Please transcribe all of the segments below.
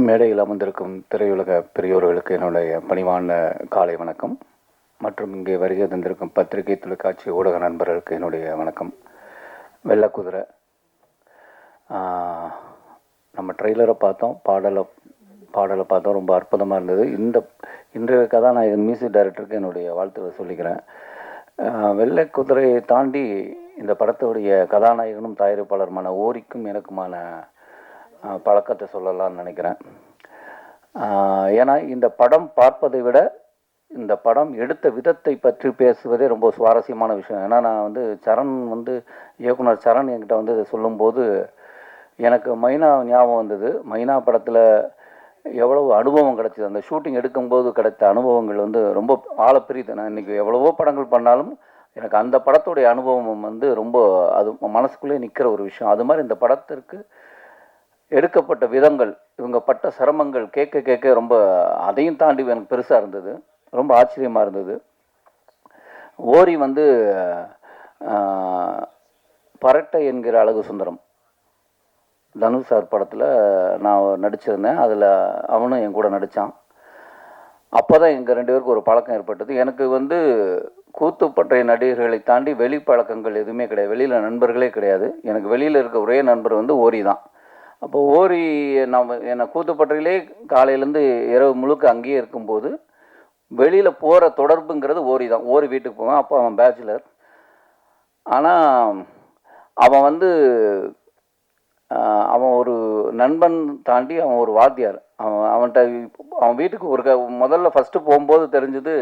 மேடையில் அமர்ந்திருக்கும் திரையுலக பெரியோர்களுக்கு என்னுடைய பணிவான காலை வணக்கம். மற்றும் இங்கே வருகை தந்திருக்கும் பத்திரிகை, தொலைக்காட்சி, ஊடக நண்பர்களுக்கு என்னுடைய வணக்கம். வெள்ளைக்குதிரை நம்ம ட்ரெய்லரை பார்த்தோம், பாடலை பார்த்தோம், ரொம்ப அற்புதமாக இருந்தது. இன்றைய கதாநாயகன் மியூசிக் டைரக்டருக்கு என்னுடைய வாழ்த்துக்களை சொல்லிக்கிறேன். வெள்ளைக்குதிரையை தாண்டி இந்த படத்துடைய கதாநாயகனும் தயாரிப்பாளருமான ஓரிக்கும் எனக்குமான பழக்கத்தை சொல்லலாம்னு நினைக்கிறேன். ஏன்னா இந்த படம் பார்ப்பதை விட இந்த படம் எடுத்த விதத்தை பற்றி பேசுவதே ரொம்ப சுவாரஸ்யமான விஷயம். ஏன்னா நான் சரண் இயக்குனர் சரண் என்கிட்ட இதை சொல்லும்போது எனக்கு மைனா ஞாபகம் வந்தது. மைனா படத்தில் எவ்வளவு அனுபவம் கிடச்சிது, அந்த ஷூட்டிங் எடுக்கும்போது கிடைத்த அனுபவங்கள் ரொம்ப ஆழப்பிரியுது. நான் இன்றைக்கி எவ்வளவோ படங்கள் பண்ணாலும் எனக்கு அந்த படத்துடைய அனுபவம் ரொம்ப அது மனசுக்குள்ளே நிற்கிற ஒரு விஷயம். அது மாதிரி இந்த படத்திற்கு எடுக்கப்பட்ட விதங்கள், இவங்க பட்ட சிரமங்கள் கேட்க ரொம்ப அதையும் தாண்டி எனக்கு பெருசாக இருந்தது, ரொம்ப ஆச்சரியமாக இருந்தது. ஓரி பரட்டை என்கிற அழகு சுந்தரம் தனுஷ் சார் படத்தில் நான் நடிச்சிருந்தேன். அதில் அவனும் என் கூட நடித்தான். அப்போ தான் எங்கள் 2 பேருக்கு ஒரு பழக்கம் ஏற்பட்டது. எனக்கு கூத்துப்பற்றை நடிகர்களை தாண்டி வெளி பழக்கங்கள் எதுவுமே கிடையாது, வெளியில் நண்பர்களே கிடையாது. எனக்கு வெளியில் இருக்க ஒரே நண்பர் ஓரி தான். அப்போ ஓரி என்னை கூத்துப்பற்றையிலே காலையிலேருந்து இரவு முழுக்க அங்கேயே இருக்கும்போது வெளியில் போகிற தொடர்புங்கிறது ஓரி தான். ஓரி வீட்டுக்கு போவான். அப்போ அவன் பேச்சுலர். ஆனால் அவன் அவன் ஒரு நண்பன் தாண்டி அவன் ஒரு வாத்தியார். அவன் வீட்டுக்கு முதல்ல ஃபஸ்ட்டு போகும்போது தெரிஞ்சது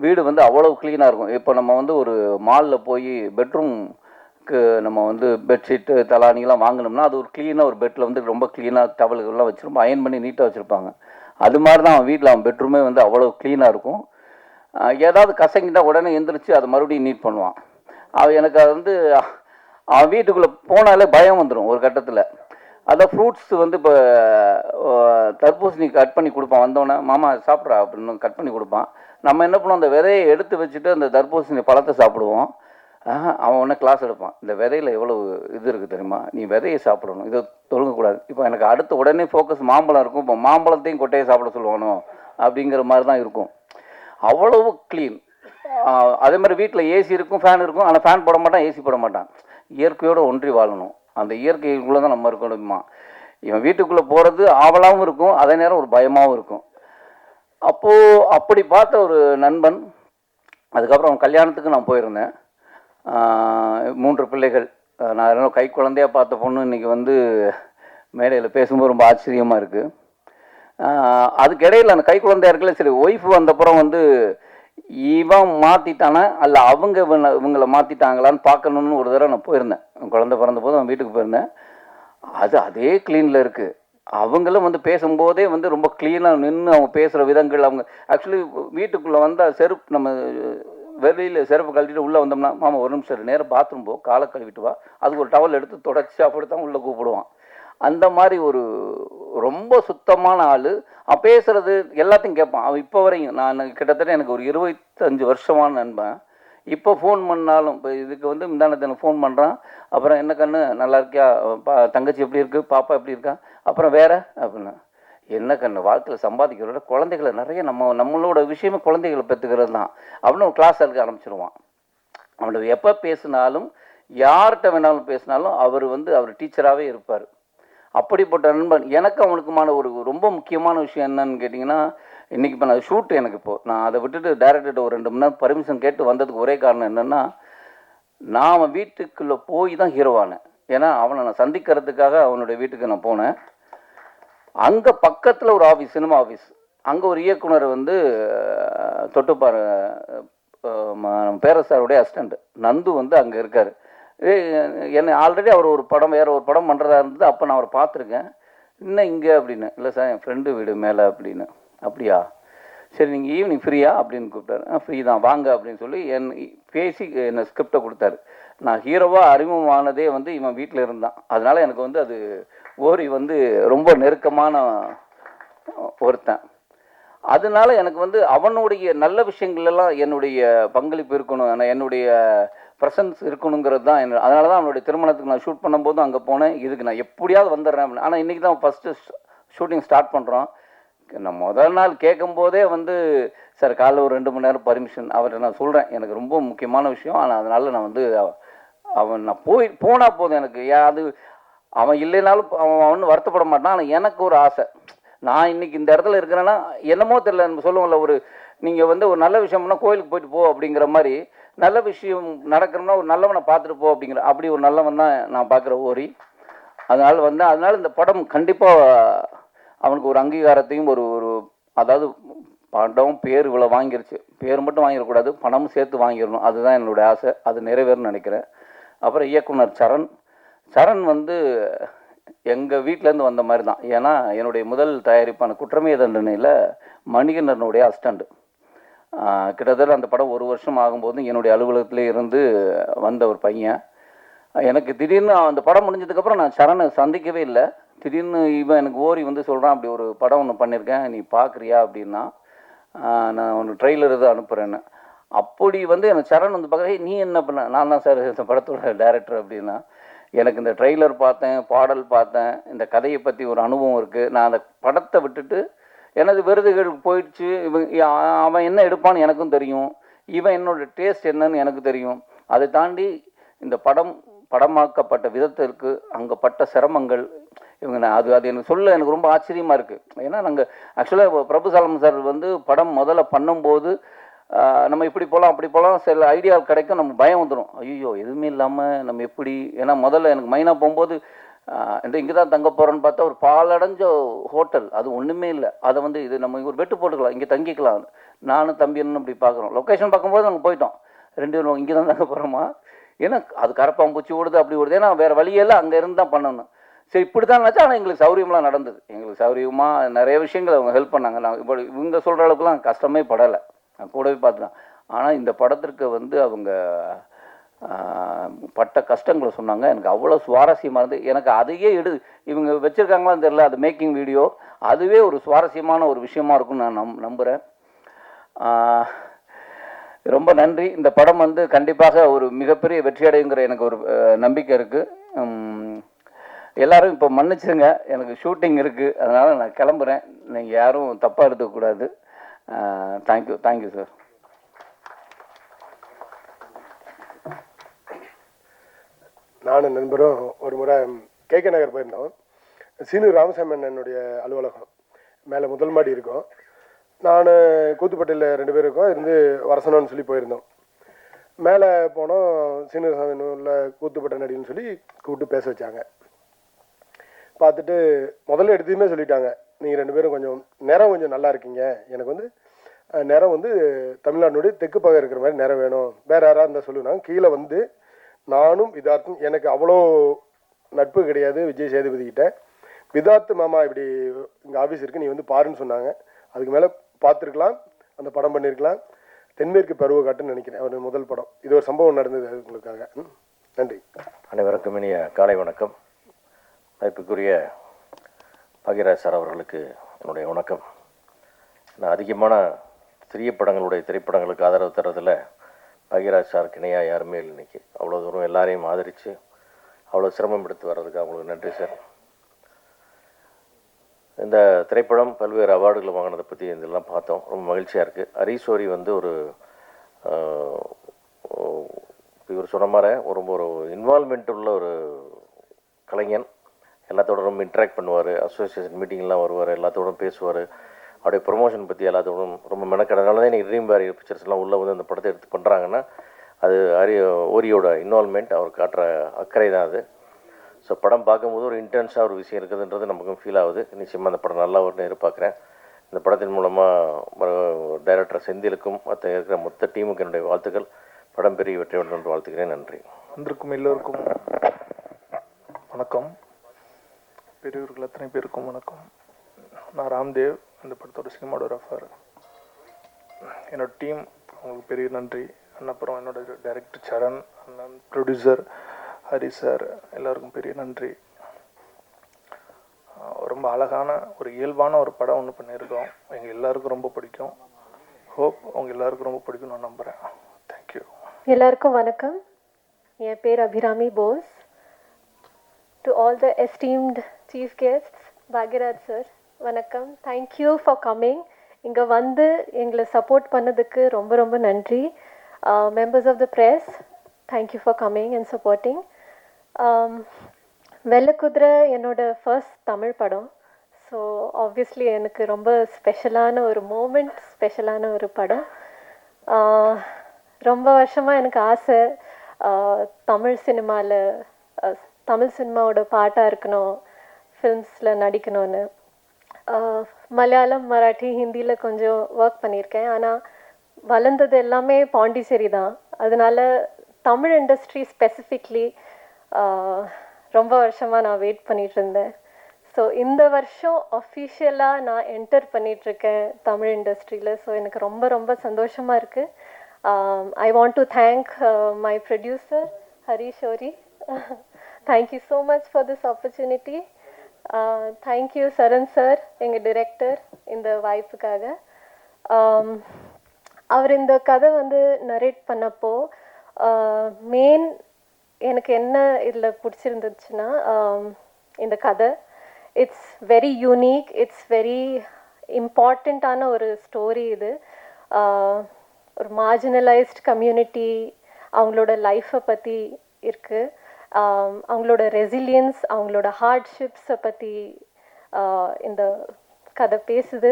வீடு அவ்வளோ க்ளீனாக இருக்கும். இப்போ நம்ம ஒரு மாலில் போய் பெட்ரூம்க்கு நம்ம பெட்ஷீட்டு தலானிலாம் வாங்கினோம்னா அது ஒரு க்ளீனாக ஒரு பெட்டில் ரொம்ப க்ளீனாக டவல்கள்லாம் வச்சுருப்போம், அயன் பண்ணி நீட்டாக வச்சுருப்பாங்க. அது மாதிரி தான் அவன் வீட்டில் அவன் பெட்ரூமே அவ்வளோ க்ளீனாக இருக்கும். ஏதாவது கசங்கிட்டால் உடனே எந்திரிச்சு அதை மறுபடியும் நீட் பண்ணுவான். அவன் எனக்கு அவன் வீட்டுக்குள்ளே போனாலே பயம் வந்துடும் ஒரு கட்டத்தில். அதான் ஃப்ரூட்ஸ் இப்போ தர்பூசணி கட் பண்ணி கொடுப்பான். வந்தோடனே மாமா சாப்பிட்றா அப்படின்னு கட் பண்ணி கொடுப்பான். நம்ம என்ன பண்ணுவோம், அந்த விதையை எடுத்து வச்சுட்டு அந்த தர்பூசணி பழத்தை சாப்பிடுவோம். அவன் ஒன்று கிளாஸ் எடுப்பான், இந்த விதையில் எவ்வளோ இது இருக்குது தெரியுமா, நீ விதையை சாப்பிடணும், இதை தொழுங்கக்கூடாது. இப்போ எனக்கு அடுத்த உடனே ஃபோக்கஸ் மாம்பழம் இருக்கும். இப்போ மாம்பழத்தையும் கொட்டையை சாப்பிட சொல்லுவானோ அப்படிங்கிற மாதிரி தான் இருக்கும். அவ்வளவு க்ளீன். அதே மாதிரி வீட்டில் ஏசி இருக்கும், ஃபேன் இருக்கும். ஆனால் ஃபேன் போட மாட்டான், ஏசி போட மாட்டான். இயற்கையோடு ஒன்றி வாழணும், அந்த இயற்கைக்குள்ளே தான் நம்ம இருக்கணுமா. இவன் வீட்டுக்குள்ளே போகிறது ஆவலாகவும் இருக்கும், அதே நேரம் ஒரு பயமாகவும் இருக்கும். அப்போது அப்படி பார்த்த ஒரு நண்பன். அதுக்கப்புறம் அவன் கல்யாணத்துக்கு நான் போயிருந்தேன். 3 பிள்ளைகள். நான் கை குழந்தையாக பார்த்த பொண்ணு இன்றைக்கி மேடையில் பேசும்போது ரொம்ப ஆச்சரியமாக இருக்குது. அதுக்கு இடையில் அந்த கை குழந்தையாக இருக்கல, சரி ஒய்ஃப் வந்தப்புறம் இவன் மாற்றிட்டானா அல்ல அவங்க இவங்களை மாற்றிட்டாங்களான்னு பார்க்கணுன்னு ஒரு தடவை நான் போயிருந்தேன். குழந்தை பிறந்த போது அவன் வீட்டுக்கு போயிருந்தேன். அதே க்ளீனில் இருக்குது. அவங்களும் பேசும்போதே ரொம்ப க்ளீனாக நின்று அவங்க பேசுகிற விதங்கள். அவங்க ஆக்சுவலி வீட்டுக்குள்ளே வந்தால் செருப்பு, நம்ம வெளியில் செருப்பு கழட்டிட்டு உள்ளே வந்தோம்னா, மாமா ஒரு நிமிஷம் நேரம் பாத்ரூம் போ, காலை கழுவிட்டு வா, அதுக்கு ஒரு டவல் எடுத்து தொடச்சி அப்படித்தான் உள்ளே கூப்பிடுவான். அந்த மாதிரி ஒரு ரொம்ப சுத்தமான ஆள். பேசுகிறது எல்லாத்தையும் கேட்பான். அவன் இப்போ வரையும் நான் கிட்டத்தட்ட எனக்கு ஒரு 25 வருஷமான நண்பன். இப்போ ஃபோன் பண்ணாலும், இப்போ இதுக்கு முந்தானத்தை ஃபோன் பண்ணுறான். அப்புறம் என்ன கண்ணு நல்லா இருக்கியா, தங்கச்சி எப்படி இருக்குது, பாப்பா எப்படி இருக்கா, அப்புறம் வேறு அப்படின்னு. என்ன கண்ணு, வாழ்க்கையில் சம்பாதிக்கிறத குழந்தைகளை நிறைய நம்மளோட விஷயமே குழந்தைகளை பெற்றுக்கிறது தான் அப்படின்னு ஒரு கிளாஸ் எடுக்க ஆரம்பிச்சிருவான். அவனுக்கு எப்போ பேசினாலும் யார்கிட்ட வேணாலும் பேசினாலும் அவர் டீச்சராகவே இருப்பார். அப்படிப்பட்ட நண்பன். எனக்கு அவனுக்குமான ஒரு ரொம்ப முக்கியமான விஷயம் என்னன்னு கேட்டிங்கன்னா, இன்றைக்கி இப்போ நான் ஷூட், எனக்கு இப்போது நான் அதை விட்டுட்டு டேரக்டர்கிட்ட ஒரு 2 மணி நேரம் பர்மிஷன் கேட்டு வந்ததுக்கு ஒரே காரணம் என்னென்னா, நான் அவன் வீட்டுக்குள்ளே போய் தான் ஹீரோவானேன். ஏன்னா அவனை நான் சந்திக்கிறதுக்காக அவனுடைய வீட்டுக்கு நான் போனேன். அங்கே பக்கத்தில் ஒரு ஆஃபீஸ், சினிமா ஆஃபீஸ். அங்கே ஒரு இயக்குனர் தொட்டுப்பார், பேரசாருடைய அசிஸ்டண்ட் நந்து அங்கே இருக்கார். என்னை ஆல்ரெடி அவர் ஒரு படம், வேறு ஒரு படம் பண்ணுறதா இருந்தது. அப்போ நான் அவரை பார்த்துருக்கேன். இன்னும் இங்கே அப்படின்னு. இல்லை சார், என் ஃப்ரெண்டு வீடு மேலே அப்படின்னு. அப்படியா, சரி நீங்கள் ஈவினிங் ஃப்ரீயா அப்படின்னு கூப்பிட்டாரு. ஃப்ரீ தான் வாங்க அப்படின்னு சொல்லி பேசி என்னை ஸ்கிரிப்டை கொடுத்தாரு. நான் ஹீரோவாக அறிமுகமானதே இவன் வீட்டில் இருந்தான். அதனால் எனக்கு அது ஓரி ரொம்ப நெருக்கமான ஒருத்தன். அதனால எனக்கு அவனுடைய நல்ல விஷயங்கள்லாம் என்னுடைய பங்களிப்பு இருக்கணும், என்னுடைய ப்ரெசன்ஸ் இருக்கணுங்கிறது தான். அதனால தான் அவனுடைய திருமணத்துக்கு நான் ஷூட் பண்ணும்போதும் அங்கே போனேன். இதுக்கு நான் எப்படியாவது வந்துடுறேன். ஆனால் இன்றைக்கி தான் ஃபஸ்ட்டு ஷூட்டிங் ஸ்டார்ட் பண்ணுறோம். நான் முதல் நாள் கேட்கும்போதே வந்து சார் காலைல ஒரு 2 மணி நேரம் பர்மிஷன் அவர்கிட்ட நான் சொல்கிறேன், எனக்கு ரொம்ப முக்கியமான விஷயம், ஆனால் அதனால் நான் வந்து அவன் நான் போனால் போதும் எனக்கு அது அவன் இல்லைனாலும் அவன் ஒன்றும் வருத்தப்பட மாட்டான். ஆனால் எனக்கு ஒரு ஆசை, நான் இன்னைக்கு இந்த இடத்துல இருக்கிறேன்னா என்னமோ தெரியல, நம்ம சொல்லுவோம்ல, ஒரு நீங்கள் வந்து ஒரு நல்ல விஷயம்னா கோயிலுக்கு போயிட்டு போ அப்படிங்கிற மாதிரி, நல்ல விஷயம் நடக்கணும்னா ஒரு நல்லவனை பார்த்துட்டு போ அப்படிங்கிற அப்படி ஒரு நல்லவன் தான் நான் பார்க்குற ஓரி. அதனால் இந்த படம் கண்டிப்பாக அவனுக்கு ஒரு அங்கீகாரத்தையும் ஒரு ஒரு அதாவது படம் பேர் இவ்வளோ வாங்கிருச்சு, பேர் மட்டும் வாங்கிடக்கூடாது, பணமும் சேர்த்து வாங்கிடணும், அதுதான் என்னுடைய ஆசை. அது நிறைவேறும்னு நினைக்கிறேன். அப்புறம் இயக்குனர் சரண் வந்து எங்கள் வீட்டிலேருந்து வந்த மாதிரி தான். ஏன்னா என்னுடைய முதல் தயாரிப்பான குற்றமே தண்டனையில் மணிகண்டனுடைய அசிஸ்டண்ட். கிட்டத்தட்ட அந்த படம் 1 வருஷம் ஆகும்போது என்னுடைய அலுவலகத்திலே இருந்து வந்த ஒரு பையன். எனக்கு திடீர்னு அந்த படம் முடிஞ்சதுக்கப்புறம் நான் சரணை சந்திக்கவே இல்லை. திடீர்னு இவன் எனக்கு ஓரி வந்து சொல்கிறான், அப்படி ஒரு படம் ஒன்று பண்ணியிருக்கேன், நீ பார்க்குறியா அப்படின்னா, நான் ஒன்று ட்ரெய்லர் தான் அனுப்புகிறேன்னு. அப்படி வந்து எனக்கு சரண் வந்து பார்க்க, நீ என்ன பண்ண? நான் தான் சார் இந்த படத்தோட டைரக்டர் அப்படின்னா. எனக்கு இந்த ட்ரெய்லர் பார்த்தேன், பாடல் பார்த்தேன், இந்த கதையை பற்றி ஒரு அனுபவம் இருக்குது. நான் அந்த படத்தை விட்டுட்டு எனது விருதுகளுக்கு போயிடுச்சு. அவன் என்ன எடுப்பான்னு எனக்கும் தெரியும், இவன் என்னோட டேஸ்ட் என்னன்னு எனக்கு தெரியும். அதை தாண்டி இந்த படமாக்கப்பட்ட விதத்திற்கு அங்கே பட்ட சிரமங்கள் இவங்க அது எனக்கு சொல்ல எனக்கு ரொம்ப ஆச்சரியமாக இருக்குது. ஏன்னா நாங்கள் ஆக்சுவலாக பிரபுசாலம் சார் வந்து படம் முதல்ல பண்ணும்போது நம்ம இப்படி போகலாம் அப்படி போகலாம் சில ஐடியா கிடைக்கும், நம்ம பயம் வந்துடும், ஐயோ எதுவுமே இல்லாமல் நம்ம எப்படி. ஏன்னா முதல்ல எனக்கு மைனா போகும்போது இங்கே தான் தங்க போகிறோன்னு பார்த்தா ஒரு பாலடைஞ்ச ஹோட்டல், அது ஒன்றுமே இல்லை. அதை வந்து இது நம்ம ஒரு பெட்டு போட்டுக்கலாம், இங்கே தங்கிக்கலாம். நானும் தம்பின்னு இப்படி பார்க்குறோம். லொக்கேஷன் பார்க்கும்போது நாங்கள் போயிட்டோம், 2 பேரும் இங்கே தான் தங்க போகிறோமா, ஏன்னா அது கரப்பாம்பூச்சி ஓடுது அப்படி ஓடுது, ஏன்னா வேறு வழியெல்லாம் அங்கே இருந்து தான் பண்ணணும். சரி இப்படி தான் நினச்சா, ஆனால் எங்களுக்கு சௌரியம்லாம் நடந்தது. எங்களுக்கு சௌரியமாக நிறைய விஷயங்கள் அவங்க ஹெல்ப் பண்ணாங்க. நான் இப்போ இவங்க சொல்கிற அளவுக்குலாம் கஷ்டமே படலை, நான் கூடவே பார்த்துட்டேன். ஆனால் இந்த படத்திற்கு வந்து அவங்க பட்ட கஷ்டங்களை சொன்னாங்க. எனக்கு அவ்வளோ சுவாரஸ்யமாக இருந்தது. எனக்கு அதையே இவங்க வச்சுருக்காங்களான்னு தெரியல, அது மேக்கிங் வீடியோ அதுவே ஒரு சுவாரஸ்யமான ஒரு விஷயமா இருக்கும்னு நான் நம்புகிறேன். ரொம்ப நன்றி. இந்த படம் வந்து கண்டிப்பாக ஒரு மிகப்பெரிய வெற்றி அடையுங்கிற எனக்கு ஒரு நம்பிக்கை இருக்குது. எல்லாரும் இப்போ மன்னிச்சுங்க, எனக்கு ஷூட்டிங் இருக்குது, அதனால் நான் கிளம்புறேன். நீங்கள் யாரும் தப்பாக எடுத்துக்கூடாது. Thank you sir. நானும் நண்பரும் ஒரு முறை KK நகர் போயிருந்தோம். சீனு ராமசாமி என்னுடைய அலுவலகம் மேலே முதல் மாடி இருக்கும். நான் கூத்துப்பட்டியில் 2 பேர் இருக்கோம், இருந்து வரசனம்னு சொல்லி போயிருந்தோம். மேலே போனோம், சீனு ராமசாமி உள்ள கூத்துப்பட்டை நடின்னு சொல்லி கூப்பிட்டு பேச வச்சாங்க. பார்த்துட்டு முதல்ல எடுத்துமே சொல்லிட்டாங்க, நீங்கள் 2 பேரும் கொஞ்சம் நல்லா இருக்கீங்க, எனக்கு வந்து நேரம் வந்து தமிழ்நாட்டினுடைய தெற்கு பக்கம் இருக்கிற மாதிரி நேரம் வேணும், வேறு யாராக இருந்தால் சொல்லுனாங்க. கீழே வந்து நானும் விதார்த்தும், எனக்கு அவ்வளோ நட்பு கிடையாது விஜய் சேதுபதி கிட்ட. விதார்த்து மாமா இப்படி இங்கே ஆஃபீஸ் இருக்குது, நீ வந்து பாருன்னு சொன்னாங்க. அதுக்கு மேலே பார்த்துருக்கலாம், அந்த படம் பண்ணியிருக்கலாம். தென்மேற்கு பருவ காட்டுன்னு நினைக்கிறேன், அவர் முதல் படம். இது ஒரு சம்பவம் நடந்தது உங்களுக்காக. நன்றி. அனைவருக்கும் இனிய காலை வணக்கம். மதிப்புக்குரிய பாக்யராஜ் சார் அவர்களுக்கு என்னுடைய வணக்கம். நான் அதிகமான சிறிய திரைப்படங்களுக்கு ஆதரவு தர்றதில் பாக்யராஜ் சாருக்கு இணையாக யாருமே இல்லை. இன்றைக்கி அவ்வளோ தூரம் எல்லாரையும் ஆதரித்து அவ்வளோ சிரமம் எடுத்து வர்றதுக்கு அவங்களுக்கு நன்றி சார். இந்த திரைப்படம் பல்வேறு அவார்டுகளை வாங்கினதை பற்றி இதெல்லாம் பார்த்தோம், ரொம்ப மகிழ்ச்சியாக இருக்குது. ஹரிசோரி வந்து ஒரு இவர் சொன்ன மாதிரி ஒரு இன்வால்மெண்ட் உள்ள ஒரு கலைஞன். எல்லாத்தோட ரொம்ப இன்ட்ராக்ட் பண்ணுவார், அசோசியேஷன் மீட்டிங்லாம் வருவார், எல்லாத்தோடும் பேசுவார், அப்படியே ப்ரொமோஷன் பற்றி எல்லாத்தோடும் ரொம்ப மெனக்கடனால தான் இன்றைக்கி ட்ரீம் பேரி பிக்சர்ஸ்லாம் உள்ளே வந்து அந்த படத்தை எடுத்து பண்ணுறாங்கன்னா அது ஓரியோட இன்வால்மெண்ட், அவர் காட்டுற அக்கறை தான் அது. ஸோ படம் பார்க்கும்போது ஒரு இன்டென்ஸாக ஒரு விஷயம் இருக்குதுன்றது நமக்கும் ஃபீல் ஆகுது. நிச்சயமாக அந்த படம் நல்லா வரும்னு எதிர்பார்க்குறேன். இந்த படத்தின் மூலமாக டைரக்டர் செந்திலுக்கும் மற்ற இருக்கிற மொத்த டீமுக்கு என்னுடைய வாழ்த்துக்கள். படம் பெரிய வெற்றி வேண்டும் என்று வாழ்த்துக்கிறேன். நன்றி. வந்திருக்கும் எல்லோருக்கும் வணக்கம், பெரியவர்கள் அத்தனை பேருக்கும் வணக்கம். நான் ராம்தேவ், இந்த படத்தோட சினிமாடோகிராஃபர். என்னோடய டீம் அவங்களுக்கு பெரிய நன்றி. அப்புறம் என்னோடய டைரக்டர் சரண் அண்ணன், ப்ரொடியூசர் ஹரி சார், எல்லாருக்கும் பெரிய நன்றி. ரொம்ப அழகான ஒரு இயல்பான ஒரு படம் ஒன்று பண்ணியிருக்கோம், எங்கள் எல்லாருக்கும் ரொம்ப பிடிக்கும். ஹோப் அவங்க எல்லாருக்கும் ரொம்ப பிடிக்கும் நான் நம்புகிறேன். தேங்க்யூ. எல்லாருக்கும் வணக்கம். என் பேர் Abirami Bose. To all the esteemed chief guests, Bhagyaraj sir, வணக்கம். Thank you for coming. இங்கே வந்து எங்களை சப்போர்ட் பண்ணதுக்கு ரொம்ப ரொம்ப நன்றி. Members of the press, thank you for coming and supporting. Vellaikuthirai என்னோட ஃபர்ஸ்ட் தமிழ் படம். ஸோ ஆப்வியஸ்லி எனக்கு ரொம்ப ஸ்பெஷலான ஒரு மூமெண்ட், ஸ்பெஷலான ஒரு படம். ரொம்ப வருஷமாக எனக்கு ஆசை தமிழ் சினிமாவில் தமிழ் சினிமாவோட பாட்டாக இருக்கணும், ஃபில்ம்ஸில் நடிக்கணும்னு. மலையாளம், மராட்டி, ஹிந்தியில் கொஞ்சம் ஒர்க் பண்ணியிருக்கேன். ஆனால் வளர்ந்தது எல்லாமே பாண்டிச்சேரி தான். அதனால தமிழ் இண்டஸ்ட்ரி ஸ்பெசிஃபிக்லி ரொம்ப வருஷமாக நான் வெயிட் பண்ணிகிட்டு இருந்தேன். ஸோ இந்த வருஷம் அஃபிஷியலாக நான் என்டர் பண்ணிகிட்ருக்கேன் தமிழ் இண்டஸ்ட்ரியில். ஸோ எனக்கு ரொம்ப ரொம்ப சந்தோஷமாக இருக்குது. I want to thank my producer Harish Ori. Thank you so much for this opportunity. Thank you Charan sir, எங்கள் டிரெக்டர், இந்த வாய்ப்புக்காக. அவர் இந்த கதை வந்து நரேட் பண்ணப்போ மெயின் எனக்கு என்ன இதில் பிடிச்சிருந்துச்சுன்னா, இந்த கதை it's very unique, it's very இம்பார்ட்டண்ட்டான ஒரு ஸ்டோரி இது. ஒரு மார்ஜினலைஸ்ட் கம்யூனிட்டி, அவங்களோட லைஃப்பை பற்றி இருக்குது. அவங்களோட ரெசிலியன்ஸ், அவங்களோட ஹார்ட்ஷிப்ஸை பற்றி இந்த கதை பேசுது.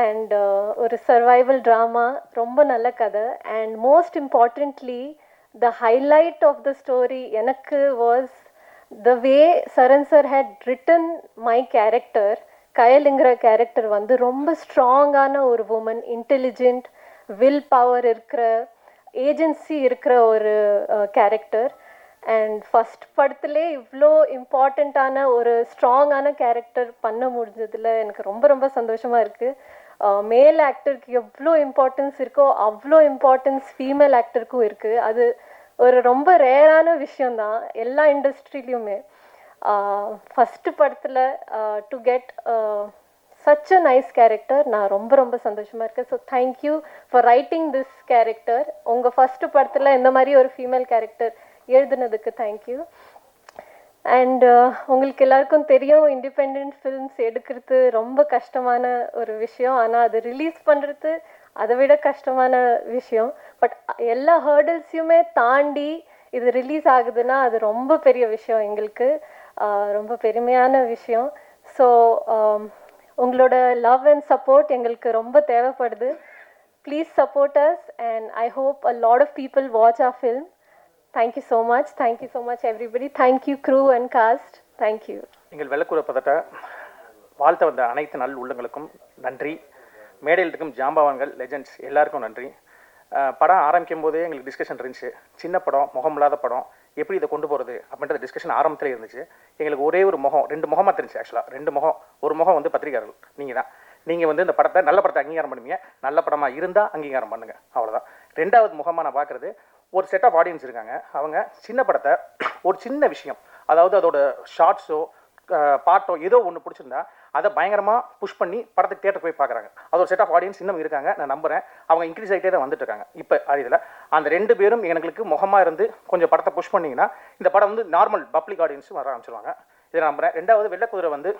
அண்ட் ஒரு சர்வைவல் ட்ராமா, ரொம்ப நல்ல கதை. And most importantly the highlight of the story எனக்கு was the way Charan sir had written my character. கயலுங்கிற கேரக்டர் வந்து ரொம்ப ஸ்ட்ராங்கான ஒரு உமன், இன்டெலிஜென்ட், வில் பவர் இருக்கிற, ஏஜென்சி இருக்கிற ஒரு கேரக்டர். அண்ட் ஃபஸ்ட் படத்துலே இவ்வளோ இம்பார்ட்டண்ட்டான ஒரு ஸ்ட்ராங்கான கேரக்டர் பண்ண முடிஞ்சதில் எனக்கு ரொம்ப ரொம்ப சந்தோஷமாக இருக்குது. மேல் ஆக்டருக்கு எவ்வளோ இம்பார்ட்டன்ஸ் இருக்கோ அவ்வளோ இம்பார்ட்டன்ஸ் ஃபீமேல் ஆக்டருக்கும் இருக்குது. அது ஒரு ரொம்ப ரேரான விஷயந்தான் எல்லா இண்டஸ்ட்ரியிலையுமே. ஃபஸ்ட்டு படத்தில் to get such a nice character, நான் ரொம்ப ரொம்ப சந்தோஷமாக இருக்கேன். So thank you for writing this character. உங்கள் ஃபஸ்ட்டு படத்தில் இந்த மாதிரி ஒரு ஃபீமேல் கேரக்டர் எழுதுனதுக்கு தேங்க்யூ. அண்ட் உங்களுக்கு எல்லாருக்கும் தெரியும், இண்டிபெண்ட் ஃபில்ம்ஸ் எடுக்கிறது ரொம்ப கஷ்டமான ஒரு விஷயம். ஆனால் அது ரிலீஸ் பண்ணுறது அதை விட கஷ்டமான விஷயம். பட் எல்லா ஹேர்டல்ஸையுமே தாண்டி இது ரிலீஸ் ஆகுதுன்னா அது ரொம்ப பெரிய விஷயம், எங்களுக்கு ரொம்ப பெருமையான விஷயம். ஸோ உங்களோட லவ் அண்ட் சப்போர்ட் எங்களுக்கு ரொம்ப தேவைப்படுது. Please support us and I hope a lot of people watch our film. Thank you so much. Thank you so much everybody. Thank you crew and cast. Thank you. எங்கள் வெள்ளக்கூரை பதட்ட வாழ்த்த வந்த அனைத்து நல் உள்ளங்களுக்கும் நன்றி. மேடையில் இருக்கும் ஜாம்பவான்கள், லெஜெண்ட்ஸ் எல்லாருக்கும் நன்றி. படம் ஆரம்பிக்கும் போதே எங்களுக்கு டிஸ்கஷன் இருந்துச்சு. சின்ன படம், முகம் இல்லாத படம், எப்படி இதை கொண்டு போகிறது அப்படின்ற டிஸ்கஷன் ஆரம்பத்தில் இருந்துச்சு. எங்களுக்கு ஒரே ஒரு முகம், 2 முகமாக தெரிஞ்சு. ஆக்சுவலாக 2 முகம். ஒரு முகம் வந்து பத்திரிகையாளர்கள், நீங்கள் தான். நீங்கள் வந்து இந்த படத்தை, நல்ல படத்தை அங்கீகாரம் பண்ணுவீங்க, நல்ல படமாக இருந்தால் அங்கீகாரம் பண்ணுங்கள், அவ்வளோதான். 2வது முகமாக நான் பார்க்குறது, ஒரு செட் ஆஃப் ஆடியன்ஸ் இருக்காங்க. அவங்க சின்ன படத்தை ஒரு சின்ன விஷயம், அதாவது அதோட ஷார்ட்ஸோ பாட்டோ ஏதோ ஒன்று பிடிச்சிருந்தா அதை பயங்கரமாக புஷ் பண்ணி படத்துக்கு தியேட்டர் போய் பார்க்குறாங்க. அது ஒரு செட் ஆஃப் ஆடியன்ஸ் இன்னும் இருக்காங்க, நான் நம்புகிறேன். அவங்க இன்க்ரீஸ் ஆகிட்டே தான் வந்துட்டு இருக்காங்க இப்போ இதில். அந்த 2 பேரும் எங்களுக்கு முகமாக இருந்து கொஞ்சம் படத்தை புஷ் பண்ணிங்கன்னா இந்த படம் வந்து நார்மல் பப்ளிக் ஆடியன்ஸும் வர ஆரம்பிச்சிருவாங்க, இதை நான் நம்புகிறேன். 2வது வெள்ளைக்குதிரை வந்து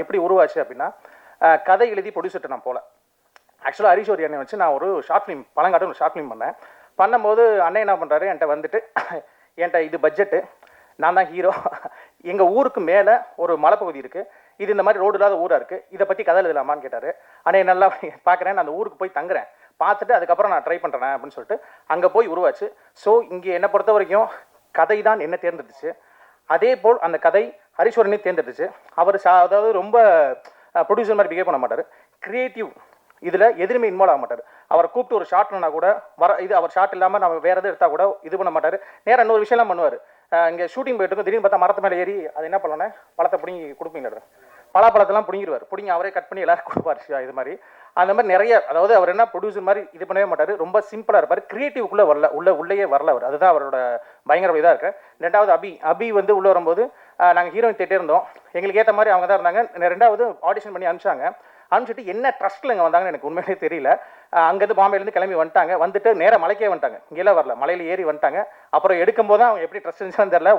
எப்படி உருவாச்சு அப்படின்னா, கதை எழுதி ப்ரொடியூசர்கிட்ட நான் போகல. ஆக்சுவலாக ஹரிஷ் ஓரி அண்ணன் வச்சு நான் ஒரு ஷார்ட் ஃபிலிம், பழங்காட்டு ஒரு ஷார்ட் ஃபிலிம் பண்ணும்போது அண்ணன் என்ன பண்ணுறாரு, என்கிட்ட வந்துட்டு, என்கிட்ட இது பட்ஜெட்டு, நான் தான் ஹீரோ, எங்கள் ஊருக்கு மேலே ஒரு மலைப்பகுதி இருக்குது, இது இந்த மாதிரி ரோடு இல்லாத ஊராக இருக்குது, இதை பற்றி கதை எழுதலாமான்னு கேட்டார். அண்ணே நல்லா பார்க்குறேன், நான் அந்த ஊருக்கு போய் தங்குறேன், பார்த்துட்டு அதுக்கப்புறம் நான் ட்ரை பண்ணுறேன் அப்படின்னு சொல்லிட்டு அங்கே போய் உருவாச்சு. ஸோ இங்கே என்னை பொறுத்த வரைக்கும் கதை தான் என்ன தேர்ந்தெடுத்துச்சு. அதே போல் அந்த கதை ஹரிஸ்வரனே தேர்ந்தெடுத்துச்சு. அவர் அதாவது ரொம்ப ப்ரொடியூசர் மாதிரி பிஹேவ் பண்ண மாட்டார், க்ரியேட்டிவ், இதில் எதுவுமே இன்வால்வ் ஆக மாட்டார். அவரை கூப்பிட்டு ஒரு ஷார்ட்னா கூட இது அவர் ஷார்ட் இல்லாமல் நம்ம வேறு எது எடுத்தால் கூட இது பண்ண மாட்டார். நேராக இன்னொரு விஷயம்லாம் பண்ணுவார். இங்கே ஷூட்டிங் போயிட்டு இருக்கும், திடீர்னு பார்த்தா மரத்து மேலே ஏறி அது என்ன பண்ணோன்னே பழத்தை பிடிங்கி கொடுப்பீங்க, பலாப்பழத்தெல்லாம் பிடிங்கிடுவார், பிடிங்கி அவரே கட் பண்ணி எல்லாரும் கொடுப்பார். இது மாதிரி அந்த மாதிரி நிறைய, அதாவது அவர் என்ன ப்ரொடியூசர் மாதிரி இது பண்ணவே மாட்டார், ரொம்ப சிம்பிளாக இருப்பார், க்ரியேட்டிவ்க்குள்ளே வரல, உள்ளேயே வரல அவர். அதுதான் அவரோட பயங்கர இதாக இருக்குது. 2வது அபி வந்து உள்ளே வரும்போது நாங்கள் ஹீரோயின் தேட்டே இருந்தோம், எங்களுக்கு ஏற்ற மாதிரி அவங்க தான் இருந்தாங்க. 2வது ஆடிஷன் பண்ணி அனுப்பிச்சிட்டு என்ன ட்ரஸ்ட்டில் இங்கே வந்தாங்கன்னு எனக்கு உண்மையிலே தெரியல. அங்கேருந்து பாம்பேலேருந்து கிளம்பி வந்துட்டு நேராக மலைக்கே வந்துட்டாங்க, இங்கெல்லாம் வரல, மலையில் ஏறி வந்துட்டாங்க. அப்புறம் எடுக்கும்போது தான் அவங்க எப்படி ட்ரஸ்ட் இருந்துச்சுன்னு தெரியல,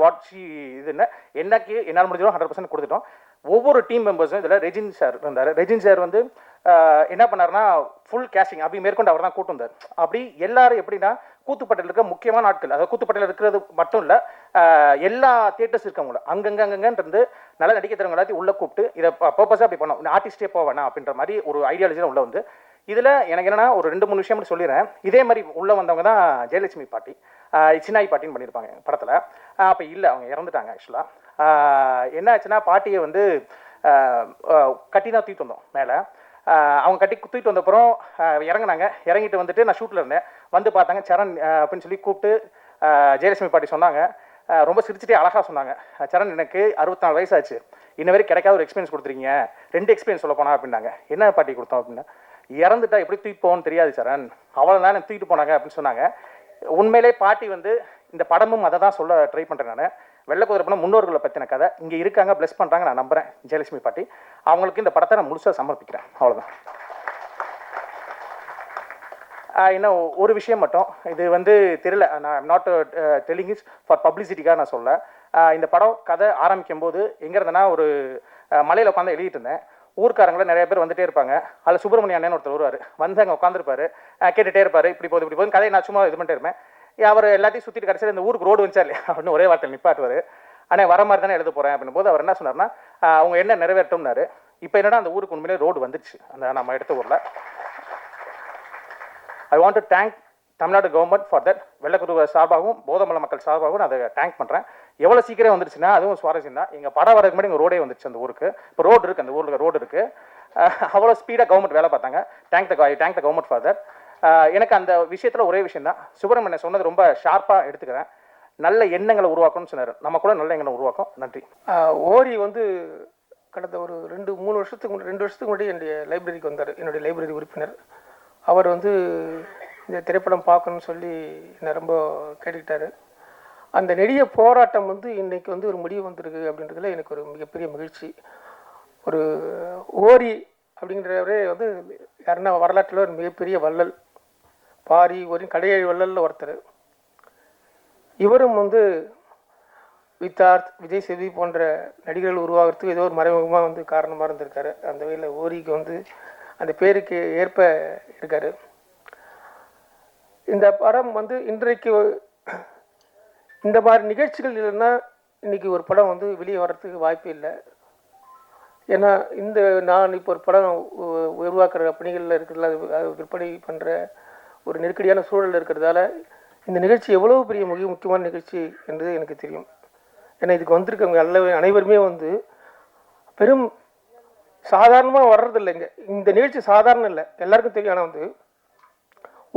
இதுன்னு என்னக்கு என்னால் முடிஞ்சோம் 100% கொடுத்துட்டோம். ஒவ்வொரு டீம் மெம்பர்ஸும் இதில் ரெஜின் சார் இருந்தார். ரெஜின் சார் வந்து என்ன பண்ணாருன்னா ஃபுல் கேஸ்டிங் அப்படி மேற்கொண்டு அவர் தான் கூட்டு வந்தார். அப்படி எல்லாரும் எப்படின்னா கூத்துப்பட்டில் இருக்க முக்கியமான ஆட்கள், அதாவது கூத்துப்பட்டில் இருக்கிறது மட்டும் இல்லை, எல்லா தியேட்டர்ஸ் இருக்கவங்கள அங்கங்கன்னு நல்லா நடிக்க தரவங்க எல்லாத்தையும் உள்ளே கூப்பிட்டு இதை பர்பஸாக அப்படி பண்ணோம், ஆர்டிஸ்டே போவேணா அப்படின்ற மாதிரி ஒரு ஐடியாலஜி உள்ள வந்து இதில் எனக்கு என்னென்னா ஒரு 2-3 விஷயம் மட்டும் சொல்லிடுறேன். இதே மாதிரி உள்ளே வந்தவங்க தான் ஜெயலட்சுமி பாட்டி, சின்னாய் பாட்டின்னு பண்ணியிருப்பாங்க படத்தில். அப்போ இல்லை, அவங்க இறந்துட்டாங்க ஆக்சுவலாக. என்ன ஆச்சுன்னா பாட்டியை வந்து கட்டி தான் தூக்கிட்டு வந்தோம் மேலே. அவங்க கட்டி தூக்கிட்டு வந்தப்புறம் இறங்கினாங்க. இறங்கிட்டு வந்துட்டு நான் ஷூட்டில் இருந்தேன். வந்து பார்த்தாங்க சரண் அப்படின்னு சொல்லி கூப்பிட்டு ஜெயலட்சுமி பாட்டி சொன்னாங்க. ரொம்ப சிரிச்சுட்டே அழகாக சொன்னாங்க, சரண் எனக்கு 64 வயசாச்சு, இன்ன வரைக்கும் கிடைக்காத ஒரு எக்ஸ்பீரியன்ஸ் கொடுத்துருக்கீங்க, 2 எக்ஸ்பீரியன்ஸ் சொல்ல போனா அப்படின்னாங்க. என்ன பாட்டி கொடுத்தோம் அப்படின்னா, இறந்துட்டா எப்படி தூக்கிட்டு போகணும்னு தெரியாது சரண், அவ்வளோ நேரம் தூக்கிட்டு போனாங்க அப்படின்னு சொன்னாங்க. உண்மையிலே பாட்டி வந்து இந்த படமும் அதை தான் சொல்ல ட்ரை பண்ணுறேன் நான். வெள்ளைக்குதிரை படம் முன்னோர்களை பற்றின கதை இங்கே இருக்காங்க, ப்ளஸ் பண்ணுறாங்க, நான் நம்புகிறேன் ஜெயலட்சுமி பாட்டி. அவங்களுக்கு இந்த படத்தை நான் முழுசாக சமர்ப்பிக்கிறேன். அவ்வளோதான். இன்னும் ஒரு விஷயம் மட்டும், இது வந்து தெரியல, நான் நாட் டெல்லிங் இஸ் ஃபார் பப்ளிசிட்டிக்காக நான் சொல்ல. இந்த படம் கதை ஆரம்பிக்கும் போது எங்கே இருந்தேன்னா ஒரு மலையில் உட்காந்து எழுதிட்டு இருந்தேன். ஊர்க்காரங்களும் நிறைய பேர் வந்துட்டே இருப்பாங்க. அதில் சுப்பிரமணிய அண்ணன் ஒருத்தர் வருவார். வந்து அங்கே உட்காந்துருப்பாரு, கேட்டுகிட்டே இருப்பார், இப்படி போகுது கதையை நான் சும்மா இது பண்ணிட்டே இருப்பேன். அவர் எல்லாத்தையும் சுற்றிட்டு கடைசியில் இந்த ஊருக்கு ரோடு வந்துச்சா இல்லையா அப்படின்னு ஒரே வார்த்தையில் நிப்பாட்டுவார். ஆனால் வர மாதிரி தானே எழுத போகிறேன் அப்படின்னும் போது அவர் என்ன சொன்னார்னா, அவங்க என்ன நிறைவேற்றோம்னாரு. இப்போ என்னடா அந்த ஊருக்கு உண்மையிலே ரோடு வந்துச்சு, அந்த நம்ம எடுத்த ஊரில். I want to thank Tamil Nadu government for that. Vellakuthirai சார்பாகவும் போதமலை மக்கள் சார்பாகவும் நான் அதை தேங்க் பண்ணுறேன். எவ்வளோ சீக்கிரம் வந்துருச்சுன்னா அதுவும் சுவாரஸ்யம் தான். எங்கள் படம் வரதுக்கு முன்னாடி எங்கள் ரோடே வந்துருச்சு அந்த ஊருக்கு. இப்போ ரோடு இருக்குது, அந்த ஊரில் ரோடு இருக்குது. அவ்வளோ ஸ்பீடாக கவர்மெண்ட் வேலை பார்த்தாங்க. Thank the government for that. எனக்கு அந்த விஷயத்தில் ஒரே விஷயம் தான், சுப்பிரமணியன் சொன்னது ரொம்ப ஷார்ப்பாக எடுத்துக்கிறேன். நல்ல எண்ணங்களை உருவாக்கணும்னு சொன்னார். நம்ம கூட நல்ல எண்ணங்களை உருவாக்கும். நன்றி. ஓரி வந்து கடந்த ஒரு 2 வருஷத்துக்கு முன்னாடி என்னுடைய லைப்ரரிக்கு வந்தார். என்னுடைய லைப்ரரி உறுப்பினர். அவர் வந்து இந்த திரைப்படம் பார்க்கணும்னு சொல்லி என்னை ரொம்ப கேட்டுக்கிட்டாரு. அந்த நெடிய போராட்டம் வந்து இன்றைக்கி வந்து ஒரு முடிவு வந்திருக்கு அப்படின்றதுல எனக்கு ஒரு மிகப்பெரிய மகிழ்ச்சி. ஒரு ஓரி அப்படிங்கிறவரே வந்து யாருன்னா வரலாற்றில் ஒரு மிகப்பெரிய வள்ளல், பாரி ஓரி கடையேழு வள்ளலில் ஒருத்தர். இவரும் வந்து வித்தார்த், விஜய் சேதுபதி போன்ற நடிகர்கள் உருவாகிறதுக்கு ஏதோ ஒரு மறைமுகமாக வந்து காரணமாக இருந்திருக்காரு. அந்த வகையில் ஓரிக்கு வந்து அந்த பேருக்கு ஏற்ப இருக்கார். இந்த படம் வந்து இன்றைக்கு இந்த மாதிரி நிகழ்ச்சிகள் இல்லைன்னா இன்றைக்கி ஒரு படம் வந்து வெளியே வர்றதுக்கு வாய்ப்பே இல்லை. ஏன்னா நான் இப்போ ஒரு படம் உருவாக்குற பணிகளில் இருக்கிறதுல அது விற்பனை பண்ணுற ஒரு நெருக்கடியான சூழல் இருக்கிறதால இந்த நிகழ்ச்சி எவ்வளோ பெரிய முக்கியமான நிகழ்ச்சி என்பது எனக்கு தெரியும். ஏன்னா இதுக்கு வந்திருக்கவங்க அனைவருமே வந்து பெரும் சாதாரணமாக வர்றதில்லைங்க. இந்த நிகழ்ச்சி சாதாரணம் இல்லை, எல்லாருக்கும் தெரியும். ஆனால் வந்து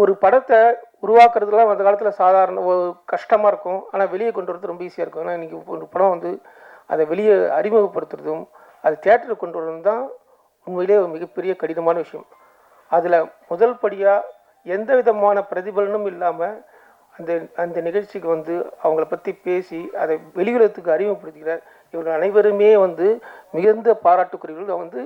ஒரு படத்தை உருவாக்குறதுலாம் அந்த காலத்தில் சாதாரண கஷ்டமாக இருக்கும். ஆனால் வெளியே கொண்டு வரது ரொம்ப ஈஸியாக இருக்கும். ஆனால் இன்றைக்கி ஒரு படம் வந்து அதை வெளியே அறிமுகப்படுத்துறதும் அது தியேட்டருக்கு கொண்டு வரதும் தான் உண்மையிலே ஒரு மிகப்பெரிய கடினமான விஷயம். அதில் முதல் படியாக எந்த விதமான பிரதிபலனும் இல்லாமல் அந்த நிகழ்ச்சிக்கு வந்து அவங்கள பற்றி பேசி அதை வெளியுலகத்துக்கு அறிமுகப்படுத்துகிறார். இவர்கள் அனைவருமே வந்து மிகுந்த பாராட்டுக்குரியவர்கள். வந்து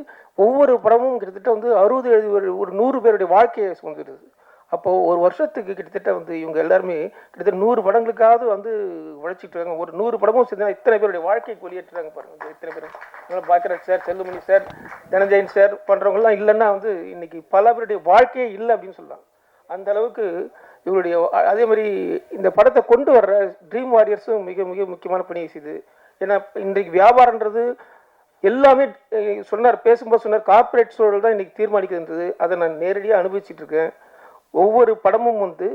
ஒவ்வொரு படமும் கிட்டத்தட்ட வந்து 60-70 ஒரு 100 பேருடைய வாழ்க்கையை சுமந்துடுது. அப்போது ஒரு வருஷத்துக்கு கிட்டத்தட்ட வந்து இவங்க எல்லாருமே கிட்டத்தட்ட 100 படங்களுக்காவது வந்து உழைச்சிட்டு இருக்காங்க. ஒரு 100 படமும் சேர்ந்து இத்தனை பேருடைய வாழ்க்கைக்கு வெளியேற்றுறாங்க பாருங்கள். இத்தனை பேர் Bhagyaraj sir, Chellumani sir, Dhananjayan sir போன்றவங்கலாம் இல்லைன்னா வந்து இன்றைக்கி பல பேருடைய வாழ்க்கையே இல்லை அப்படின்னு சொல்லலாம். அந்த அளவுக்கு இவருடைய அதே மாதிரி இந்த படத்தை கொண்டு வர்ற ட்ரீம் வாரியர்ஸும் மிக மிக முக்கியமான பணியை செய்யுது. ஏன்னா இன்றைக்கு வியாபாரன்றது எல்லாமே பேசும்போது சொன்னார் கார்ப்பரேட் சூழல் தான் இன்றைக்கி தீர்மானிக்குதுன்றது. அதை நான் நேரடியாக அனுபவிச்சுட்டு இருக்கேன். ஒவ்வொரு படமும் வந்து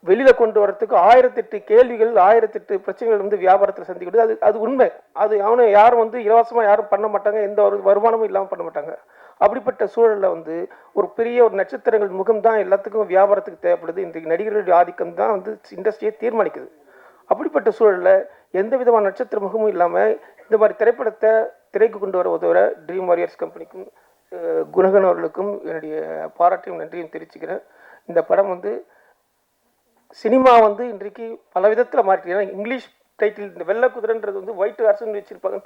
வெளியில் கொண்டு வரத்துக்கு 1008 கேள்விகள், 1008 பிரச்சனைகள் வந்து வியாபாரத்தில் சந்திக்கிறது. அது உண்மை. அது யாரும் வந்து இலவசமாக யாரும் பண்ண மாட்டாங்க, எந்த ஒரு வருமானமும் இல்லாமல் பண்ண மாட்டாங்க. அப்படிப்பட்ட சூழலில் வந்து ஒரு பெரிய ஒரு நட்சத்திரங்கள் முகம் தான் எல்லாத்துக்கும் வியாபாரத்துக்கு தேவைப்படுது. இன்றைக்கு நடிகர்களுடைய ஆதிக்கம் தான் வந்து இண்டஸ்ட்ரியை தீர்மானிக்குது. அப்படிப்பட்ட சூழலில் எந்த விதமான நட்சத்திர முகமும் இல்லாமல் இந்த மாதிரி திரைப்படத்தை திரைக்கு கொண்டு வர உதவுற ட்ரீம் வாரியர்ஸ் கம்பெனிக்கும் குணகன் அவர்களுக்கும் என்னுடைய பாராட்டையும் நன்றியும் தெரிவிச்சுக்கிறேன். இந்த படம் வந்து சினிமா வந்து இன்றைக்கு பல விதத்தில் மாறிட்டு, ஏன்னா இங்கிலீஷ் டைட்டில் இந்த வெள்ளைக்குதிரைன்றது வந்து ஒயிட் ஹார்ஸ்னு வச்சுருப்பாங்க.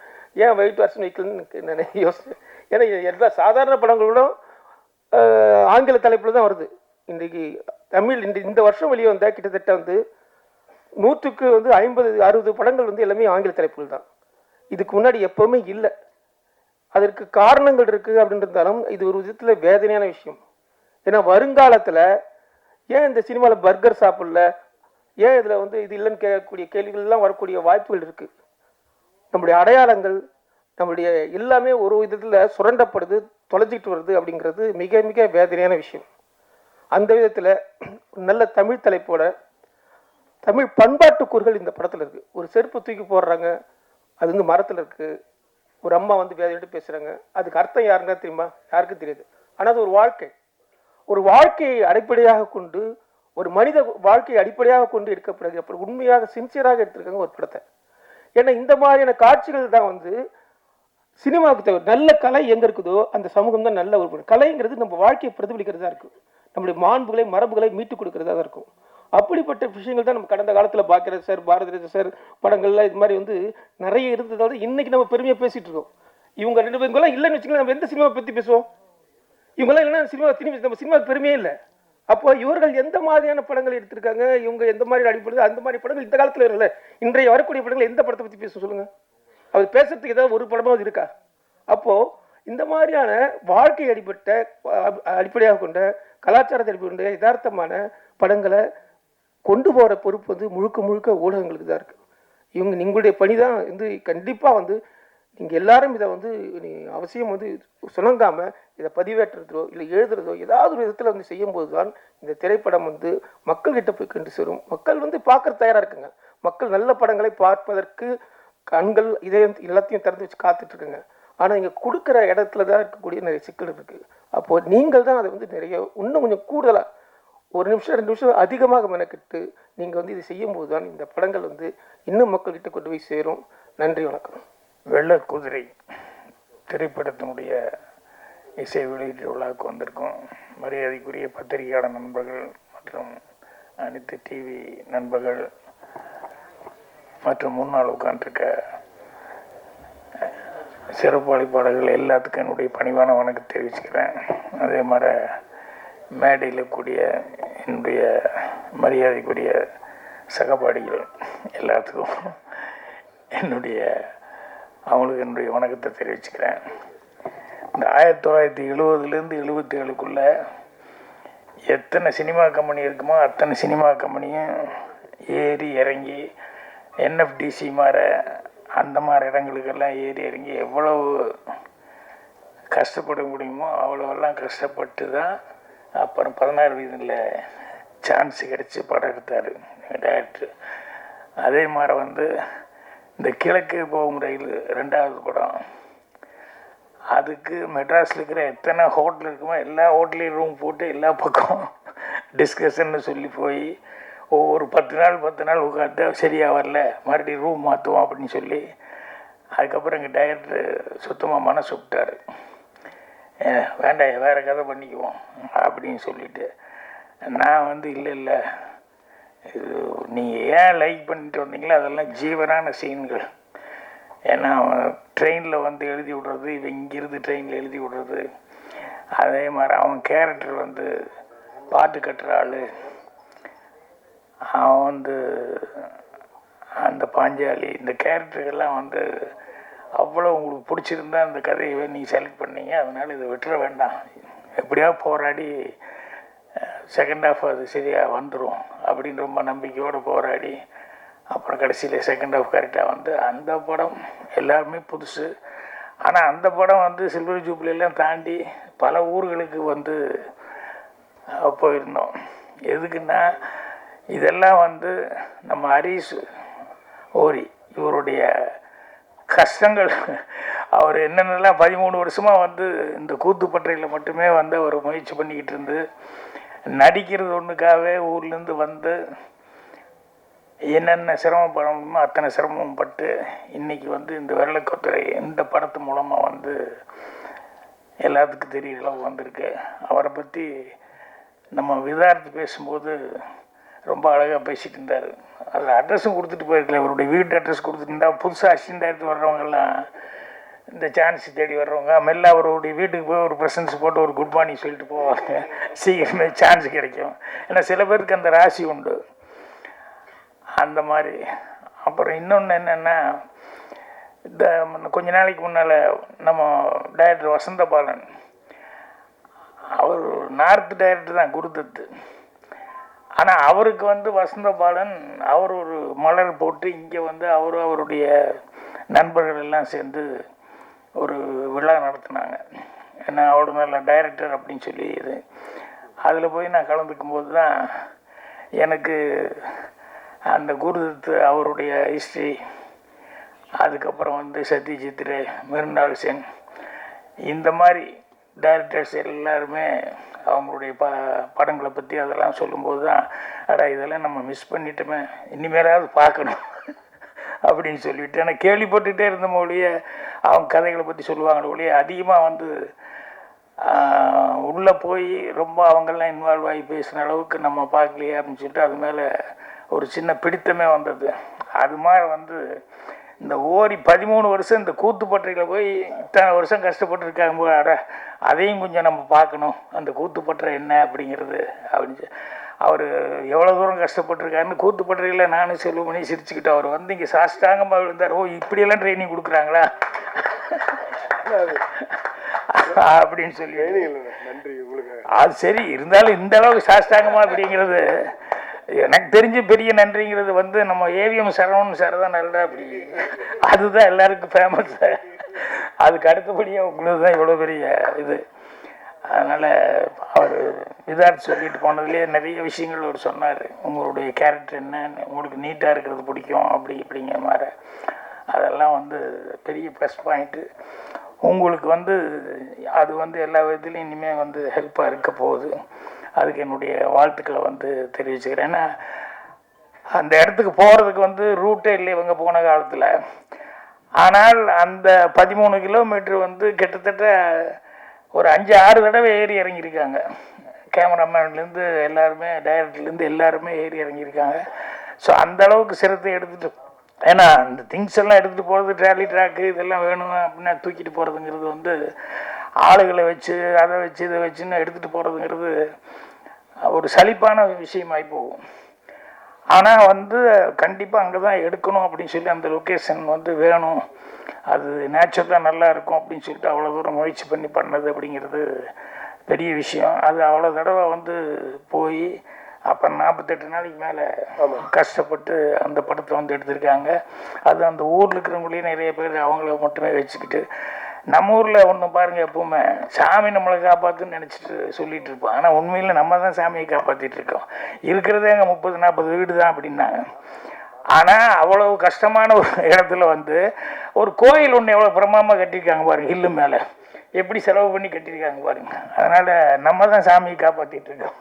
ஏன் ஒயிட் ஹார்ஸ்னு வைக்கலன்னு நான் யோசிச்சேன். ஏன்னா எல்லா சாதாரண படங்களோட ஆங்கில தலைப்பில் தான் வருது. இன்றைக்கி தமிழ் இந்த வருஷம் வெளியே வந்தால் கிட்டத்தட்ட வந்து 100க்கு வந்து 50-60 படங்கள் வந்து எல்லாமே ஆங்கில தலைப்புகள் தான். இதுக்கு முன்னாடி எப்போவுமே இல்லை. அதற்கு காரணங்கள் இருக்குது அப்படின்றதாலும் இது ஒரு விதத்தில் வேதனையான விஷயம். ஏன்னா வருங்காலத்தில் ஏன் இந்த சினிமாவில் பர்கர் சாப்பிடல, ஏன் இதில் வந்து இது இல்லைன்னு கேட்கக்கூடிய கேள்விகள்லாம் வரக்கூடிய வாய்ப்புகள் இருக்குது. நம்முடைய அடையாளங்கள் நம்முடைய எல்லாமே ஒரு விதத்தில் சுரண்டப்படுது, தொலைஞ்சிக்கிட்டு வருது அப்படிங்கிறது மிக மிக வேதனையான விஷயம். அந்த விதத்தில் நல்ல தமிழ் தலைப்போட தமிழ் பண்பாட்டு கூறுகள் இந்த படத்தில் இருக்குது. ஒரு செருப்பு தூக்கி போடுறாங்க, அது வந்து மரத்தில் இருக்குது. ஒரு அம்மா வந்து வேதையிட்டு பேசுகிறாங்க, அதுக்கு அர்த்தம் யாருன்னா தெரியுமா? யாருக்கும் தெரியாது. ஆனால் அது ஒரு வாழ்க்கையை அடிப்படையாக கொண்டு, ஒரு மனித வாழ்க்கையை அடிப்படையாக கொண்டு எடுக்கப்படுது. அப்படி உண்மையாக சின்சியராக எடுத்திருக்காங்க ஒரு படத்தை. ஏன்னா இந்த மாதிரியான காட்சிகள் தான் வந்து சினிமாவுக்கு தேவை. நல்ல கலை எங்கே இருக்குதோ அந்த சமூகம் தான் நல்ல ஒரு கலைங்கிறது நம்ம வாழ்க்கையை பிரதிபலிக்கிறதா இருக்கும். நம்முடைய மாண்புகளை மரபுகளை மீட்டுக் கொடுக்கறதா தான் இருக்கும். அப்படிப்பட்ட விஷயங்கள் தான் நம்ம கடந்த காலத்தில் பாக்கியராஜ் சார், பாரதிராஜா சார் படங்கள்லாம் இது மாதிரி வந்து நிறைய இருந்ததோட இன்னைக்கு நம்ம பெருமையாக பேசிட்டு இருக்கோம். இவங்க 2 பேருங்கெல்லாம் இல்லைன்னு வச்சுக்கலாம், நம்ம எந்த சினிமாவை பற்றி பேசுவோம்? இவங்கெல்லாம் இல்லைன்னா சினிமா நம்ம சினிமாவுக்கு பெருமையே இல்லை. அப்போ இவர்கள் எந்த மாதிரியான படங்கள் எடுத்திருக்காங்க, இவங்க எந்த மாதிரி அடிப்படுது, அந்த மாதிரி படங்கள் இந்த காலத்தில் இல்லை. இன்றைய வரக்கூடிய படங்கள் எந்த படத்தை பற்றி பேச சொல்லுங்க? அது பேசுறதுக்கு ஏதாவது ஒரு படமாவது இருக்கா? அப்போ இந்த மாதிரியான வாழ்க்கை அடிப்படையாக கொண்ட கலாச்சாரத்தை அடிப்படை யதார்த்தமான படங்களை கொண்டு போகிற பொறுப்பு வந்து முழுக்க ஊடகங்களுக்கு தான் இருக்குது. நீங்களுடைய பணி தான் வந்து கண்டிப்பாக வந்து நீங்கள் எல்லாரும் இதை வந்து அவசியம் வந்து சுணங்காமல் இதை பதிவேற்றுறதோ இல்லை எழுதுறதோ ஏதாவது ஒரு விதத்தில் வந்து செய்யும்போது தான் இந்த திரைப்படம் வந்து மக்கள்கிட்ட போய் கொண்டு சேரும். மக்கள் வந்து பார்க்குற தயாராக இருக்குங்க. மக்கள் நல்ல படங்களை பார்ப்பதற்கு கண்கள் இதயம் எல்லாத்தையும் திறந்து வச்சு காத்துட்ருக்குங்க. ஆனால் இங்கே கொடுக்குற இடத்துல தான் இருக்கக்கூடிய நிறைய சிக்கல் இருக்குது. அப்போது நீங்கள் தான் அதை வந்து நிறைய இன்னும் கொஞ்சம் கூடுதலாக 1 நிமிஷம் 2 நிமிஷம் அதிகமாக மெனக்கிட்டு நீங்கள் வந்து இதை செய்யும்போது தான் இந்த படங்கள் வந்து இன்னும் மக்கள்கிட்ட கொண்டு போய் சேரும். நன்றி, வணக்கம். வெள்ளக்குதிரை திரைப்படத்தினுடைய இசை வெளியீட்டு விழாவுக்கு வந்திருக்கோம். மரியாதைக்குரிய பத்திரிகையாளர் நண்பர்கள் மற்றும் அனைத்து டிவி நண்பர்கள் மற்றும் முன்னால் உட்காந்துருக்க சிறப்பு அழைப்பாளர்கள் எல்லாத்துக்கும் என்னுடைய பணிவான வணக்கம் தெரிவிச்சுக்கிறேன். அதே மாதிரி மேடையில் கூடிய என்னுடைய மரியாதைக்குரிய சகபாடிகள் எல்லாத்துக்கும் அவங்களுக்கு என்னுடைய வணக்கத்தை தெரிவிச்சுக்கிறேன். இந்த 1970லேருந்து 77க்குள்ளே எத்தனை சினிமா கம்பெனி இருக்குமோ அத்தனை சினிமா கம்பெனியும் ஏறி இறங்கி என்எஃப்டிசி மாதிரி அந்த மாதிரி இடங்களுக்கெல்லாம் ஏறி இறங்கி எவ்வளவு கஷ்டப்பட முடியுமோ அவ்வளோவெல்லாம் கஷ்டப்பட்டு தான் அப்புறம் 16 வயதில் சான்ஸ் கிடச்சி படம் எடுத்தார் டைரக்டர். அதே மாதிரி வந்து இந்த கிழக்கு போகும் ரயில் 2வது படம், அதுக்கு மெட்ராஸில் இருக்கிற எத்தனை ஹோட்டல் இருக்குமோ எல்லா ஹோட்டலையும் ரூம் போட்டு எல்லா பக்கம் டிஸ்கஷன்னு சொல்லி போய் ஒவ்வொரு 10 நாள் உட்காந்து சரியாக வரல மறுபடியும் ரூம் மாற்றுவோம் அப்படின்னு சொல்லி அதுக்கப்புறம் எங்கள் டைரக்டர் சுத்தமாக மனசு விட்டார். வேண்டாம் வேறு கதை பண்ணிக்குவோம் அப்படின்னு சொல்லிட்டு நான் வந்து இல்லை இது நீங்கள் ஏன் லைக் பண்ணிட்டு வந்தீங்களோ அதெல்லாம் ஜீவனான சீன்கள். ஏன்னா அவன் ட்ரெயினில் வந்து எழுதி விடுறது, இவன் இங்கிருந்து ட்ரெயினில் எழுதி விடுறது, அதே மாதிரி அவன் கேரக்டர் வந்து பாட்டு கட்டுற ஆள், அவன் வந்து அந்த பாஞ்சாலி, இந்த கேரக்டர்கள்லாம் வந்து அவ்வளோ உங்களுக்கு பிடிச்சிருந்தா அந்த கதையை நீங்கள் செலக்ட் பண்ணீங்க. அதனால் இதை விட்டுற வேண்டாம், எப்படியாவது போராடி செகண்ட் ஹாஃப் அது சரியாக வந்துடும் அப்படின்னு ரொம்ப நம்பிக்கையோடு போராடி அப்புறம் கடைசியில் செகண்ட் ஹாஃப் கரெக்டாக வந்து அந்த படம் எல்லாருமே புதுசு. ஆனால் அந்த படம் வந்து சில்வர் ஜூப்ளியெல்லாம் தாண்டி பல ஊர்களுக்கு வந்து போயிருந்தோம். எதுக்குன்னா இதெல்லாம் வந்து நம்ம ஹரிஷ் ஓரி இவருடைய கஷ்டங்கள், அவர் என்னென்னலாம் 13 வருஷமாக வந்து இந்த கூத்துப்பற்றையில் மட்டுமே வந்து அவர் முயற்சி பண்ணிக்கிட்டு இருந்து நடிக்கிறது ஒன்றுக்காகவே ஊர்லேருந்து வந்து என்னென்ன சிரமப்படணுமோ அத்தனை சிரமம் பட்டு இன்றைக்கி வந்து இந்த வெள்ளக்குதிரை இந்த படத்து மூலமாக வந்து எல்லாத்துக்கும் தெரிய அளவு வந்திருக்கு. அவரை பற்றி நம்ம விதார்த்து பேசும்போது ரொம்ப அழகாக பேசிகிட்டு இருந்தார். அதில் அட்ரஸும் கொடுத்துட்டு போயிருக்கல, அவருடைய வீட்டு அட்ரஸ் கொடுத்துட்டு புதுசாக அசிஸ்டன்ட் டைரக்டர் வர்றவங்கெல்லாம் இந்த சான்ஸ் தேடி வர்றவங்க மெல்ல அவருடைய வீட்டுக்கு போய் ஒரு ப்ரெசன்ஸ் போட்டு ஒரு குட் மார்னிங் சொல்லிட்டு போவாங்க, சீக்கிரமே சான்ஸ் கிடைக்கும். ஏன்னா சில பேருக்கு அந்த ராசி உண்டு அந்த மாதிரி. அப்புறம் இன்னொன்று என்னென்னா இந்த கொஞ்ச நாளைக்கு முன்னால் நம்ம டைரக்டர் வசந்தபாலன், அவர் நார்த் டைரக்டர் தான் குருதத்து. ஆனால் அவருக்கு வந்து வசந்தபாலன் அவர் ஒரு மலர் போட்டு இங்கே வந்து அவருடைய நண்பர்கள் எல்லாம் சேர்ந்து ஒரு விழா நடத்தினாங்க. ஏன்னா அவ்வளோ நல்ல டைரக்டர் அப்படின்னு சொல்லி இது அதில் போய் நான் கலந்துக்கும் போது தான் எனக்கு அந்த குருதத்து அவருடைய ஹிஸ்ட்ரி, அதுக்கப்புறம் வந்து சத்யஜித் ரே, மிருண்டால் சென், இந்த மாதிரி டைரக்டர்ஸ் எல்லாருமே அவங்களுடைய படங்களை பற்றி அதெல்லாம் சொல்லும்போது தான் அடா இதெல்லாம் நம்ம மிஸ் பண்ணிட்டோமே, இனிமேலாவது பார்க்கணும் அப்படின்னு சொல்லிவிட்டு. ஆனால் கேள்விப்பட்டுகிட்டே இருந்த மொழியே அவங்க கதைகளை பற்றி சொல்லுவாங்களே ஒழிய அதிகமாக வந்து உள்ளே போய் ரொம்ப அவங்கெல்லாம் இன்வால்வ் ஆகி பேசுகிற அளவுக்கு நம்ம பார்க்கலையே அப்படின்னு சொல்லிட்டு அது மேலே ஒரு சின்ன பிடித்தமே வந்தது. அது மாதிரி வந்து இந்த 13 வருஷம் இந்த கூத்துப்பற்றையில் போய் இத்தனை வருஷம் கஷ்டப்பட்டுருக்காங்க போது அட அதையும் கொஞ்சம் நம்ம பார்க்கணும், அந்த கூத்துப்பற்றை என்ன அப்படிங்கிறது அப்படின்னு. அவர் எவ்வளோ தூரம் கஷ்டப்பட்டுருக்காருன்னு கூத்துப்பற்றையில் நானும் செல்வமணி சிரிச்சுக்கிட்டு அவர் வந்து இங்கே சாஷ்டாங்கமாக விழுந்தார். ஓ இப்படியெல்லாம் ட்ரைனிங் கொடுக்குறாங்களா அப்படின்னு சொல்லி. நன்றி உங்களுக்கு. அது சரி, இருந்தாலும் இந்த அளவுக்கு சாஷ்டாங்கமா அப்படிங்கிறது எனக்கு தெரிஞ்ச பெரிய நன்றிங்கிறது வந்து நம்ம ஏவிஎம் சரவணன் சார் தான் நல்லா அப்படி, அதுதான் எல்லாருக்கும் ஃபேமஸ். அதுக்கு அடுத்தபடியாக உங்களுக்கு தான் இவ்வளோ பெரிய இது. அதனால் அவர் விதார்த் சொல்லிட்டு போனதுலேயே நிறைய விஷயங்கள் அவர் சொன்னார். உங்களுடைய கேரக்டர் என்ன, உங்களுக்கு நீட்டாக இருக்கிறது பிடிக்கும் அப்படி இப்படிங்கிற மாதிரி. அதெல்லாம் வந்து பெரிய ப்ளஸ் பாயிண்ட்டு. உங்களுக்கு வந்து அது வந்து எல்லா விதத்துலையும் இனிமேல் வந்து ஹெல்ப்பாக இருக்க போகுது. அதுக்கு என்னுடைய வாழ்த்துக்களை வந்து தெரிவிச்சுக்கிறேன். ஏன்னா அந்த இடத்துக்கு போகிறதுக்கு வந்து ரூட்டே இல்லை இவங்க போன காலத்தில். ஆனால் அந்த 13 கிலோமீட்டர் வந்து கிட்டத்தட்ட ஒரு 5-6 தடவை ஏறி இறங்கியிருக்காங்க. கேமராமேன்லேருந்து எல்லாருமே, டைரக்டர்லேருந்து எல்லாருமே ஏறி இறங்கியிருக்காங்க. ஸோ அந்தளவுக்கு சிரத்தை எடுத்துகிட்டு, ஏன்னா இந்த திங்ஸ் எல்லாம் எடுத்துகிட்டு போகிறது, ட்ராலி ட்ராக்கு இதெல்லாம் வேணும் அப்படின்னா தூக்கிட்டு போகிறதுங்கிறது வந்து ஆளுகளை வச்சு அதை வச்சு இதை வச்சுன்னு எடுத்துகிட்டு போகிறதுங்கிறது ஒரு சலிப்பான விஷயமாகி போகும். ஆனால் வந்து கண்டிப்பாக அங்கே தான் எடுக்கணும் அப்படின்னு சொல்லி அந்த லொக்கேஷன் வந்து வேணும், அது நேச்சுரலாக நல்லா இருக்கும் அப்படின்னு சொல்லிட்டு அவ்வளோ தூரம் முயற்சி பண்ணி பண்ணது அப்படிங்கிறது பெரிய விஷயம். அது அவ்வளோ தடவை வந்து போய் அப்புறம் 48 நாளைக்கு மேலே கஷ்டப்பட்டு அந்த படத்தை வந்து எடுத்திருக்காங்க. அது அந்த ஊரில் இருக்கிறவங்களையும் நிறைய பேர் அவங்கள மட்டுமே வச்சுக்கிட்டு, நம்ம ஊரில் ஒன்று பாருங்கள், எப்பவுமே சாமி நம்மளை காப்பாற்றுன்னு நினச்சிட்டு சொல்லிகிட்டு இருப்போம். ஆனால் உண்மையில் நம்ம தான் சாமியை காப்பாற்றிட்டு இருக்கோம். இருக்கிறதே அங்கே 30-40 வீடு தான் அப்படின்னாங்க. ஆனால் அவ்வளவு கஷ்டமான ஒரு இடத்துல வந்து ஒரு கோயில் ஒன்று எவ்வளோ பிரமாதமாக கட்டியிருக்காங்க பாருங்கள், ஹில்லு மேலே எப்படி செலவு பண்ணி கட்டியிருக்காங்க பாருங்க. அதனால் நம்ம தான் சாமியை காப்பாற்றிட்டு இருக்கோம்.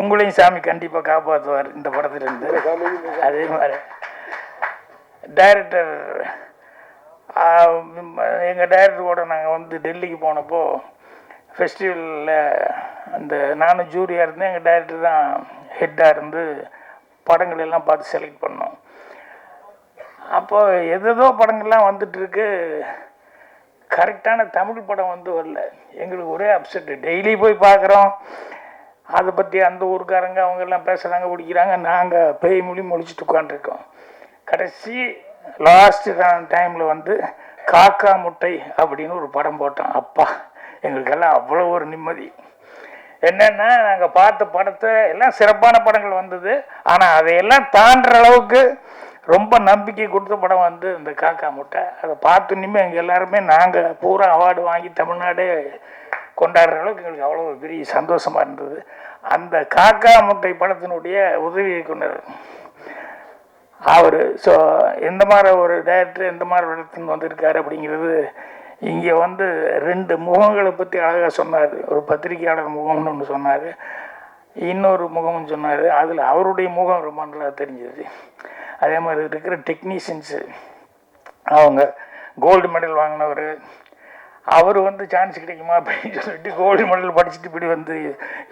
உங்களையும் சாமி கண்டிப்பாக காப்பாற்றுவார் இந்த படத்துலேருந்து. அதே மாதிரி டைரக்டர், எங்கள் டைரக்டரோட நாங்கள் வந்து டெல்லிக்கு போனப்போ ஃபெஸ்டிவலில் அந்த நானும் ஜூரியாக இருந்தேன், எங்கள் டைரக்டர் தான் ஹெட்டாக இருந்து படங்கள் எல்லாம் பார்த்து செலக்ட் பண்ணோம். அப்போ எதோ படங்கள்லாம் வந்துட்டுருக்கு, கரெக்டான தமிழ் படம் வந்து வரல. எங்களுக்கு ஒரே அப்செட்டு. டெய்லி போய் பார்க்குறோம், அதை பற்றி அந்த ஊருக்காரங்க அவங்கெல்லாம் பேசுகிறாங்க, பிடிக்கிறாங்க, நாங்கள் பேய் மொழி மொழிச்சிட்டு உட்காந்துருக்கோம். கடைசி லாஸ்ட் டைமில் வந்து காக்கா முட்டை அப்படின்னு ஒரு படம் போட்டோம். அப்பா எங்களுக்கெல்லாம் அவ்வளோ ஒரு நிம்மதி. என்னென்னா நாங்கள் பார்த்த படத்தை எல்லாம் சிறப்பான படங்கள் வந்தது, ஆனால் அதையெல்லாம் தாண்டுற அளவுக்கு ரொம்ப நம்பிக்கை கொடுத்த படம் வந்து இந்த காக்கா முட்டை. அதை பார்த்து இனிமேல் எங்கள் எல்லாருமே நாங்கள் பூரா அவார்டு வாங்கி தமிழ்நாடே கொண்டாடுற அளவுக்கு எங்களுக்கு அவ்வளோ பெரிய சந்தோஷமாக இருந்தது. அந்த காக்கா முட்டை படத்தினுடைய உதவி இயக்குனர் அவர். ஸோ எந்த மாதிரி ஒரு டைரக்டர் எந்த மாதிரி இடத்துக்கு வந்திருக்காரு அப்படிங்கிறது இங்கே வந்து 2 முகங்களை பற்றி அழகாக சொன்னார். ஒரு பத்திரிகையாளர் முகம்னு ஒன்று சொன்னார், இன்னொரு முகம்னு சொன்னார். அதில் அவருடைய முகம் ரொம்ப நல்லா தெரிஞ்சது. அதே மாதிரி இருக்கிற டெக்னீஷியன்ஸு, அவங்க கோல்டு மெடல் வாங்கினவர், அவர் வந்து சான்ஸ் கிடைக்குமா அப்படின்னு சொல்லிட்டு கோல்டு மெடல் படிச்சுட்டு இப்படி வந்து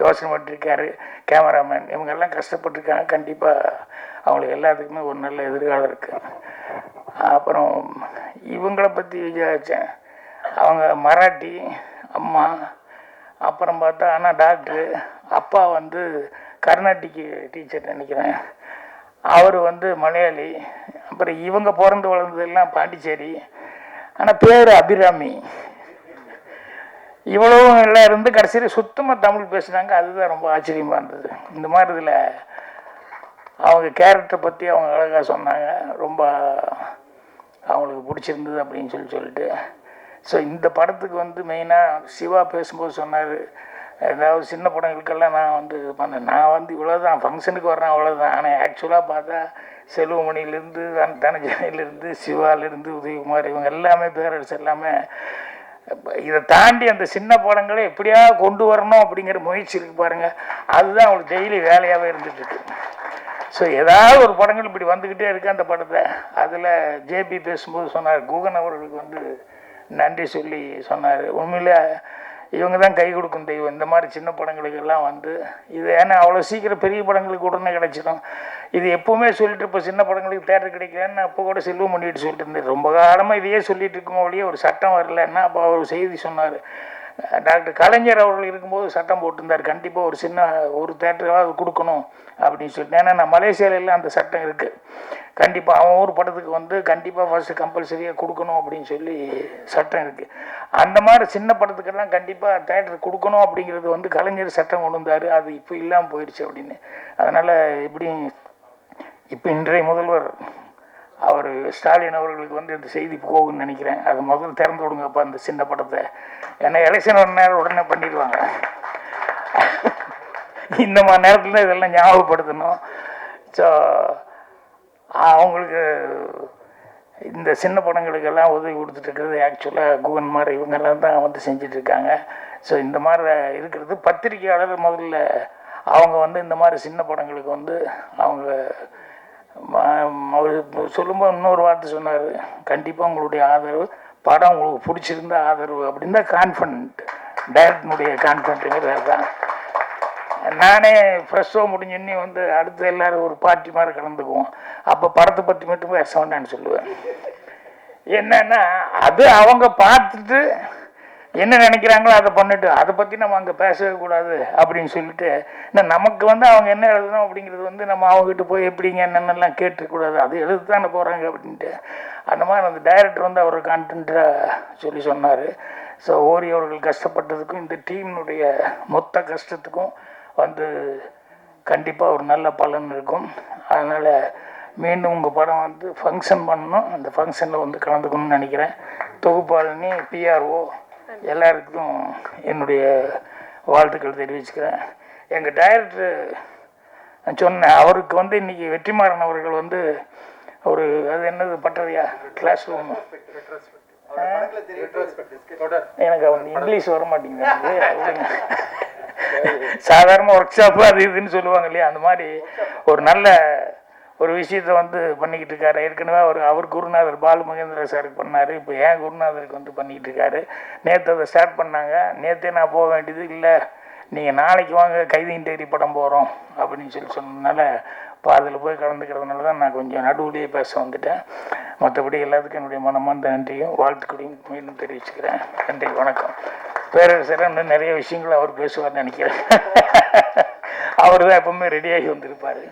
யோசனை பண்ணிருக்காரு. கேமராமேன் இவங்கெல்லாம் கஷ்டப்பட்டுருக்காங்க. கண்டிப்பாக அவங்களுக்கு எல்லாத்துக்குமே ஒரு நல்ல எதிர்காலம் இருக்குது. அப்புறம் இவங்களை பற்றி விசாரித்தேன். அவங்க மராட்டி அம்மா, அப்புறம் பார்த்தா ஆனால் டாக்டரு, அப்பா வந்து கர்நாடிக்கு டீச்சர் நினைக்கிறேன். அவர் வந்து மலையாளி. அப்புறம் இவங்க பிறந்து வளர்ந்ததெல்லாம் பாண்டிச்சேரி. ஆனால் பேர் அபிராமி. இவ்வளவும் எல்லாம் இருந்து கடைசியில் சுத்தமாக தமிழ் பேசுனாங்க. அதுதான் ரொம்ப ஆச்சரியமாக இருந்தது. இந்த மாதிரி இதில் அவங்க கேரக்டரை பற்றி அவங்க அழகாக சொன்னாங்க. ரொம்ப அவங்களுக்கு பிடிச்சிருந்தது அப்படின்னு சொல்லிட்டு ஸோ இந்த படத்துக்கு வந்து மெயினாக சிவா பேசும்போது சொன்னார், ஏதாவது சின்ன படங்களுக்கெல்லாம் நான் வந்து பண்ணேன், நான் வந்து இவ்வளோதான் ஃபங்க்ஷனுக்கு வர்றேன் அவ்வளோதான். ஆனால் ஆக்சுவலாக பார்த்தா செல்வமணிலேருந்து தனஞ்சனிலேருந்து சிவாலேருந்து உதயகுமார் இவங்க எல்லாமே பேரரசு எல்லாமே இதை தாண்டி அந்த சின்ன படங்களை எப்படியா கொண்டு வரணும் அப்படிங்கிற முயற்சி இருக்கு பாருங்கள். அதுதான் அவங்களுக்கு டெய்லி வேலையாகவே இருந்துகிட்ருக்கு. ஸோ ஏதாவது ஒரு படங்கள் இப்படி வந்துக்கிட்டே இருக்குது அந்த படத்தை. அதில் ஜேபி பேசும்போது சொன்னார், குகன் அவர்களுக்கு வந்து நன்றி சொல்லி சொன்னார். உண்மையிலே இவங்க தான் கை கொடுக்கும் தெய்வம். இந்த மாதிரி சின்ன படங்களுக்கெல்லாம் வந்து இது ஏன்னா அவ்வளோ சீக்கிரம் பெரிய படங்களுக்கு உடனே கிடச்சிடும். இது எப்போவுமே சொல்லிட்டு இப்போ சின்ன படங்களுக்கு தேட்டர் கிடைக்கலன்னு அப்போ கூட செல்வம் பண்ணிட்டு சொல்லிட்டு இருந்தேன். ரொம்ப காலமாக இதையே சொல்லிட்டு இருக்கோம் ஒழிய ஒரு சட்டம் வரலன்னா அப்போ அவர் செய்தி சொன்னார். டாக்டர் கலைஞர் அவர்கள் இருக்கும்போது சட்டம் போட்டிருந்தார், கண்டிப்பாக ஒரு தேட்டராவது கொடுக்கணும் அப்படின்னு சொல்லிட்டு. ஏன்னா நான் மலேசியாவில அந்த சட்டம் இருக்குது, கண்டிப்பாக அவன் ஊர் படத்துக்கு வந்து கண்டிப்பாக ஃபர்ஸ்ட்டு கம்பல்சரியாக கொடுக்கணும் அப்படின்னு சொல்லி சட்டம் இருக்குது. அந்த மாதிரி சின்ன படத்துக்கெல்லாம் கண்டிப்பாக தேட்டர் கொடுக்கணும் அப்படிங்கிறது வந்து கலைஞர் சட்டம் கொண்டு வந்தார். அது இப்போ இல்லாமல் போயிடுச்சு அப்படின்னு. அதனால் இப்போ இன்றைய முதல்வர் அவர் ஸ்டாலின் அவர்களுக்கு வந்து இந்த செய்தி போகும்னு நினைக்கிறேன். அது முதல்ல திறந்து விடுங்கப்பா அந்த சின்ன படத்தை. ஏன்னா எலெக்ஷன் ஒரு நேரம் உடனே பண்ணிடுவாங்க. இந்த மாதிரி நேரத்தில் இதெல்லாம் ஞாபகப்படுத்தணும். ஸோ அவங்களுக்கு இந்த சின்ன படங்களுக்கெல்லாம் உதவி கொடுத்துட்ருக்கிறது ஆக்சுவலாக குகன் மாதிரி இவங்கெல்லாம் தான் வந்து செஞ்சிட்ருக்காங்க. ஸோ இந்த மாதிரி இருக்கிறது பத்திரிகையாளர் முதல்ல அவங்க வந்து இந்த மாதிரி சின்ன படங்களுக்கு வந்து அவங்க அவர் சொல்லும்போது இன்னொரு வார்த்தை சொன்னார், கண்டிப்பாக உங்களுடைய ஆதரவு, படம் உங்களுக்கு பிடிச்சிருந்த ஆதரவு அப்படின்னு தான் கான்ஃபிடென்ட், டைரக்டனுடைய கான்ஃபிடென்ட்டுங்கிறது தான். நானே ஃப்ரெஷ் ஷோ முடிஞ்சோன்னே வந்து அடுத்து எல்லோரும் ஒரு பார்ட்டி மாதிரி கலந்துக்குவோம். அப்போ படத்தை பற்றி மட்டும் பேச வேண்டான்னு சொல்லுவேன். என்னன்னா அது அவங்க பார்த்துட்டு என்ன நினைக்கிறாங்களோ அதை பண்ணிட்டு அதை பற்றி நம்ம அங்கே பேசவே கூடாது அப்படின்னு சொல்லிட்டு, நமக்கு வந்து அவங்க என்ன எழுதணும் அப்படிங்கிறது வந்து நம்ம அவங்ககிட்ட போய் எப்படிங்க என்னென்னலாம் கேட்டுக்கூடாது, அது எழுது தானே போகிறாங்க அப்படின்ட்டு. அந்த மாதிரி அந்த டைரக்டர் வந்து அவர் கான்டென்ட்டாக சொல்லி சொன்னார். ஸோ ஓரி அவர்கள் கஷ்டப்பட்டதுக்கும் இந்த டீமினுடைய மொத்த கஷ்டத்துக்கும் வந்து கண்டிப்பாக ஒரு நல்ல பலன் இருக்கும். அதனால் மீண்டும் உங்கள் படம் வந்து ஃபங்க்ஷன் பண்ணணும், அந்த ஃபங்க்ஷனில் வந்து கலந்துக்கணும்னு நினைக்கிறேன். தொகுப்பாளனி பிஆர்ஓ எல்லாருக்கும் என்னுடைய வாழ்த்துக்கள் தெரிவிச்சுக்கிறேன். எங்கள் டைரக்டர் சொன்னேன், அவருக்கு வந்து இன்றைக்கி வெற்றிமாறன் அவர்கள் வந்து ஒரு அது என்னது பட்டறையா கிளாஸ் ரூம், எனக்கு அவன் இங்கிலீஷ் வர மாட்டேங்குது, சாதாரண ஒர்க் ஷாப்பு அது இதுன்னு சொல்லுவாங்க இல்லையா, அந்த மாதிரி ஒரு நல்ல ஒரு விஷயத்தை வந்து பண்ணிக்கிட்டு இருக்காரு. ஏற்கனவே அவர் குருநாதர் பாலு மகேந்திர சாருக்கு பண்ணார், இப்போ ஏன் குருநாதருக்கு வந்து பண்ணிக்கிட்டு இருக்காரு. நேற்று அதை ஸ்டார்ட் பண்ணாங்க. நேற்றே நான் போக வேண்டியது இல்லை, நீங்கள் நாளைக்கு வாங்க கைதியின் தேடி படம் போகிறோம் அப்படின்னு சொன்னதுனால இப்போ அதில் போய் கலந்துக்கிறதுனால தான் நான் கொஞ்சம் நடுவுலேயே பேச வந்துட்டேன். மற்றபடி எல்லாத்துக்கும் என்னுடைய மனமார்ந்த நன்றியும் வாழ்த்துக்களையும் மீண்டும் தெரிவிச்சுக்கிறேன். நன்றி, வணக்கம். பேரரசர் இன்னும் நிறைய விஷயங்கள் அவர் பேசுவார்னு நினைக்கிறேன். அவர் தான் எப்பவுமே ரெடியாகி வந்திருப்பார்.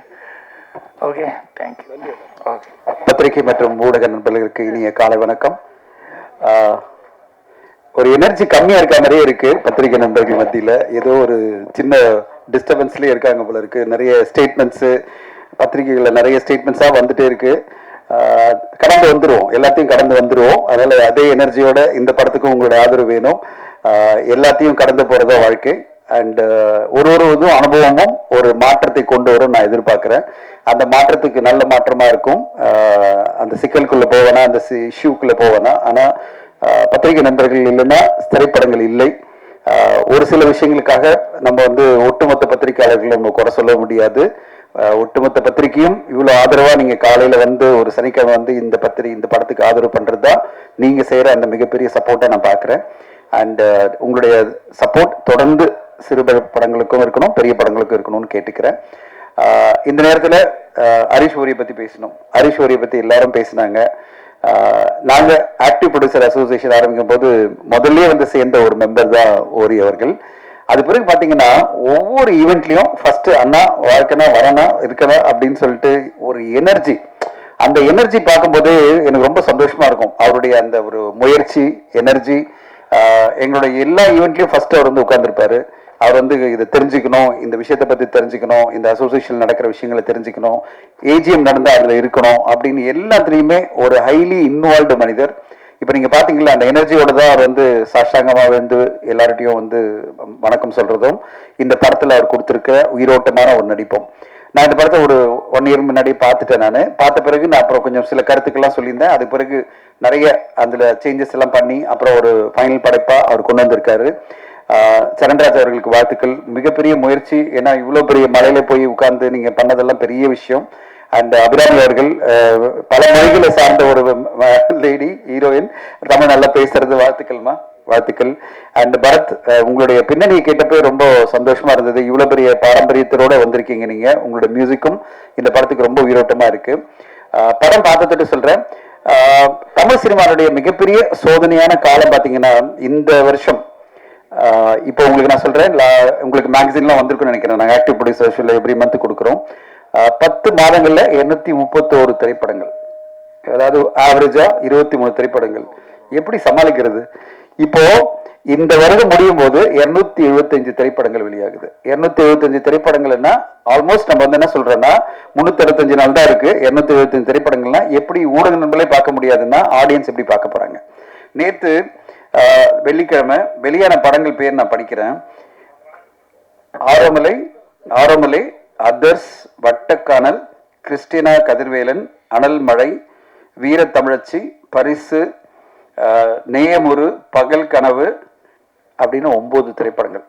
Okay, thank you. ஓகே, பத்திரிகை மற்றும் ஊடக நண்பர்களுக்கு இனிய காலை வணக்கம். ஒரு எனர்ஜி கம்மியா இருக்க மாதிரியே இருக்கு பத்திரிகை நண்பர்கள் மத்தியில். ஏதோ ஒரு சின்ன டிஸ்டர்பன்ஸ்லேயே இருக்காங்க போல இருக்கு. நிறைய ஸ்டேட்மெண்ட்ஸு பத்திரிகைகளில் நிறைய ஸ்டேட்மெண்ட்ஸாக வந்துட்டே இருக்கு. கடந்து வந்துடுவோம், எல்லாத்தையும் கடந்து வந்துடுவோம். அதனால அதே எனர்ஜியோட இந்த படத்துக்கும் உங்களோட ஆதரவு வேணும். எல்லாத்தையும் கடந்து போகிறதா வாழ்க்கை. அண்ட் ஒரு இதுவும் அனுபவமும் ஒரு மாற்றத்தை கொண்டு வரும் நான் எதிர்பார்க்குறேன். அந்த மாற்றத்துக்கு நல்ல மாற்றமாக இருக்கும். அந்த சிக்கலுக்குள்ளே போவேனா, அந்த இஷ்யூக்குள்ளே போவேனா. ஆனால் பத்திரிகை நண்பர்கள் இல்லைன்னா திரைப்படங்கள் இல்லை. ஒரு சில விஷயங்களுக்காக நம்ம வந்து ஒட்டுமொத்த பத்திரிகையாளர்கள் நம்ம குறை சொல்ல முடியாது. ஒட்டுமொத்த பத்திரிகையும் இவ்வளோ ஆதரவாக நீங்கள் காலையில் வந்து ஒரு சனிக்கிழமை வந்து இந்த படத்துக்கு ஆதரவு பண்ணுறது தான் நீங்கள் செய்கிற அந்த மிகப்பெரிய சப்போர்ட்டை நான் பார்க்குறேன். அண்ட் உங்களுடைய சப்போர்ட் தொடர்ந்து சிறு படங்களுக்கும் இருக்கணும், பெரிய படங்களுக்கும் இருக்கணும்னு கேட்டுக்கிறேன். இந்த நேரத்தில் ஹரிஷ் ஓரியை பற்றி பேசணும். ஹரிஷ் ஓரியை பற்றி எல்லாரும் பேசினாங்க. நாங்கள் ஆக்டிவ் ப்ரொடியூசர் அசோசியேஷன் ஆரம்பிக்கும் போது முதல்ல வந்து சேர்ந்த ஒரு மெம்பர் தான் ஓரி அவர்கள். அது பிறகு பார்த்தீங்கன்னா ஒவ்வொரு ஈவெண்ட்லையும் ஃபர்ஸ்ட் அண்ணா வாழ்க்கைனா வரனா இருக்கனா அப்படின்னு சொல்லிட்டு ஒரு எனர்ஜி, அந்த எனர்ஜி பார்க்கும்போது எனக்கு ரொம்ப சந்தோஷமா இருக்கும். அவருடைய அந்த ஒரு முயற்சி எனர்ஜி, எங்களுடைய எல்லா ஈவெண்ட்லையும் ஃபர்ஸ்ட் அவர் வந்து உட்கார்ந்துருப்பாரு. அவர் வந்து இதை தெரிஞ்சுக்கணும், இந்த விஷயத்தை பற்றி தெரிஞ்சுக்கணும், இந்த அசோசியேஷன் நடக்கிற விஷயங்களை தெரிஞ்சுக்கணும், ஏஜிஎம் நடந்தால் அதில் இருக்கணும் அப்படின்னு எல்லாத்துலேயுமே ஒரு ஹைலி இன்வால்வ்டு மனிதர். இப்போ நீங்கள் பார்த்தீங்களா அந்த எனர்ஜியோட தான் அவர் வந்து சாஷ்டாங்கமாக வந்து எல்லார்ட்டையும் வந்து வணக்கம் சொல்கிறதும் இந்த படத்தில் அவர் கொடுத்துருக்க உயிரோட்டமான ஒரு நடிப்பும். நான் இந்த படத்தை ஒரு 1 இயர் முன்னாடி பார்த்துட்டேன். நான் பார்த்த பிறகு நான் அப்புறம் கொஞ்சம் சில கருத்துக்கள்லாம் சொல்லியிருந்தேன். அது பிறகு நிறைய அதில் சேஞ்சஸ் எல்லாம் பண்ணி அப்புறம் ஒரு ஃபைனல் படைப்பாக அவர் கொண்டு வந்திருக்காரு. சரண்ராஜ் அவர்களுக்கு வாழ்த்துக்கள். மிகப்பெரிய முயற்சி. ஏன்னா இவ்வளோ பெரிய மலையில போய் உட்கார்ந்து நீங்கள் பண்ணதெல்லாம் பெரிய விஷயம். அண்ட் அபிராமி அவர்கள் பல மொழிகளை சார்ந்த ஒரு லேடி ஹீரோயின், தமிழ் நல்லா பேசுறது. வாழ்த்துக்கள்மா, வாழ்த்துக்கள். அண்ட் பரத், உங்களுடைய பின்னணியை கேட்டப்போ ரொம்ப சந்தோஷமா இருந்தது. இவ்வளோ பெரிய பாரம்பரியத்தோட வந்திருக்கீங்க நீங்க. உங்களுடைய மியூசிக்கும் இந்த படத்துக்கு ரொம்ப உயிரோட்டமா இருக்கு. படம் பார்த்ததுட்டு சொல்றேன், தமிழ் சினிமாவுடைய மிகப்பெரிய சோதனையான காலம் பார்த்தீங்கன்னா இந்த வருஷம். இப்போ உங்களுக்கு நான் சொல்றேன், உங்களுக்கு மேகசின்லாம் வந்திருக்குன்னு நினைக்கிறேன். நாங்கள் ஆக்டிவ் ப்ரொடியூசர்ஸில் எவ்ரி மந்த் கொடுக்குறோம். 10 மாதங்கள்ல 231 திரைப்படங்கள், அதாவது ஆவரேஜா 23 திரைப்படங்கள். எப்படி சமாளிக்கிறது? இப்போ இந்த வருடம் முடியும் போது 275 திரைப்படங்கள் வெளியாகுது. 275 திரைப்படங்கள்னா ஆல்மோஸ்ட் நம்ம வந்து என்ன சொல்றோம்னா 365 நாள் தான் இருக்கு. 275 திரைப்படங்கள்னா எப்படி ஊடக நண்பர்களே பார்க்க முடியாதுன்னா ஆடியன்ஸ் எப்படி பார்க்க போறாங்க? நேற்று வெள்ளிக்கிழமை வெளியான படங்கள் பேர் நான் படிக்கிறேன். ஆரோமலை, அதர்ஸ், வட்டக்கானல், கிறிஸ்டினா கதிர்வேலன், அனல் மழை, வீர தமிழச்சி, பரிசு, நேயமுறு, பகல் கனவு அப்படின்னு 9 திரைப்படங்கள்.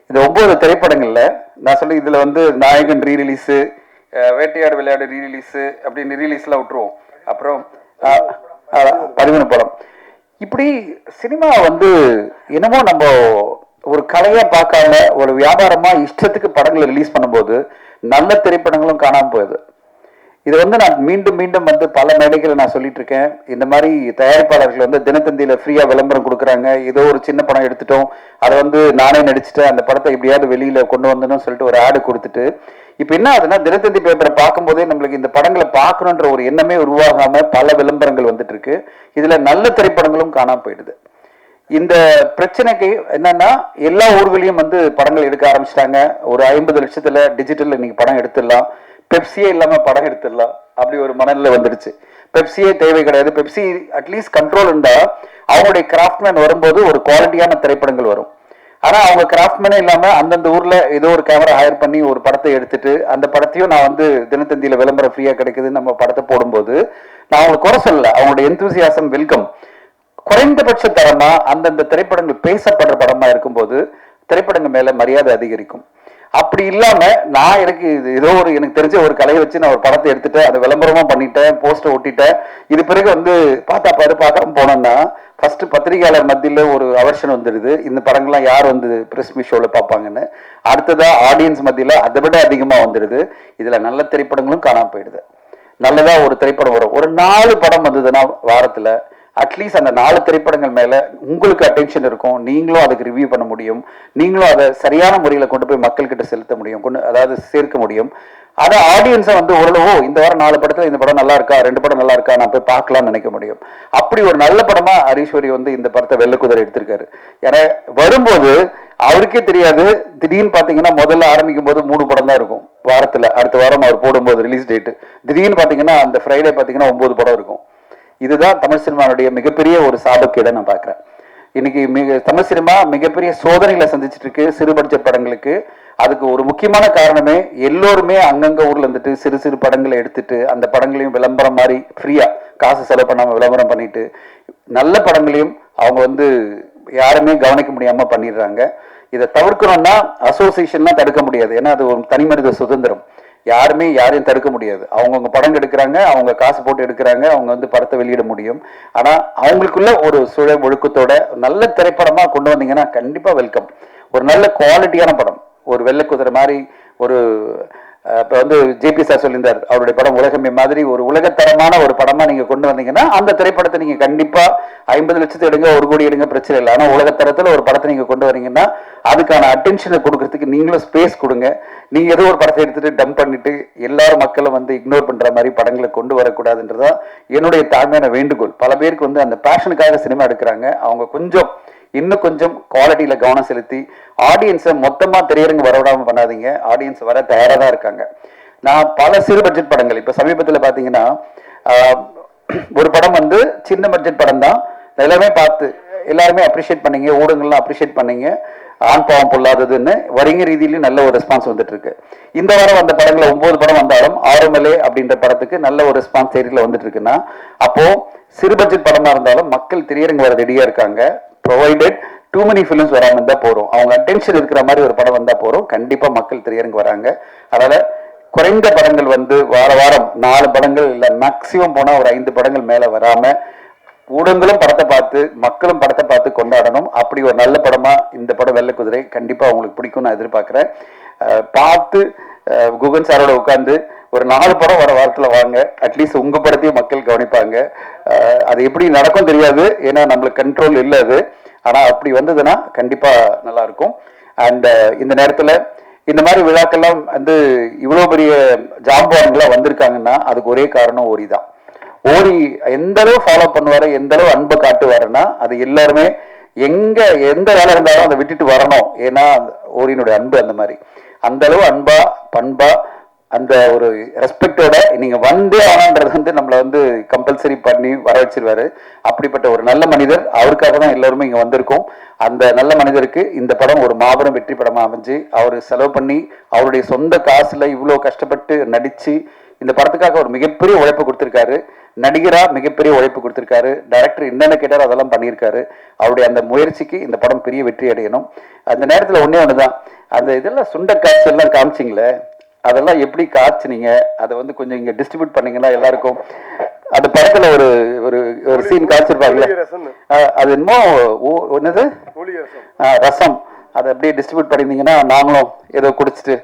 இந்த 9 திரைப்படங்கள்ல நான் சொல்லி இதுல வந்து நாயகன் ரீரிலீஸு, வேட்டையாடு விளையாடு ரீரிலீஸு அப்படின்னு ரீரிலீஸ்லாம் விட்டுருவோம். அப்புறம் 13 படம். இப்படி சினிமா வந்து என்னமோ நம்ம ஒரு கலையா பார்க்காம ஒரு வியாபாரமா இஷ்டத்துக்கு படங்களை ரிலீஸ் பண்ணும்போது நல்ல திரைப்படங்களும் காணாம போகுது. இது வந்து நான் மீண்டும் வந்து பல மேடைகளை நான் சொல்லிட்டு இருக்கேன். இந்த மாதிரி தயாரிப்பாளர்கள் வந்து தினத்தந்தியில ஃப்ரீயா விளம்பரம் கொடுக்குறாங்க. ஏதோ ஒரு சின்ன படம் எடுத்துட்டோம், அதை வந்து நானே நடிச்சுட்டேன், அந்த படத்தை எப்படியாவது வெளியில கொண்டு வந்தணும்னு சொல்லிட்டு ஒரு ஆடு கொடுத்துட்டு இப்ப என்ன ஆகுதுன்னா தினத்தந்தி பேப்பரை பார்க்கும்போதே நம்மளுக்கு இந்த படங்களை பார்க்கணுன்ற ஒரு எண்ணமே உருவாகாம பல விளம்பரங்கள் வந்துட்டு இருக்கு. இதுல நல்ல திரைப்படங்களும் காணாம போயிடுது. இந்த பிரச்சனைக்கு என்னன்னா எல்லா ஊர்களையும் வந்து படங்கள் எடுக்க ஆரம்பிச்சிட்டாங்க. ஒரு 50 லட்சத்துல டிஜிட்டல் இன்னைக்கு படம் எடுத்துடலாம், பெப்சியே இல்லாம படம் எடுத்துடலாம், அப்படி ஒரு மனநிலை வந்துடுச்சு. பெப்சியே தேவை கிடையாது. பெப்சி அட்லீஸ்ட் கண்ட்ரோல் இருந்தா அவங்களுடைய கிராஃப்ட்மேன் வரும்போது ஒரு குவாலிட்டியான திரைப்படங்கள் வரும். ஆனா அவங்க கிராஃப்ட்மேனே இல்லாம அந்தந்த ஊர்ல ஏதோ ஒரு கேமரா ஹையர் பண்ணி ஒரு படத்தை எடுத்துட்டு அந்த படத்தையும் நான் வந்து தினத்தந்தியில விளம்பரம் ஃப்ரீயா கிடைக்குதுன்னு நம்ம படத்தை போடும்போது நான் அவங்களுக்கு குறை சொல்லல. அவங்களுடைய எந்தூசியாசம் வெல்கம். குறைந்தபட்ச தரமா அந்தந்த திரைப்படங்கள் பேசப்படுற படமா இருக்கும்போது திரைப்படங்கள் மேல மரியாதை அதிகரிக்கும். அப்படி இல்லாம நான் எனக்கு ஏதோ ஒரு எனக்கு தெரிஞ்ச ஒரு கலையை வச்சு நான் ஒரு படத்தை எடுத்துட்டேன், அதை விளம்பரமா பண்ணிட்டேன், போஸ்டர் ஒட்டிட்டேன், இது பிறகு வந்து பார்த்தா பாரு பார்க்காம போனோம்னா ஃபர்ஸ்ட் பத்திரிகையாளர் மத்தியில ஒரு அவர்ஷன் வந்துடுது. இந்த படங்கள்லாம் யார் வந்து பிரஸ் மீட் ஷோல பார்ப்பாங்கன்னு. அடுத்ததா ஆடியன்ஸ் மத்தியில அதை விட அதிகமா வந்துடுது. இதுல நல்ல திரைப்படங்களும் காணாம போயிடுது. நல்லதா ஒரு திரைப்படம் வரும், ஒரு 4 படம் வந்ததுன்னா வாரத்துல அட்லீஸ்ட் அந்த 4 திரைப்படங்கள் மேல உங்களுக்கு அட்டென்ஷன் இருக்கும். நீங்களும் அதுக்கு ரிவ்யூ பண்ண முடியும், நீங்களும் அதை சரியான முறையில கொண்டு போய் மக்கள் கிட்ட செலுத்த முடியும், அதாவது சேர்க்க முடியும். அதை ஆடியன்ஸை வந்து ஓரளவோ இந்த வாரம் 4 படத்துல இந்த படம் நல்லா இருக்கா, 2 படம் நல்லா இருக்கா, நான் போய் பார்க்கலாம்னு நினைக்க முடியும். அப்படி ஒரு நல்ல படமா ஹரீஸ்வரி வந்து இந்த படத்தை வெள்ளக்குதிரை எடுத்திருக்காரு. ஏன்னா வரும்போது அவருக்கே தெரியாது, திடீர்னு பாத்தீங்கன்னா முதல்ல ஆரம்பிக்கும் போது 3 படம் தான் இருக்கும் வாரத்துல. அடுத்த வாரம் அவர் போடும்போது ரிலீஸ் டேட் திடீர்னு பாத்தீங்கன்னா அந்த ஃப்ரைடே பாத்தீங்கன்னா 9 படம் இருக்கும். இதுதான் தமிழ் சினிமாவுடைய மிகப்பெரிய ஒரு சாபக்கேடை நான் பார்க்குறேன். இன்னைக்கு தமிழ் சினிமா மிகப்பெரிய சோதனைகளை சந்திச்சுட்டு இருக்கு சிறு பட்ஜெட் படங்களுக்கு. அதுக்கு ஒரு முக்கியமான காரணமே எல்லோருமே அங்கங்க ஊர்ல இருந்துட்டு சிறு படங்களை எடுத்துட்டு அந்த படங்களையும் விளம்பரம் மாதிரி ஃப்ரீயா காசு செலவு பண்ணாம விளம்பரம் பண்ணிட்டு நல்ல படங்களையும் அவங்க வந்து யாருமே கவனிக்க முடியாம பண்ணிடுறாங்க. இதை தவிர்க்கணும்னா அசோசியேஷன்லாம் தடுக்க முடியாது. ஏன்னா அது ஒரு தனி மனித சுதந்திரம். யாருமே யாரையும் தடுக்க முடியாது. அவங்கவுங்க படம் எடுக்கிறாங்க, அவங்க காசு போட்டு எடுக்கிறாங்க, அவங்க வந்து படத்தை வெளியிட முடியும். ஆனா அவங்களுக்குள்ள ஒரு சுழல் ஒழுக்கத்தோட நல்ல திரைப்படமா கொண்டு வந்தீங்கன்னா கண்டிப்பா வெல்கம். ஒரு நல்ல குவாலிட்டியான படம், ஒரு வெள்ளக்குதிரை மாதிரி ஒரு இப்போ வந்து ஜேபி சார் சொல்லியிருந்தார், அவருடைய படம் உலகமே மாதிரி ஒரு உலகத்தரமான ஒரு படமாக நீங்கள் கொண்டு வந்தீங்கன்னா அந்த திரைப்படத்தை நீங்கள் கண்டிப்பாக 50 லட்சத்தை எடுங்க, 1 கோடி எடுங்க, பிரச்சனை இல்லை. ஆனால் உலகத்தரத்தில் ஒரு படத்தை நீங்கள் கொண்டு வரீங்கன்னா அதுக்கான அட்டென்ஷனை கொடுக்கறதுக்கு நீங்களும் ஸ்பேஸ் கொடுங்க. நீங்கள் ஏதோ ஒரு படத்தை எடுத்துகிட்டு டம்ப் பண்ணிட்டு எல்லாரும் மக்களும் வந்து இக்னோர் பண்ணுற மாதிரி படங்களை கொண்டு வரக்கூடாதுன்றதான் என்னுடைய தாழ்மையான வேண்டுகோள். பல பேருக்கு வந்து அந்த பேஷனுக்காக சினிமா எடுக்கிறாங்க, அவங்க இன்னும் கொஞ்சம் குவாலிட்டியில் கவனம் செலுத்தி ஆடியன்ஸை மொத்தமாக திரையரங்கு வரவிடாமல் பண்ணாதீங்க. ஆடியன்ஸ் வர தயாராக தான் இருக்காங்க. நான் பல சிறு பட்ஜெட் படங்கள் இப்போ சமீபத்தில் பார்த்தீங்கன்னா ஒரு படம் வந்து சின்ன பட்ஜெட் படம் தான், எல்லாமே பார்த்து எல்லாருமே அப்ரிஷியேட் பண்ணீங்க, ஊடகங்கள்லாம் அப்ரிஷியேட் பண்ணீங்க, ஆண் பாவம் பொல்லாததுன்னு வரிங்க ரீதியிலையும் நல்ல ஒரு ரெஸ்பான்ஸ் வந்துட்டு இருக்கு. இந்த வாரம் வந்த படங்களை 9 படம் வந்தாலும் ஆரோமலே அப்படின்ற படத்துக்கு நல்ல ஒரு ரெஸ்பான்ஸ் தேரியில் வந்துட்டு இருக்குன்னா அப்போ சிறு பட்ஜெட் படமா இருந்தாலும் மக்கள் திரையரங்கு வர ரெடியா இருக்காங்க. ப்ரொவைடட் டூ மெனி ஃபிலிம்ஸ் வராமல் இருந்தால் போகிறோம், அவங்க அட்டென்ஷன் இருக்கிற மாதிரி ஒரு படம் வந்தால் போகிறோம், கண்டிப்பாக மக்கள் திரையரங்கு வராங்க. அதனால் குறைந்த படங்கள் வந்து வாரம் 4 படங்கள் இல்லை, மேக்சிமம் போனால் ஒரு 5 படங்கள் மேலே வராமல் ஊடகங்களும் படத்தை பார்த்து மக்களும் படத்தை பார்த்து கொண்டாடணும். அப்படி ஒரு நல்ல படமாக இந்த படம் வெள்ளை குதிரை கண்டிப்பாக உங்களுக்கு பிடிக்கும் நான் எதிர்பார்க்குறேன். பார்த்து குகன் சாரோட உட்காந்து ஒரு 4 படம் வர வாரத்தில் வாங்க, அட்லீஸ்ட் உங்கள் படத்தையும் மக்கள் கவனிப்பாங்க. அது எப்படி நடக்கும் தெரியாது, ஏன்னா நம்மளுக்கு கண்ட்ரோல் இல்லை அது. ஆனால் அப்படி வந்ததுன்னா கண்டிப்பாக நல்லாயிருக்கும். அண்ட் இந்த நேரத்தில் இந்த மாதிரி விழாக்கெல்லாம் வந்து இவ்வளோ பெரிய ஜாம்பவான்களாக வந்திருக்காங்கன்னா அதுக்கு ஒரே காரணம் ஓரி தான். ஓரி எந்த அளவு ஃபாலோ பண்ணுவார், எந்த அளவு அன்பை காட்டுவாருன்னா அது எல்லாருமே எந்த வேலை இருந்தாலும் அதை விட்டுட்டு வரணும். ஏன்னா ஓரியினுடைய அன்பு அந்த மாதிரி, அந்த அளவு அன்பா பண்பா அந்த ஒரு ரெஸ்பெக்டோட நீங்க வந்தே ஆனான்றது வந்து நம்மளை வந்து கம்பல்சரி பண்ணி வர வச்சிருவாரு. அப்படிப்பட்ட ஒரு நல்ல மனிதர், அவருக்காக தான் எல்லாருமே இங்க வந்திருக்கோம். அந்த நல்ல மனிதருக்கு இந்த படம் ஒரு மாபெரும் வெற்றி படமா அமைஞ்சு அவர் செலவு பண்ணி அவருடைய சொந்த காசுல இவ்வளவு கஷ்டப்பட்டு நடிச்சு இந்த படத்துக்காக ஒரு மிகப்பெரிய உழைப்பு கொடுத்திருக்காரு. நடிகரா மிகப்பெரிய உழைப்பு கொடுத்திருக்காரு. டைரக்டர் என்னென்ன கேட்டாரோ அதெல்லாம் பண்ணியிருக்காரு. அவருடைய அந்த முயற்சிக்கு இந்த படம் பெரிய வெற்றி அடையணும். அந்த நேரத்தில் ஒன்னே ஒண்ணுதான், அந்த இதெல்லாம் சுண்ட காட்சி எல்லாம் காமிச்சிங்களே, அதெல்லாம் எப்படி காய்ச்சினீங்க, அதை வந்து கொஞ்சம் இங்க டிஸ்ட்ரிபியூட் பண்ணீங்கன்னா எல்லாருக்கும். அந்த படத்துல ஒரு ஒரு ஒரு சீன் காய்ச்சிருப்பாங்கல்ல, அது என்னமோ என்னது ரசம், அதை அப்படியே டிஸ்ட்ரிபியூட் பண்ணியிருந்தீங்கன்னா நாங்களும் ஏதோ குடிச்சிட்டு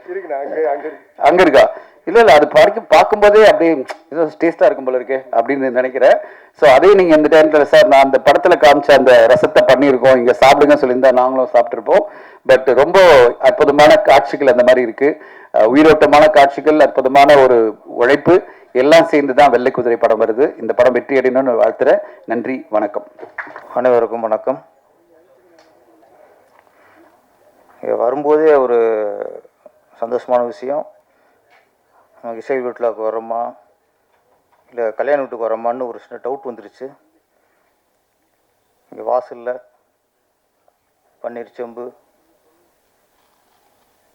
அங்க இருக்கா இல்ல அது பார்க்கும்போதே அப்படியே ஏதோ டேஸ்டா இருக்கும் போல இருக்கு அப்படின்னு நினைக்கிறேன். ஸோ அதே நீங்க இந்த டைம்ல சார் நான் அந்த படத்துல காமிச்ச அந்த ரசத்தை பண்ணியிருக்கோம், இங்க சாப்பிடுங்க சொல்லியிருந்தா நாங்களும் சாப்பிட்டுருப்போம். பட் ரொம்ப அற்புதமான காட்சிகள் அந்த மாதிரி இருக்கு, உயிரோட்டமான காட்சிகள், அற்புதமான ஒரு உழைப்பு எல்லாம் சேர்ந்து தான் வெள்ளை குதிரை படம் வருது. இந்த படம் வெற்றி அடையணும்னு வாழ்த்துறேன். நன்றி, வணக்கம். அனைவருக்கும் வணக்கம். வரும்போதே ஒரு சந்தோஷமான விஷயம், நமக்கு இசை வீட்டில் வரோமா இல்லை கல்யாண வீட்டுக்கு வரோமான்னு ஒரு சின்ன டவுட் வந்துருச்சு. இங்கே வாசலில் பன்னீர் செம்பு,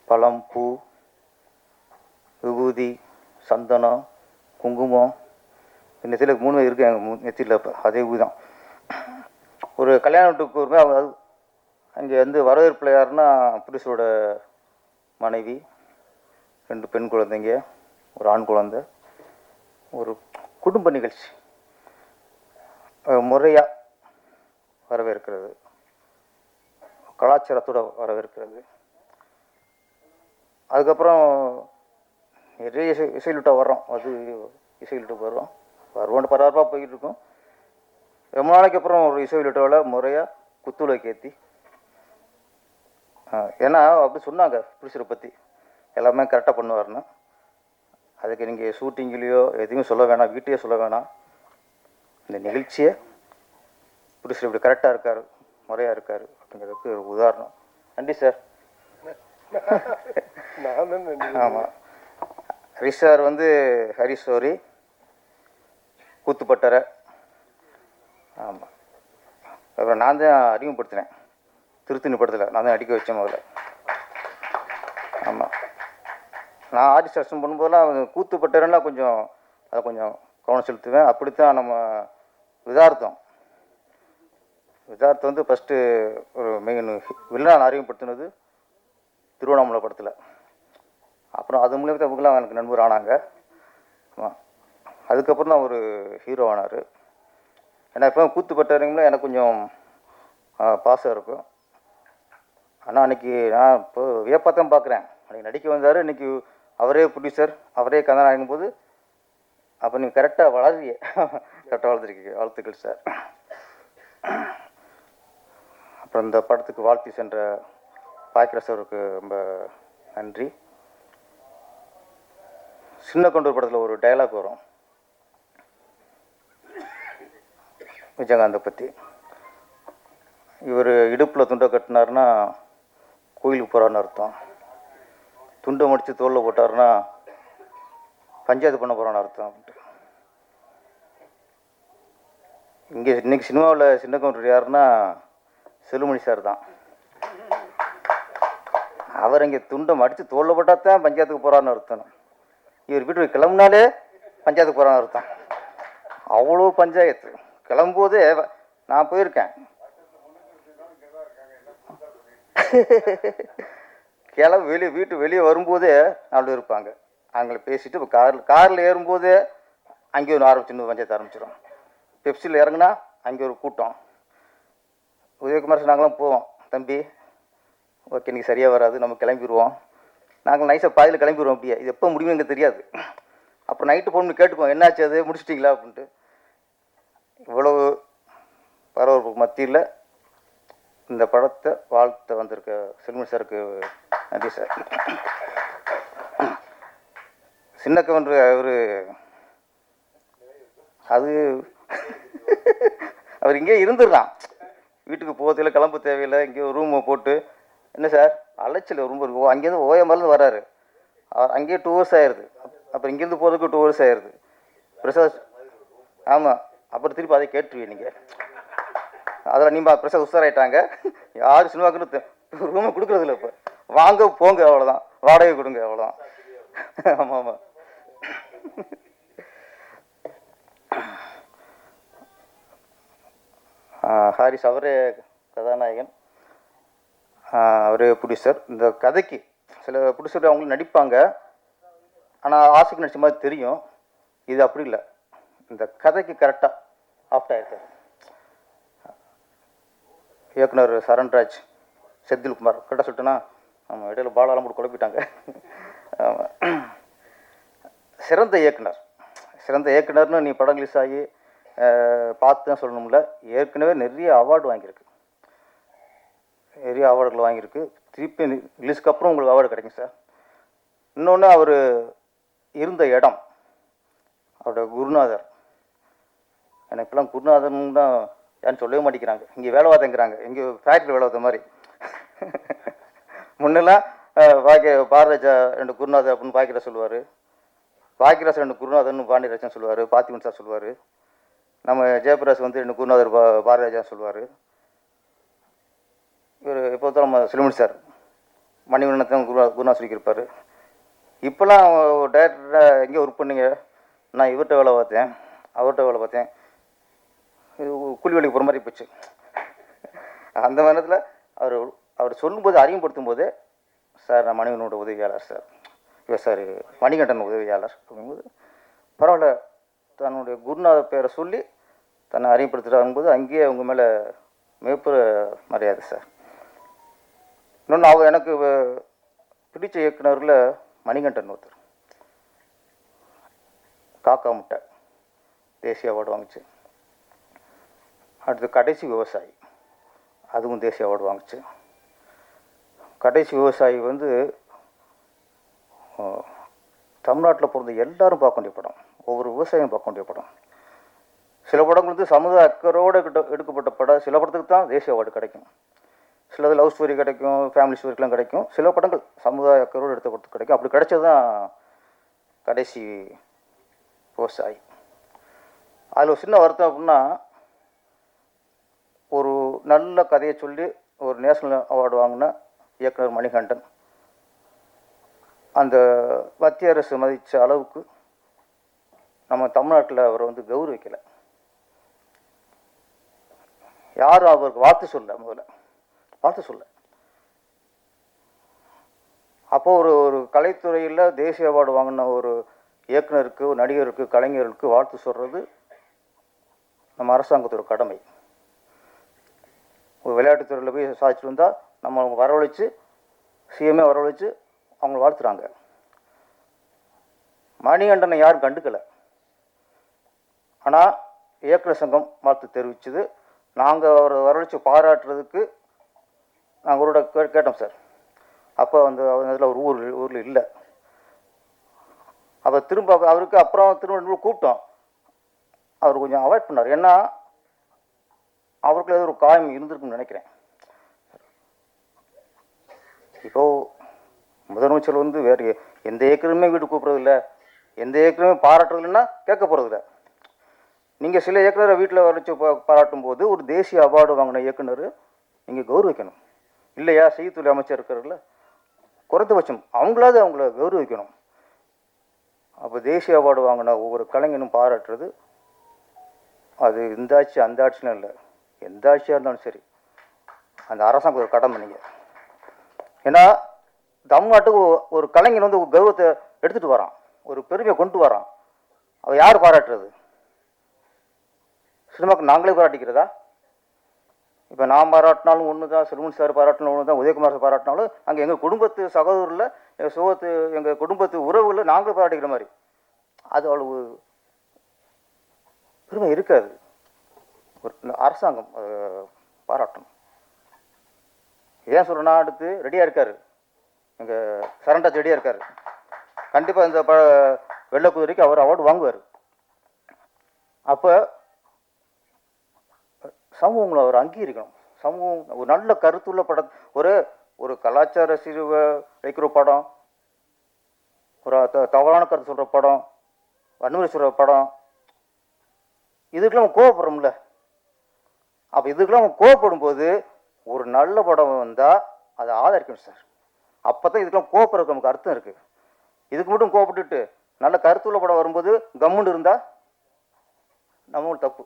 பழம், பூ, விபூதி, சந்தனம், குங்குமம், நெத்தியில் 3 இருக்குது எங்கள் நெத்தியில். இப்போ அதே தான் ஒரு கல்யாண வீட்டுக்கு வருமே, அவங்க அங்கே வந்து வரவேற்பில் யாருன்னா புருஷரோட மனைவி, 2 பெண் குழந்தைங்க, ஒரு ஆண் குழந்தை, ஒரு குடும்ப நிகழ்ச்சி முறையாக வரவேற்கிறது, கலாச்சாரத்தோடு வரவேற்கிறது. அதுக்கப்புறம் நிறைய இசையிலுட்டா வர்றோம், அது இசையிலுட்டு வருவோன்னு பரபரப்பாக போய்கிட்டு இருக்கோம். ரொம்ப நாளைக்கு அப்புறம் ஒரு இசையிலுட்டாவில் முறையாக குத்துளை ஏற்றி, ஏன்னா அப்படி சொன்னாங்க புருஷரை பற்றி எல்லாமே கரெக்டாக பண்ணுவார்னு. அதுக்கு நீங்கள் ஷூட்டிங்லேயோ எதுவுமே சொல்ல வேணாம், வீட்டையே சொல்ல வேணாம், இந்த நிகழ்ச்சியை புருஷர் இப்படி கரெக்டாக இருக்கார், முறையாக இருக்கார் அப்படிங்கிறதுக்கு ஒரு உதாரணம். நன்றி சார். ஆமாம், ஹரிஷ் சார் வந்து ஹரிஷ் சோரி கூத்துப்பட்டறை. ஆமாம், அப்புறம் நான் தான் அறிமுகப்படுத்தினேன் திருத்தணி படத்தில், நான் தான் அடிக்க வச்சேன் முதல்ல. ஆமாம், நான் ஆர்டிஸ்ட் அசிஸ்டன்ட் பண்ணும்போதெல்லாம் கூத்துப்பட்டறைன்னா கொஞ்சம் அதை கொஞ்சம் கவனம் செலுத்துவேன். அப்படித்தான் நம்ம விதார்த்தம் வந்து ஃபஸ்ட்டு ஒரு மெயின் வில்லன் அறிமுகப்படுத்தினது திருவண்ணாமலை படத்தில். அப்புறம் அது மூலியமாக அவங்களாம் எனக்கு நண்பர் ஆனாங்க. அதுக்கப்புறம் தான் ஒரு ஹீரோ ஆனார். ஏன்னா இப்போ கூத்துப்பட்டறைங்களும் எனக்கு கொஞ்சம் பாசம் இருக்கும். ஆனால் அன்றைக்கி நான் இப்போ வியப்பாக தான் பார்க்குறேன், அன்றைக்கி நடிக்க வந்தார், இன்றைக்கி அவரே ப்ரொடியூசர், அவரே கதாநாயகன் போது அப்போ நீங்கள் கரெக்டாக வளர்றீங்க. கரெக்டாக வளர்த்துருக்கீங்க. வாழ்த்துக்கள் சார். அப்புறம் இந்த படத்துக்கு வாழ்த்தி சென்ற பாக்கியராஜ் அவருக்கு ரொம்ப நன்றி. சின்ன கொண்டூர் படத்தில் ஒரு டயலாக் வரும் விஜயகாந்தை பற்றி. இவர் இடுப்பில் துண்டை கட்டினார்னா கோயிலுக்கு போகிறான்னு அர்த்தம், துண்டை முடித்து தோளில் போட்டார்னா பஞ்சாயத்து பண்ண போகிறான்னு அர்த்தம் அப்படின்ட்டு. இங்கே இன்றைக்கி சினிமாவில் சின்ன கவுண்டர் யாருன்னா செல்லுமணி சார் தான். அவர் இங்கே துண்டை மடித்து தோளில் போட்டால் தான் பஞ்சாயத்துக்கு போகிறான்னு அர்த்தம். இவர் வீட்டுக்கு கிளம்புனாலே பஞ்சாயத்துக்கு போகிறான்னு அர்த்தம். அவ்வளோ பஞ்சாயத்து. கிளம்பும்போதே நான் போயிருக்கேன். வீட்டு வெளியே வரும்போதே 4 பேர் இருப்பாங்க. அவங்கள பேசிட்டு இப்போ காரில் ஏறும்போதே அங்கே ஒரு சின்ன பஞ்சாயத்து ஆரம்பிச்சிடும். பெப்சியில் இறங்குனா அங்கே ஒரு கூட்டம். உதயகுமார் சார் நாங்களாம் போவோம், தம்பி ஓகே இன்றைக்கி சரியாக வராது, நம்ம கிளம்பிடுவோம். நாங்கள் நைஸாக பாதியில் கிளம்பிடுவோம். அப்படியே இது எப்போ முடியும் எங்களுக்கு தெரியாது. அப்புறம் நைட்டு ஃபோன் பண்ணி கேட்டுக்குவோம், என்னாச்சு அது முடிச்சிட்டிங்களா அப்படின்ட்டு. இவ்வளவு பரபரப்புக்கு மத்தியில் இந்த படத்தை வாழ்த்த வந்திருக்க செல்வமணி சாருக்கு நன்றி சார். சின்ன கவுண்டர் அவர் அவர் இங்கே இருந்துடலாம், வீட்டுக்கு போகிறதுல கிளம்ப தேவையில்லை. இங்கே ஒரு ரூமை போட்டு என்ன சார் அலைச்சல் ரொம்ப இருக்கும். அங்கேருந்து ஓயமலேருந்து வராரு, அங்கேயே 2 hours ஆயிடுது. அப்புறம் இங்கேருந்து போகிறதுக்கு 2 hours ஆயிடுது. பிரசாத் ஆமாம், அப்புறம் திருப்பி அதை கேட்டுருவீங்க நீங்கள். அதில் நீங்கள் பிரசாத் உஷாராயிட்டாங்க. யார் சினிமாக்குன்னு ரூமை கொடுக்குறதில்ல. இப்போ வாங்க போங்க அவ்வளோதான், வாடகை கொடுங்க அவ்வளோதான். ஆமாம் ஆமாம். ஹாரிஸ் அவரே கதாநாயகன், அவரே ப்ரொடியூசர். இந்த கதைக்கு சில ப்ரொடியூசர் அவங்களும் நடிப்பாங்க, ஆனால் ஆசைக்கு நடிச்ச மாதிரி தெரியும். இது அப்படி இல்லை, இந்த கதைக்கு கரெக்டாக ஆப்ட் ஆகிருக்காரு. இயக்குனர் சரண்ராஜ், செந்தில்குமார் கரெக்டாக சொல்லிட்டேன்னா நம்ம இடையில பாலாலாம் போட்டு குழப்பிட்டாங்க. சிறந்த இயக்குனர்னு நீ படம் ரிலீஸ் ஆகி பார்த்து தான் சொல்லணும்ல. ஏற்கனவே நிறைய அவார்டு வாங்கியிருக்கு, நிறைய அவார்டுகள் வாங்கியிருக்கு. திருப்பி ரிலீஸ்க்கு அப்புறம் உங்களுக்கு அவார்டு கிடைக்கும் சார். இன்னொன்று அவர் இருந்த இடம், அவரோட குருநாதர். எனக்கு இப்போலாம் குருநாதன் தான் யாரும் சொல்லவே மாட்டேங்கிறாங்க. இங்கே வேலை பார்த்தேங்கிறாங்க, இங்கே ஃபேக்ட்ரி வேலை பார்த்த மாதிரி. முன்னெல்லாம் பாரதிராஜா 2 குருநாதர் அப்படின்னு பாக்கியராஜ் சொல்லுவார், பாக்கியராஜ் 2 குருநாதர்னு பாண்டியராஜன் சொல்லுவார், பார்த்திபன் சார் சொல்லுவார். நம்ம ஜெயபிரகாஷ் வந்து 2 குருநாதர் பாரதிராஜா சொல்லுவார். இவர் இப்போ தான் நம்ம செல்வமணி சார் மணிவண்ணத்தான் குருநாதர் சொல்லியிருப்பார். இப்போலாம் டேரக்டராக எங்கே ஒர்க் பண்ணீங்க? நான் இவர்கிட்ட வேலை பார்த்தேன், அவர்கிட்ட வேலை பார்த்தேன். கூலி வேலைக்கு போகிற மாதிரி போச்சு. அந்த நேரத்தில் அவர் சொல்லும்போது அறிமுகப்படுத்தும் போதே சார் நான் மணிவண்ணனோட உதவியாளர் சார், இவர் சார் மணிகண்டன் உதவியாளர் அப்படிங்கும்போது பரவாயில்ல, தன்னுடைய குருநாதர் பேரை சொல்லி தன்னை அறிமுகப்படுத்துகிறாங்கும்போது அங்கேயே அவங்க மேலே மிகப்பெரிய மரியாதை சார். இன்னொன்று எனக்கு பிடிச்ச இயக்குனரில் மணிகண்டன் ஒருத்தர். காக்கா முட்டை தேசிய அவார்டு வாங்குச்சு. அடுத்து கடைசி விவசாயி, அதுவும் தேசிய அவார்டு வாங்குச்சு. கடைசி விவசாயி வந்து தமிழ்நாட்டில் பிறந்த எல்லாரும் பார்க்க வேண்டிய படம், ஒவ்வொரு விவசாயியும் பார்க்க வேண்டிய படம். சில படங்கள் வந்து சமுதாய அக்கறையோடு எடுக்கப்பட்ட படம், சில படத்துக்கு தான் தேசிய அவார்டு கிடைக்கும். சிலது லவ் ஸ்டோரி கிடைக்கும், ஃபேமிலி ஸ்டோரிக்கெலாம் கிடைக்கும். சில படங்கள் சமுதாய அக்கறையோடு எடுத்த படத்துக்கு கிடைக்கும். அப்படி கிடைச்சது தான் கடைசி விவசாயி. அதில் ஒரு சின்ன வருத்தம் அப்படின்னா, ஒரு நல்ல கதையை சொல்லி ஒரு நேஷனல் அவார்டு வாங்கின இயக்குனர் மணிகண்டன் அந்த மத்திய அரசு மதித்த அளவுக்கு நம்ம தமிழ்நாட்டில் அவரை வந்து கௌரவிக்கலை. யாரும் அவருக்கு வாழ்த்து சொல்ல, முதல்ல வாழ்த்து சொல்ல. அப்போ ஒரு கலைத்துறையில் தேசிய அவார்டு வாங்கின ஒரு இயக்குனருக்கு, ஒரு நடிகருக்கு, கலைஞருக்கு வாழ்த்து சொல்கிறது நம்ம அரசாங்கத்தோட கடமை. ஒரு விளையாட்டுத்துறையில் போய் சாதிச்சுட்டு வந்தால் நம்ம வரவழைச்சு, சிஎம்ஏ வரவழைச்சு அவங்க வாழ்த்துறாங்க. மணிகண்டனை யாரும் கண்டுக்கலை. ஆனால் இயக்குனர் சங்கம் வாழ்த்து தெரிவிச்சது. நாங்கள் அவரை வரவழைச்சு பாராட்டுறதுக்கு நாங்கள் அவரோட கேட்டோம் சார். அப்போ வந்து அதில் ஒரு ஊரில் இல்லை. அப்போ திரும்ப அவருக்கு அப்புறம் திரும்ப கூப்பிட்டோம். அவர் கொஞ்சம் அவாய்ட் பண்ணார். ஏன்னா அவருக்கு ஏதோ ஒரு காயம் இருந்திருக்குன்னு நினைக்கிறேன். இப்போது முதலமைச்சர் வந்து வேறு எந்த இயக்குனருமே வீடு கூப்பிட்றதில்ல, எந்த இயக்குனருமே பாராட்டுறதில்லைன்னா கேட்க போகிறதில்ல. நீங்கள் சில இயக்குனரை வீட்டில் வரைச்சி பாராட்டும் போது ஒரு தேசிய அவார்டு வாங்கின இயக்குனர் நீங்கள் கௌரவிக்கணும் இல்லையா? செய்தித்துறை அமைச்சர் இருக்கிறதில்ல, குறைந்தபட்சம் அவங்களாவது அவங்கள கௌரவிக்கணும். அப்போ தேசிய அவார்டு வாங்கின ஒவ்வொரு கலைஞனும் பாராட்டுறது அது இந்த ஆட்சி அந்த ஆட்சியும் இல்லை, எந்த ஆட்சியாக இருந்தாலும் சரி அந்த அரசாங்கம் ஒரு கடமை. நீங்கள் ஏன்னா தமிழ்நாட்டுக்கு ஒரு கலைஞன் வந்து ஒரு கௌரவத்தை எடுத்துகிட்டு வரான், ஒரு பெருமையை கொண்டு வரான். அவள் யார் பாராட்டுறது? சினிமாவுக்கு நாங்களே பாராட்டிக்கிறதா? இப்போ நான் பாராட்டினாலும் ஒன்று தான், செல்வன் சார் பாராட்டினாலும் ஒன்று தான், உதயகுமார் சார் பாராட்டினாலும் அங்கே எங்கள் குடும்பத்து சகோதரில் எங்கள் குடும்பத்து உறவுகளில் நாங்களே பாராட்டிக்கிற மாதிரி அது அவ்வளவு பெருமை இருக்காது. ஒரு அரசாங்கம் பாராட்டணும். ஏன் சொல்கிறேன்னா, அடுத்து ரெடியாக இருக்கார் எங்கள் சரண்டா ரெடியாக இருக்கார். கண்டிப்பாக இந்த வெள்ளைக்குதிரைக்கு அவர் அவார்டு வாங்குவார். அப்போ சமூகங்களை அவர் அங்கீகரிக்கணும். சமூகம் ஒரு நல்ல கருத்துள்ள படம், ஒரு கலாச்சார சிறுவை வைக்கிற படம், ஒரு தவறான கருத்து சொல்கிற படம், வன்முறை சொல்கிற படம், இதுக்கெல்லாம் நம்ம கோவப்படுறோம்ல. அப்போ இதுக்கெல்லாம் நம்ம கோவப்படும் போது ஒரு நல்ல படம் வந்தால் அதை ஆதரிக்கணும் சார். அப்போ தான் இதுக்கெல்லாம் கோவப்படுறதுக்கு நமக்கு அர்த்தம் இருக்குது. இதுக்கு மட்டும் கோவப்பட்டுட்டு நல்ல கருத்துள்ள படம் வரும்போது கம்முன்னு இருந்தால் நம்மளும் தப்பு.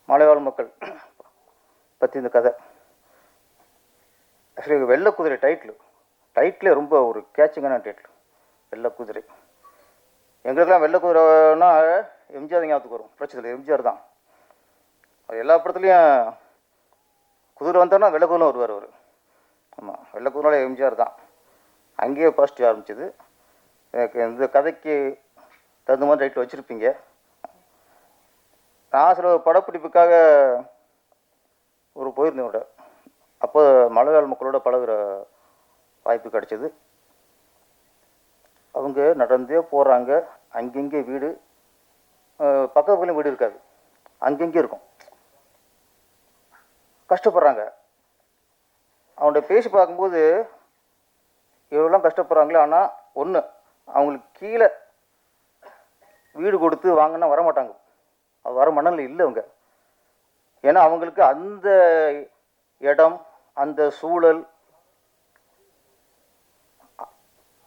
மலைவாழ் மக்கள் பற்றி இந்த கதை ஆக்சுவலி வெள்ளைக்குதிரை டைட்டிலே ரொம்ப ஒரு கேட்சிங்கான டைட்டில். வெள்ளைக்குதிரை எங்களுக்கெல்லாம் வெள்ளைக்குதிரைன்னா எம்ஜிஆர் ஞாபகத்துக்கு வரும். பிரச்சனை எம்ஜிஆர் தான். எல்லா படத்துலையும் குதிரை வந்தோன்னா வெள்ளைக்குதிரை வருவார் அவர். ஆமாம், வெள்ளைக்குதிரை எம்ஜிஆர் தான். அங்கேயே ஃபர்ஸ்ட் ஆரம்பிச்சது. எனக்கு இந்த கதைக்கு தகுந்த மாதிரி டைட்டில் வச்சுருப்பீங்க. நான் சில படப்பிடிப்புக்காக ஒரு போயிருந்தேன். அப்போ மலையாள மக்களோட பழகுற வாய்ப்பு கிடைச்சது. அவங்க நடந்தே போகிறாங்க. அங்கங்கே வீடு, பக்கத்துலேயும் வீடு இருக்காது, அங்கங்கே இருக்கும். கஷ்டப்படுறாங்க. அவங்கள்ட்ட பேசி பார்க்கும்போது இவ்வளோலாம் கஷ்டப்படுறாங்களே. ஆனால் ஒன்று, அவங்களுக்கு கீழே வீடு கொடுத்து வாங்கினா வரமாட்டாங்க. அது வர மனநிலை இல்லை அவங்க. ஏன்னா அவங்களுக்கு அந்த இடம், அந்த சூழல்,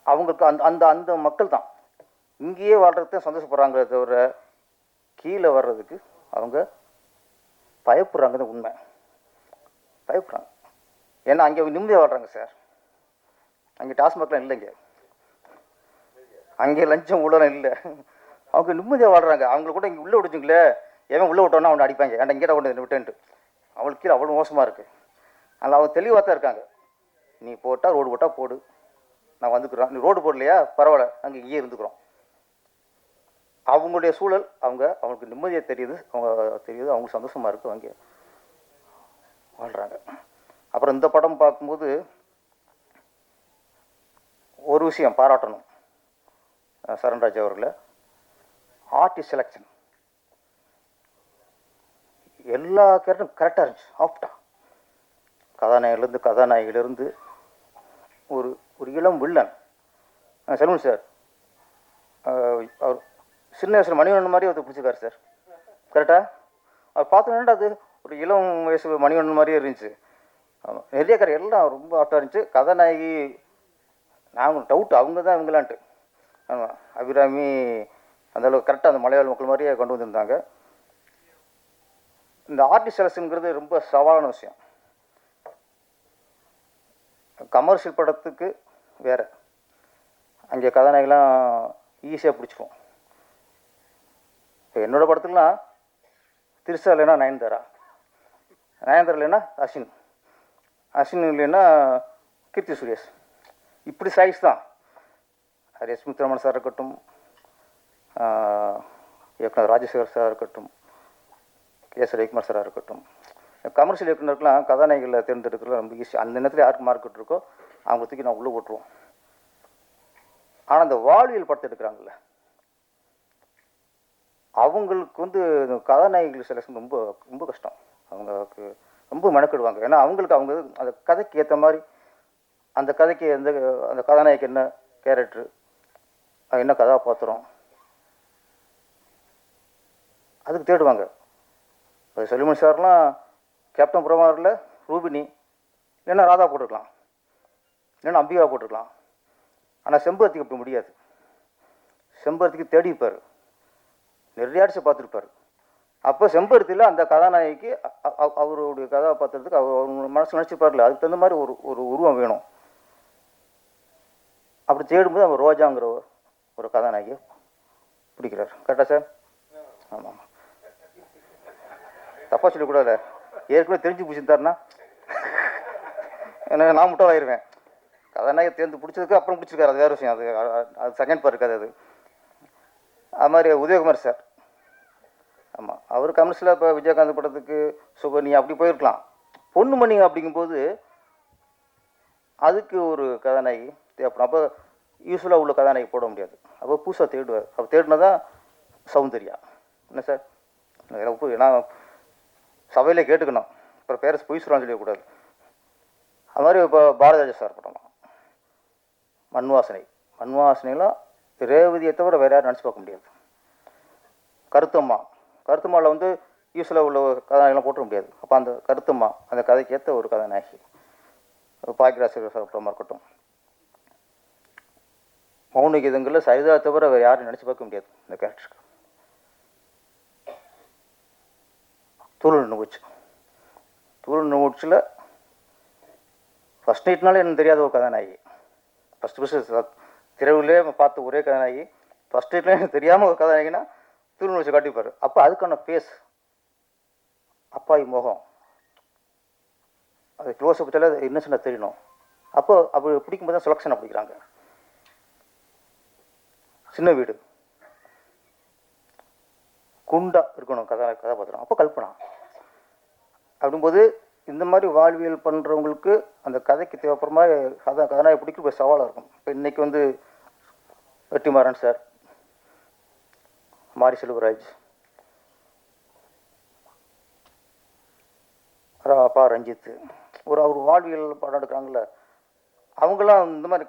அவங்களுக்கு அந்த அந்த அந்த மக்கள் தான் இங்கேயே வாழ்றதுக்கு சந்தோஷப்படுறாங்களே தவிர கீழே வர்றதுக்கு அவங்க பயப்படுறாங்கன்னு உண்மை. பயப்படுறாங்க. ஏன்னா அங்கே நிம்மதியாக வாழ்கிறாங்க சார். அங்கே டாஸ்மாக்லாம் இல்லைங்க, அங்கே லஞ்சம் ஊழலும் இல்லை. அவங்க நிம்மதியாக வாழ்கிறாங்க. அவங்கள கூட இங்கே உள்ளே விடுச்சுங்களே, எவன் உள்ளே விட்டோன்னா அவனை அடிப்பாங்க. ஏன்டா இங்கே கொண்டு விட்டேன்ட்டு. அவளுக்கு கீழே அவ்வளோ மோசமாக இருக்குது. அதில் அவங்க தெளிவாக தான் இருக்காங்க. நீ போட்டால் ரோடு போட்டால் போடு, நான் வந்துக்கிறோம். நீ ரோடு போடலையா பரவாயில்ல, நாங்கள் இங்கேயே இருந்துக்கிறோம். அவங்களுடைய சூழல் அவங்களுக்கு நிம்மதியாக தெரியுது, அவங்களுக்கு சந்தோஷமாக இருக்குது, அவங்க வாழ்கிறாங்க. அப்புறம் இந்த படம் பார்க்கும்போது ஒரு விஷயம் பாராட்டணும் சரண்ராஜ் அவர்களை. ஆர்டிஸ்ட் செலெக்ஷன் எல்லா கேரக்டரும் கரெக்டாக இருந்துச்சு. ஆஃப்டா கதாநாயகிலிருந்து ஒரு ஒரு இளம் வில்லன் செல்வன் சார். அவர் சின்ன வயசில் மணிவண்ணன் மாதிரி அவர் பிடிச்சிருக்காரு சார். கரெக்டாக அவர் பார்த்தோன்னா அது ஒரு இளம் வயசு மணிவண்ணன் மாதிரியே இருந்துச்சு. ஆமாம், நிறைய கரை எல்லாம் ரொம்ப ஆஃப்டாக இருந்துச்சு. கதாநாயகி நாங்கள் டவுட் அவங்க தான் இவங்களான்ட்டு. ஆமாம், அபிராமி அந்தளவுக்கு கரெக்டாக அந்த மலையாள மக்கள் மாதிரியே கொண்டு வந்திருந்தாங்க. இந்த ஆர்டிஸ்ட் செலக்ஷனுங்கிறது ரொம்ப சவாலான விஷயம். கமர்ஷியல் படத்துக்கு வேறு, அங்கே கதாநாயகெல்லாம் ஈஸியாக பிடிச்சிக்கும். இப்போ என்னோடய படத்துலலாம் திருசா இல்லைன்னா நயன்தாரா இல்லைன்னா அஸ்வின் இல்லைன்னா கீர்த்தி சுரேஷ், இப்படி சாய்ஸ் தான். அது எஸ் முத்துராமன் சார் இருக்கட்டும், இயக்குனர் ராஜசேகர் சார் இருக்கட்டும், கேஎஸ் ரவிக்குமார் சாராக இருக்கட்டும், கமர்ஷியல் இயக்குனருக்குலாம் கதாநாயகிகளை தேர்ந்தெடுக்கிறது ரொம்ப ஈஸி. அந்த நேரத்தில் யாருக்கு மார்க்கெட் இருக்கோ அவங்க தூக்கி நான் உள்ளே போட்டுருவோம். ஆனால் அந்த வாழ்வியல் படத்தை எடுக்கிறாங்கல்ல, அவங்களுக்கு வந்து கதாநாயகிகள் செலக்ஷன் ரொம்ப ரொம்ப கஷ்டம். அவங்களுக்கு ரொம்ப மெனக்கிடுவாங்க. ஏன்னா அவங்களுக்கு அவங்க அந்த கதைக்கு ஏற்ற மாதிரி அந்த கதைக்கு அந்த கதாநாயகி என்ன கேரக்டரு, என்ன கதாபாத்திரம், அதுக்கு தேடுவாங்க. அது செல்வமணி சார்லாம் கேப்டன் பிரமாரில் ரூபினி இல்லைன்னா ராதா போட்டிருக்கலாம், இல்லைன்னா அம்பிகா போட்டிருக்கலாம். ஆனால் செம்பருத்திக்கு அப்படி முடியாது. செம்பருத்திக்கு தேடிப்பார், நிறைய அடிச்சு பார்த்துருப்பார். அப்போ செம்பருத்தியில் அந்த கதாநாயகிக்கு அவருடைய கதாபாத்திரத்துக்கு அவர் மனசு நினச்சிப்பார்ல, அதுக்கு தகுந்த மாதிரி ஒரு உருவம் வேணும். அப்படி தேடும்போது அவர் ரோஜாங்கிற ஒரு கதாநாயகியை பிடிக்கிறார். கரெக்டா சார்? ஆமாம். தப்பாக சொல்லக்கூடாது, ஏற்கனவே தெரிஞ்சு பிடிச்சிருந்தாருன்னா எனக்கு நான் மட்டும் ஆயிடுவேன். கதாநாயகி தேர்ந்து பிடிச்சதுக்கு அப்புறம் பிடிச்சிருக்காரு, அது வேறு விஷயம். அது செகண்ட் பார்ட் இருக்காது. அது மாதிரி உதயகுமார் சார், ஆமாம், அவர் கமர்ஷியலாக இப்போ விஜயகாந்த் படத்துக்கு சுகன்யா அப்படி போயிருக்கலாம். பொண்ணுமணி அப்படிங்கும்போது அதுக்கு ஒரு கதாநாயகி தேவைப்படும். அப்போ யூஸ்வலாக உள்ள கதாநாயகி போட முடியாது. அப்போ புதுசாக தேடுவார். அப்போ தேடினதான் சௌந்தர்யா. என்ன சார்? நான் சபையிலே கேட்டுக்கணும், அப்புறம் பேரஸ் பொய் சொல்கிறான்னு சொல்லக்கூடாது. அது மாதிரி இப்போ பாரதிராஜா சார் படம் மண்வாசனை. மண்வாசனைலாம் ரேவதியை தவிர வேறு யாரும் நினச்சி பார்க்க முடியாது. கருத்தம்மாவில் வந்து யூஸ்வலாக உள்ள கதாநாயகெலாம் போட்ட முடியாது. அப்போ அந்த கருத்தம்மா அந்த கதைக்கு ஏற்ற ஒரு கதாநாயகி. பாக்கியராஜ் சார் படமாக இருக்கட்டும். மௌன கீதங்களில் சரிதா தவிர வேறு யாரும் நினச்சி பார்க்க முடியாது இந்த கேரக்டருக்கு. தூள் நுவச்சில் ஃபஸ்ட் நைட்னாலே எனக்கு தெரியாத ஒரு கதாநாயகி. ஃபஸ்ட்டு திரைவிலே பார்த்த ஒரே கதாநாயகி. ஃபஸ்ட் நைட்ல எனக்கு தெரியாமல் ஒரு கதாநாயகினா தூள் நுவச்சி காட்டிப்பார். அப்போ அதுக்கான ஃபேஸ், அப்பாவி மோகம், அது க்ளோஸ் அப் அது இன்னசென்ட்டாக தெரியணும். அப்போ அப்படி பிடிக்கும்போது தான் செலக்ஷன் பிடிக்கிறாங்க. சின்ன வீடு குண்டா இருக்கணும் கதாபாத்திரம். அப்போ கல்பனா அப்படிங்கும்போது இந்த மாதிரி வாழ்வியல் பண்ணுறவங்களுக்கு அந்த கதைக்கு தேவைப்படுற கதாநாயகி பிடிக்க ஒரு சவாலாக இருக்கும். இப்போ இன்றைக்கி வந்து வெற்றிமாறன் சார், மாரி செல்வராஜ், அப்பா ரஞ்சித், அவர் வாழ்வியல் படம் எடுக்கிறாங்கல்ல, அவங்களாம் இந்த மாதிரி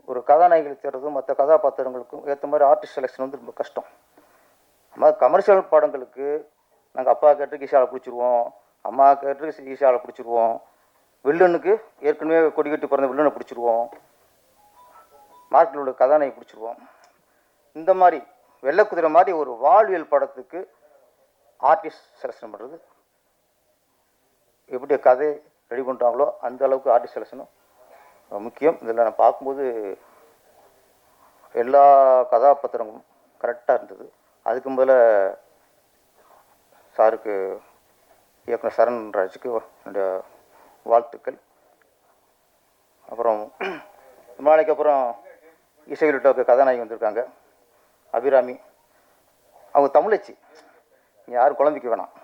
ஒரு கதாநாயகிகள் தேடுறதும் மற்ற கதாபாத்திரங்களுக்கும் ஏற்ற மாதிரி ஆர்டிஸ்ட் செலெக்ஷன் வந்து ரொம்ப கஷ்டம். நம்ம கமர்ஷியல் படங்களுக்கு நாங்கள் அப்பா கேட்டுக்கு ஈஷாவை பிடிச்சிருவோம், அம்மா கேட்டுக்கு ஈஷாவை பிடிச்சிருவோம், வில்லனுக்கு ஏற்கனவே கொடி கட்டி பிறந்த வில்லனை பிடிச்சிருவோம், மார்க்கெட்டில் உள்ள கதாநாயகி பிடிச்சிருவோம். இந்த மாதிரி வெள்ளைக்குதிரை மாதிரி ஒரு வாழ்வியல் படத்துக்கு ஆர்டிஸ்ட் செலெக்ஷன் பண்ணுறது எப்படி கதை ரெடி பண்ணுறாங்களோ அந்த அளவுக்கு ஆர்டிஸ்ட் செலெக்ஷனும் முக்கியம். இதில் நான் பார்க்கும்போது எல்லா கதாபாத்திரங்களும் கரெக்டாக இருந்தது. அதுக்கு முதல்ல சாருக்கு, இயக்குனர் சரண்ராஜுக்கு என்னுடைய வாழ்த்துக்கள். அப்புறம் நாளைக்கு அப்புறம் இசையிலிட்ட கதாநாயகி வந்திருக்காங்க அபிராமி. அவங்க தமிழச்சி, யாரும் குழம்பிக்க வேணாம்.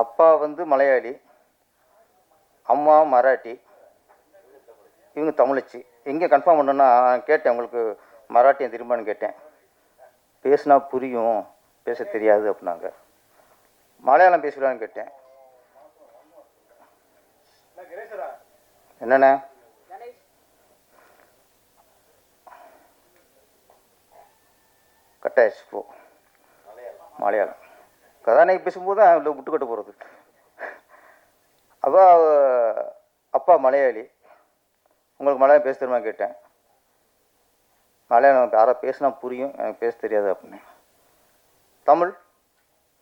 அப்பா வந்து மலையாளி, அம்மா மராட்டி, இவங்க தமிழச்சி. எங்கே கன்ஃபார்ம் பண்ணோன்னா கேட்டேன், உங்களுக்கு மராட்டியம் திரும்பான்னு கேட்டேன். பேசுனா புரியும், பேச தெரியாது அப்படின்னாங்க. மலையாளம் பேசுகிறான்னு கேட்டேன். என்னண்ணே? கட்டாயிடுச்சு. போ மலையாளம் கதாநாயகி பேசும்போது தான் இல்லை விட்டுக்கட்ட போகிறது. அப்பா மலையாளி, உங்களுக்கு மலையாளம் பேச தெரியுமா கேட்டேன். மலையாளம் யாராவது பேசினா புரியும், எனக்கு பேச தெரியாது அப்படின்னு. தமிழ்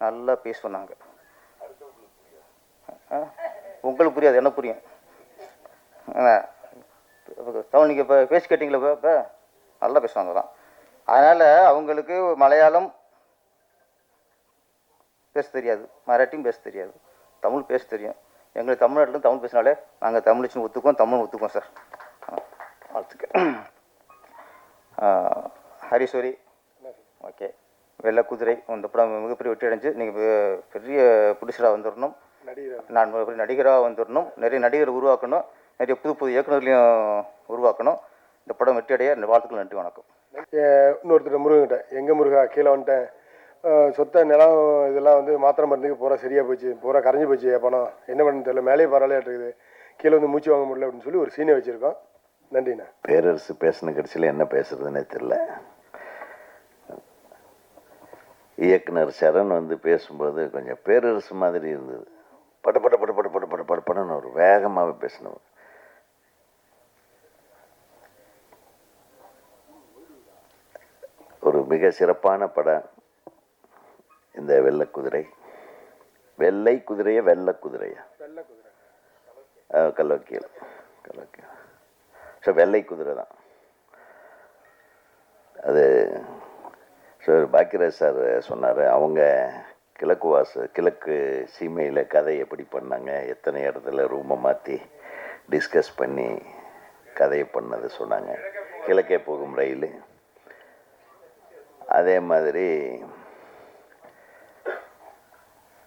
நல்லா பேசுவாங்க. உங்களுக்கு புரியாது, என்ன புரியும். தமிழ் நீங்கள் இப்போ பேசி கேட்டிங்களா? இப்போ நல்லா பேசுவாங்க தான். அதனால் அவங்களுக்கு மலையாளம் பேச தெரியாது, மராட்டியும் பேச தெரியாது, தமிழ் பேச தெரியும். எங்களுக்கு தமிழ்நாட்டில் தமிழ் பேசினாலே நாங்கள் தமிழ்ச்சின்னு ஒத்துக்குவோம், தமிழ் ஒத்துக்குவோம் சார். வாழ்த்துக்கள். ஹரிஸ்வரி, ஓகே, வெள்ளை குதிரை, இந்த படம் மிகப்பெரிய வெற்றி அடைஞ்சு நீங்கள் பெரிய ப்ரொடியூசராக வந்துடணும், நான் நடிகராக வந்துடணும், நிறைய நடிகர் உருவாக்கணும், நிறைய புது புது இயக்குநர்களையும் உருவாக்கணும். இந்த படம் வெற்றி அடைய வாழ்த்துக்கள். நன்றி, வணக்கம். இன்னொருத்தர் முருகன்கிட்ட, எங்கே முருகா கீழே வந்துட்டேன், சொத்த நிலம் இதெல்லாம் வந்து மாத்திரை மருந்துக்கு பூரா சரியாக போச்சு, பூரா கரைஞ்சி போச்சு, பணம் என்ன பண்ணு தெரியல, மேலேயே பரவாயில்லையா இருக்குது, கீழே வந்து மூச்சு வாங்க முடியல அப்படின்னு சொல்லி ஒரு சீனை வச்சுருக்கோம். நன்றிண்ணா. பேரரசு பேசின கடைசியில் என்ன பேசுறதுன்னே தெரியல. இயக்குனர் சரண் வந்து பேசும்போது கொஞ்சம் பேரரசு மாதிரி இருந்தது. பட பட பட பட பட பட படப்படன்னு ஒரு வேகமாக பேசினவர். ஒரு மிக சிறப்பான படம் இந்த வெள்ளை குதிரை. வெள்ளை குதிரையா வெள்ளை குதிரையா? கல்லோக்கியல். ஸோ வெள்ளை குதிரை தான் அது. ஸோ பாக்கியராஜ் சார் சொன்னார், அவங்க கிழக்கு சீமையில் கதை எப்படி பண்ணாங்க, எத்தனை இடத்துல ரூமை மாற்றி டிஸ்கஸ் பண்ணி கதையை பண்ணது சொன்னாங்க. கிழக்கே போகும் ரயில். அதே மாதிரி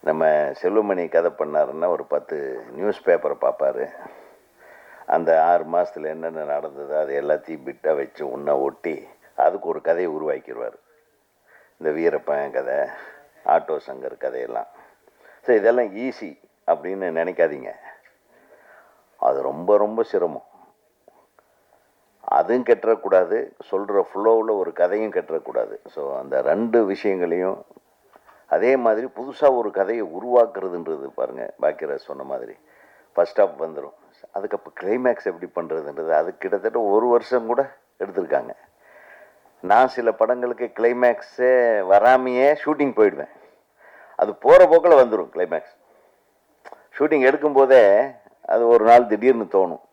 நம்ம செல்வமணி கதை பண்ணாருன்னா ஒரு 10 நியூஸ் பேப்பரை பார்ப்பார். அந்த 6 மாதத்தில் என்னென்ன நடந்ததோ அது எல்லாத்தையும் பிட்டாக வச்சு ஒன்றா ஒட்டி அதுக்கு ஒரு கதையை உருவாக்கிடுவார். இந்த வீரப்பன் கதை, ஆட்டோ சங்கர் கதையெல்லாம். ஸோ இதெல்லாம் ஈஸி அப்படின்னு நினைக்காதீங்க, அது ரொம்ப ரொம்ப சிரமம். அதுவும் கெட்டுறக்கூடாது, சொல்கிற ஃப்ளோவில் ஒரு கதையும் கெட்டுறக்கூடாது. ஸோ அந்த 2 விஷயங்களையும் அதே மாதிரி புதுசாக ஒரு கதையை உருவாக்குறதுன்றது பாருங்கள், பாக்கியராஜ் சொன்ன மாதிரி ஃபஸ்ட் ஹாஃப் வந்துடும், அதுக்கப்புறம் கிளைமேக்ஸ் எப்படி பண்ணுறதுன்றது அது கிட்டத்தட்ட 1 வருஷம் கூட எடுத்திருக்காங்க. நான் சில படங்களுக்கு கிளைமேக்ஸே வராமையே ஷூட்டிங் போயிடுவேன். அது போகிற போக்கில் வந்துடும் கிளைமேக்ஸ். ஷூட்டிங் எடுக்கும்போதே அது ஒரு நாள் திடீர்னு தோணும்.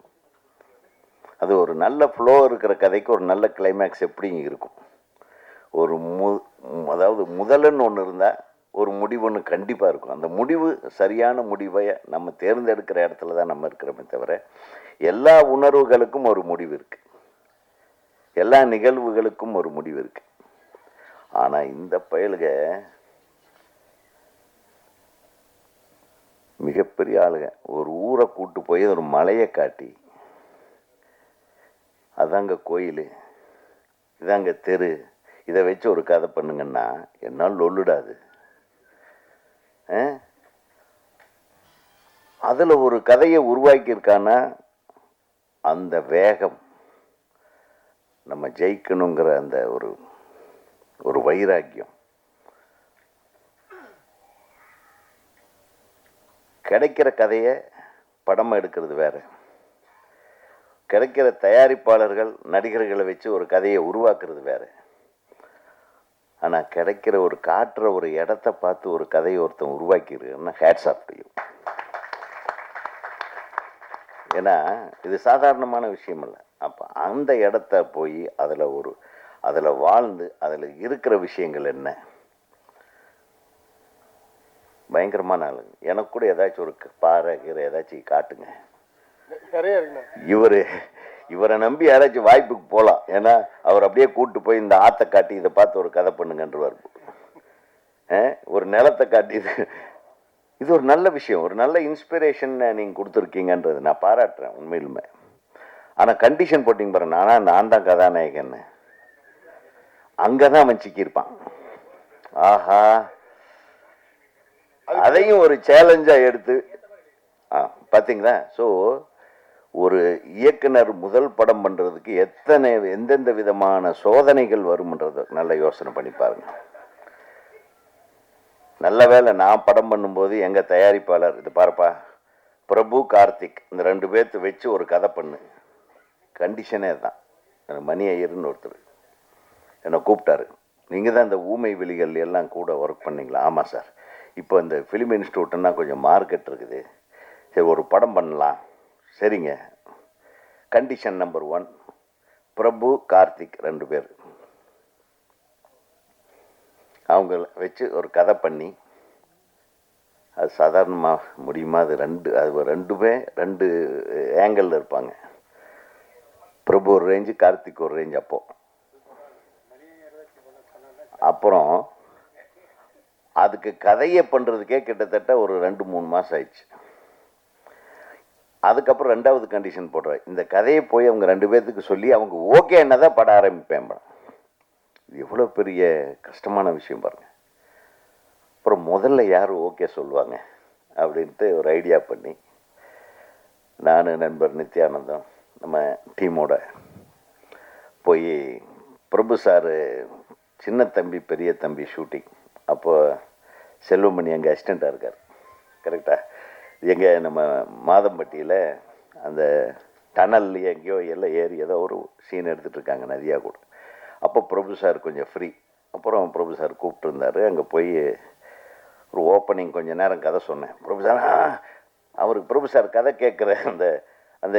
அது ஒரு நல்ல ஃப்ளோ இருக்கிற கதைக்கு ஒரு நல்ல கிளைமேக்ஸ் எப்படி இருக்கும். ஒரு அதாவது முதல்னு ஒன்று இருந்தால் ஒரு முடிவு ஒன்று கண்டிப்பாக இருக்கும். அந்த முடிவு சரியான முடிவை நம்ம தேர்ந்தெடுக்கிற இடத்துல தான் நம்ம இருக்கிறோமே தவிர, எல்லா உணர்வுகளுக்கும் ஒரு முடிவு இருக்குது, எல்லா நிகழ்வுகளுக்கும் ஒரு முடிவு இருக்குது. ஆனால் இந்த பயலுக மிகப்பெரிய ஆளுங்க. ஒரு ஊரை கூட்டு போய் ஒரு மலையை காட்டி, அதாங்க கோயில், இதாங்க தெரு, இதை வச்சு ஒரு கதை பண்ணுங்கன்னா என்னால் லொல்லுடாது. அதில் ஒரு கதையை உருவாக்கியிருக்கான்னா அந்த வேகம், நம்ம ஜெயிக்கணுங்கிற அந்த ஒரு வைராக்கியம், கிடைக்கிற கதையை படமாக எடுக்கிறது வேற, கிடைக்கிற தயாரிப்பாளர்கள் நடிகர்களை வச்சு ஒரு கதையை உருவாக்குறது வேற. ஆனால் கிடைக்கிற ஒரு காட்டுற ஒரு இடத்த பார்த்து ஒரு கதையை ஒருத்தன் உருவாக்கிருக்குன்னா ஹேட்ஸ் ஆஃப் டு யூ. ஏன்னா இது சாதாரணமான விஷயம் இல்லை. அப்போ அந்த இடத்த போய் அதில் வாழ்ந்து அதில் இருக்கிற விஷயங்கள் என்ன, பயங்கரமான ஆளுங்க. எனக்கு கூட ஏதாச்சும் ஒரு பாறை கீரை ஏதாச்சும் காட்டுங்க. இவரை நம்பி யாராச்சும் வாய்ப்புக்கு போகலாம். ஏன்னா அவர் அப்படியே கூப்பிட்டு போய் இந்த ஆற்றை காட்டி இதை பார்த்து ஒரு கதை பண்ணுங்கன்றவார். ஒரு நிலத்தை காட்டி இது ஒரு நல்ல விஷயம், ஒரு நல்ல இன்ஸ்பிரேஷன் நீங்கள் கொடுத்துருக்கீங்கன்றது நான் பாராட்டுறேன் உண்மையிலுமே. ஆனால் கண்டிஷன் போட்டிங்க பாருங்க, நான் தான் கதாநாயகன்னு, அங்கே தான் அவன் சிக்கியிருப்பான். ஆஹா, அதையும் ஒரு சேலஞ்சாக எடுத்து பார்த்தீங்களா. ஸோ ஒரு இயக்குனர் முதல் படம் பண்ணுறதுக்கு எந்தெந்த விதமான சோதனைகள் வரும்ன்றத நல்ல யோசனை பண்ணி பாருங்க. நல்ல வேலை நான் படம் பண்ணும்போது எங்கள் தயாரிப்பாளர், இது பாருப்பா பிரபு கார்த்திக் இந்த 2 பேர்த்து வச்சு ஒரு கதை பண்ணு, கண்டிஷனே தான். மணி ஐயர்னு ஒருத்தர் என்னை கூப்பிட்டாரு, நீங்கள் தான் இந்த ஊமை விழிகள் எல்லாம் கூட ஒர்க் பண்ணிங்களா? ஆமாம் சார், இப்போ இந்த ஃபிலிம் இன்ஸ்டியூட்னா கொஞ்சம் மார்க்கெட் இருக்குது, சரி ஒரு படம் பண்ணலாம். சரிங்க, கண்டிஷன் நம்பர் 1 பிரபு கார்த்திக் 2 பேர், அவங்கள வச்சு ஒரு கதை பண்ணி, அது சாதாரணமாக முடியுமா? அது 2 ஆங்கிளில் இருப்பாங்க. பிரபு ஒரு ரேஞ்சு, கார்த்திக் ஒரு ரேஞ்ச். அப்போது அப்புறம் அதுக்கு கதையை பண்ணுறதுக்கே கிட்டத்தட்ட ஒரு 2-3 மாதம் ஆயிடுச்சு. அதுக்கப்புறம் 2வது கண்டிஷன் போடுறேன், இந்த கதையை போய் அவங்க 2 பேர்த்துக்கு சொல்லி அவங்க ஓகேன்னா தான் படம் ஆரம்பிப்பேன். படம் இது எவ்வளோ பெரிய கஷ்டமான விஷயம் பாருங்கள். அப்புறம் முதல்ல யார் ஓகே சொல்லுவாங்க அப்படின்ட்டு ஒரு ஐடியா பண்ணி நான் நண்பர் நித்யானந்தம் நம்ம டீமோட போய் பிரபு சார் சின்ன தம்பி பெரிய தம்பி ஷூட்டிங் அப்போ செல்வமணி எங்கள் அசிஸ்டண்ட்டாக இருக்கார். கரெக்டாக எங்கள் நம்ம மாதம்பட்டியில் அந்த டனல்லையே எங்கேயோ எல்லாம் ஏறி ஏதோ ஒரு சீன் எடுத்துகிட்டு இருக்காங்க நதியாக கூட. அப்போ பிரபு சார் கொஞ்சம் ஃப்ரீ. அப்புறம் பிரபு சார் கூப்பிட்டுருந்தார். அங்கே போய் ஒரு ஓப்பனிங் கொஞ்சம் நேரம் கதை சொன்னேன். பிரபு சார் அவருக்கு பிரபு சார் கதை கேட்குற அந்த அந்த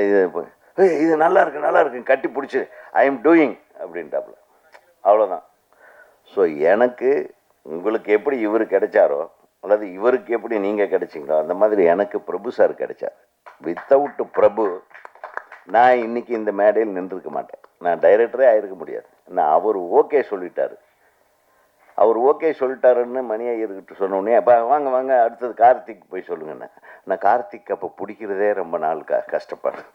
இது நல்லா இருக்கு கட்டி பிடிச்சி ஐ எம் டூயிங் அப்படின்ட்டாப்புல. அவ்வளோதான். ஸோ எனக்கு உங்களுக்கு எப்படி இவர் கிடைச்சாரோ அல்லது இவருக்கு எப்படி நீங்கள் கிடைச்சிங்களோ அந்த மாதிரி எனக்கு பிரபு சார் கிடைச்சார். வித்தவுட் பிரபு நான் இன்னைக்கு இந்த மேடையில் நின்றுருக்க மாட்டேன். நான் டைரக்டரே ஆகிருக்க முடியாது. நான் அவர் ஓகே சொல்லிட்டாரு. அவர் ஓகே சொல்லிட்டாருன்னு மணி ஐயர்கிட்ட சொன்னோடனே அப்போ வாங்க அடுத்தது கார்த்திக் போய் சொல்லுங்கண்ணே. நான் கார்த்திக் அப்போ பிடிக்கிறதே ரொம்ப நாள் கஷ்டப்படுறேன்.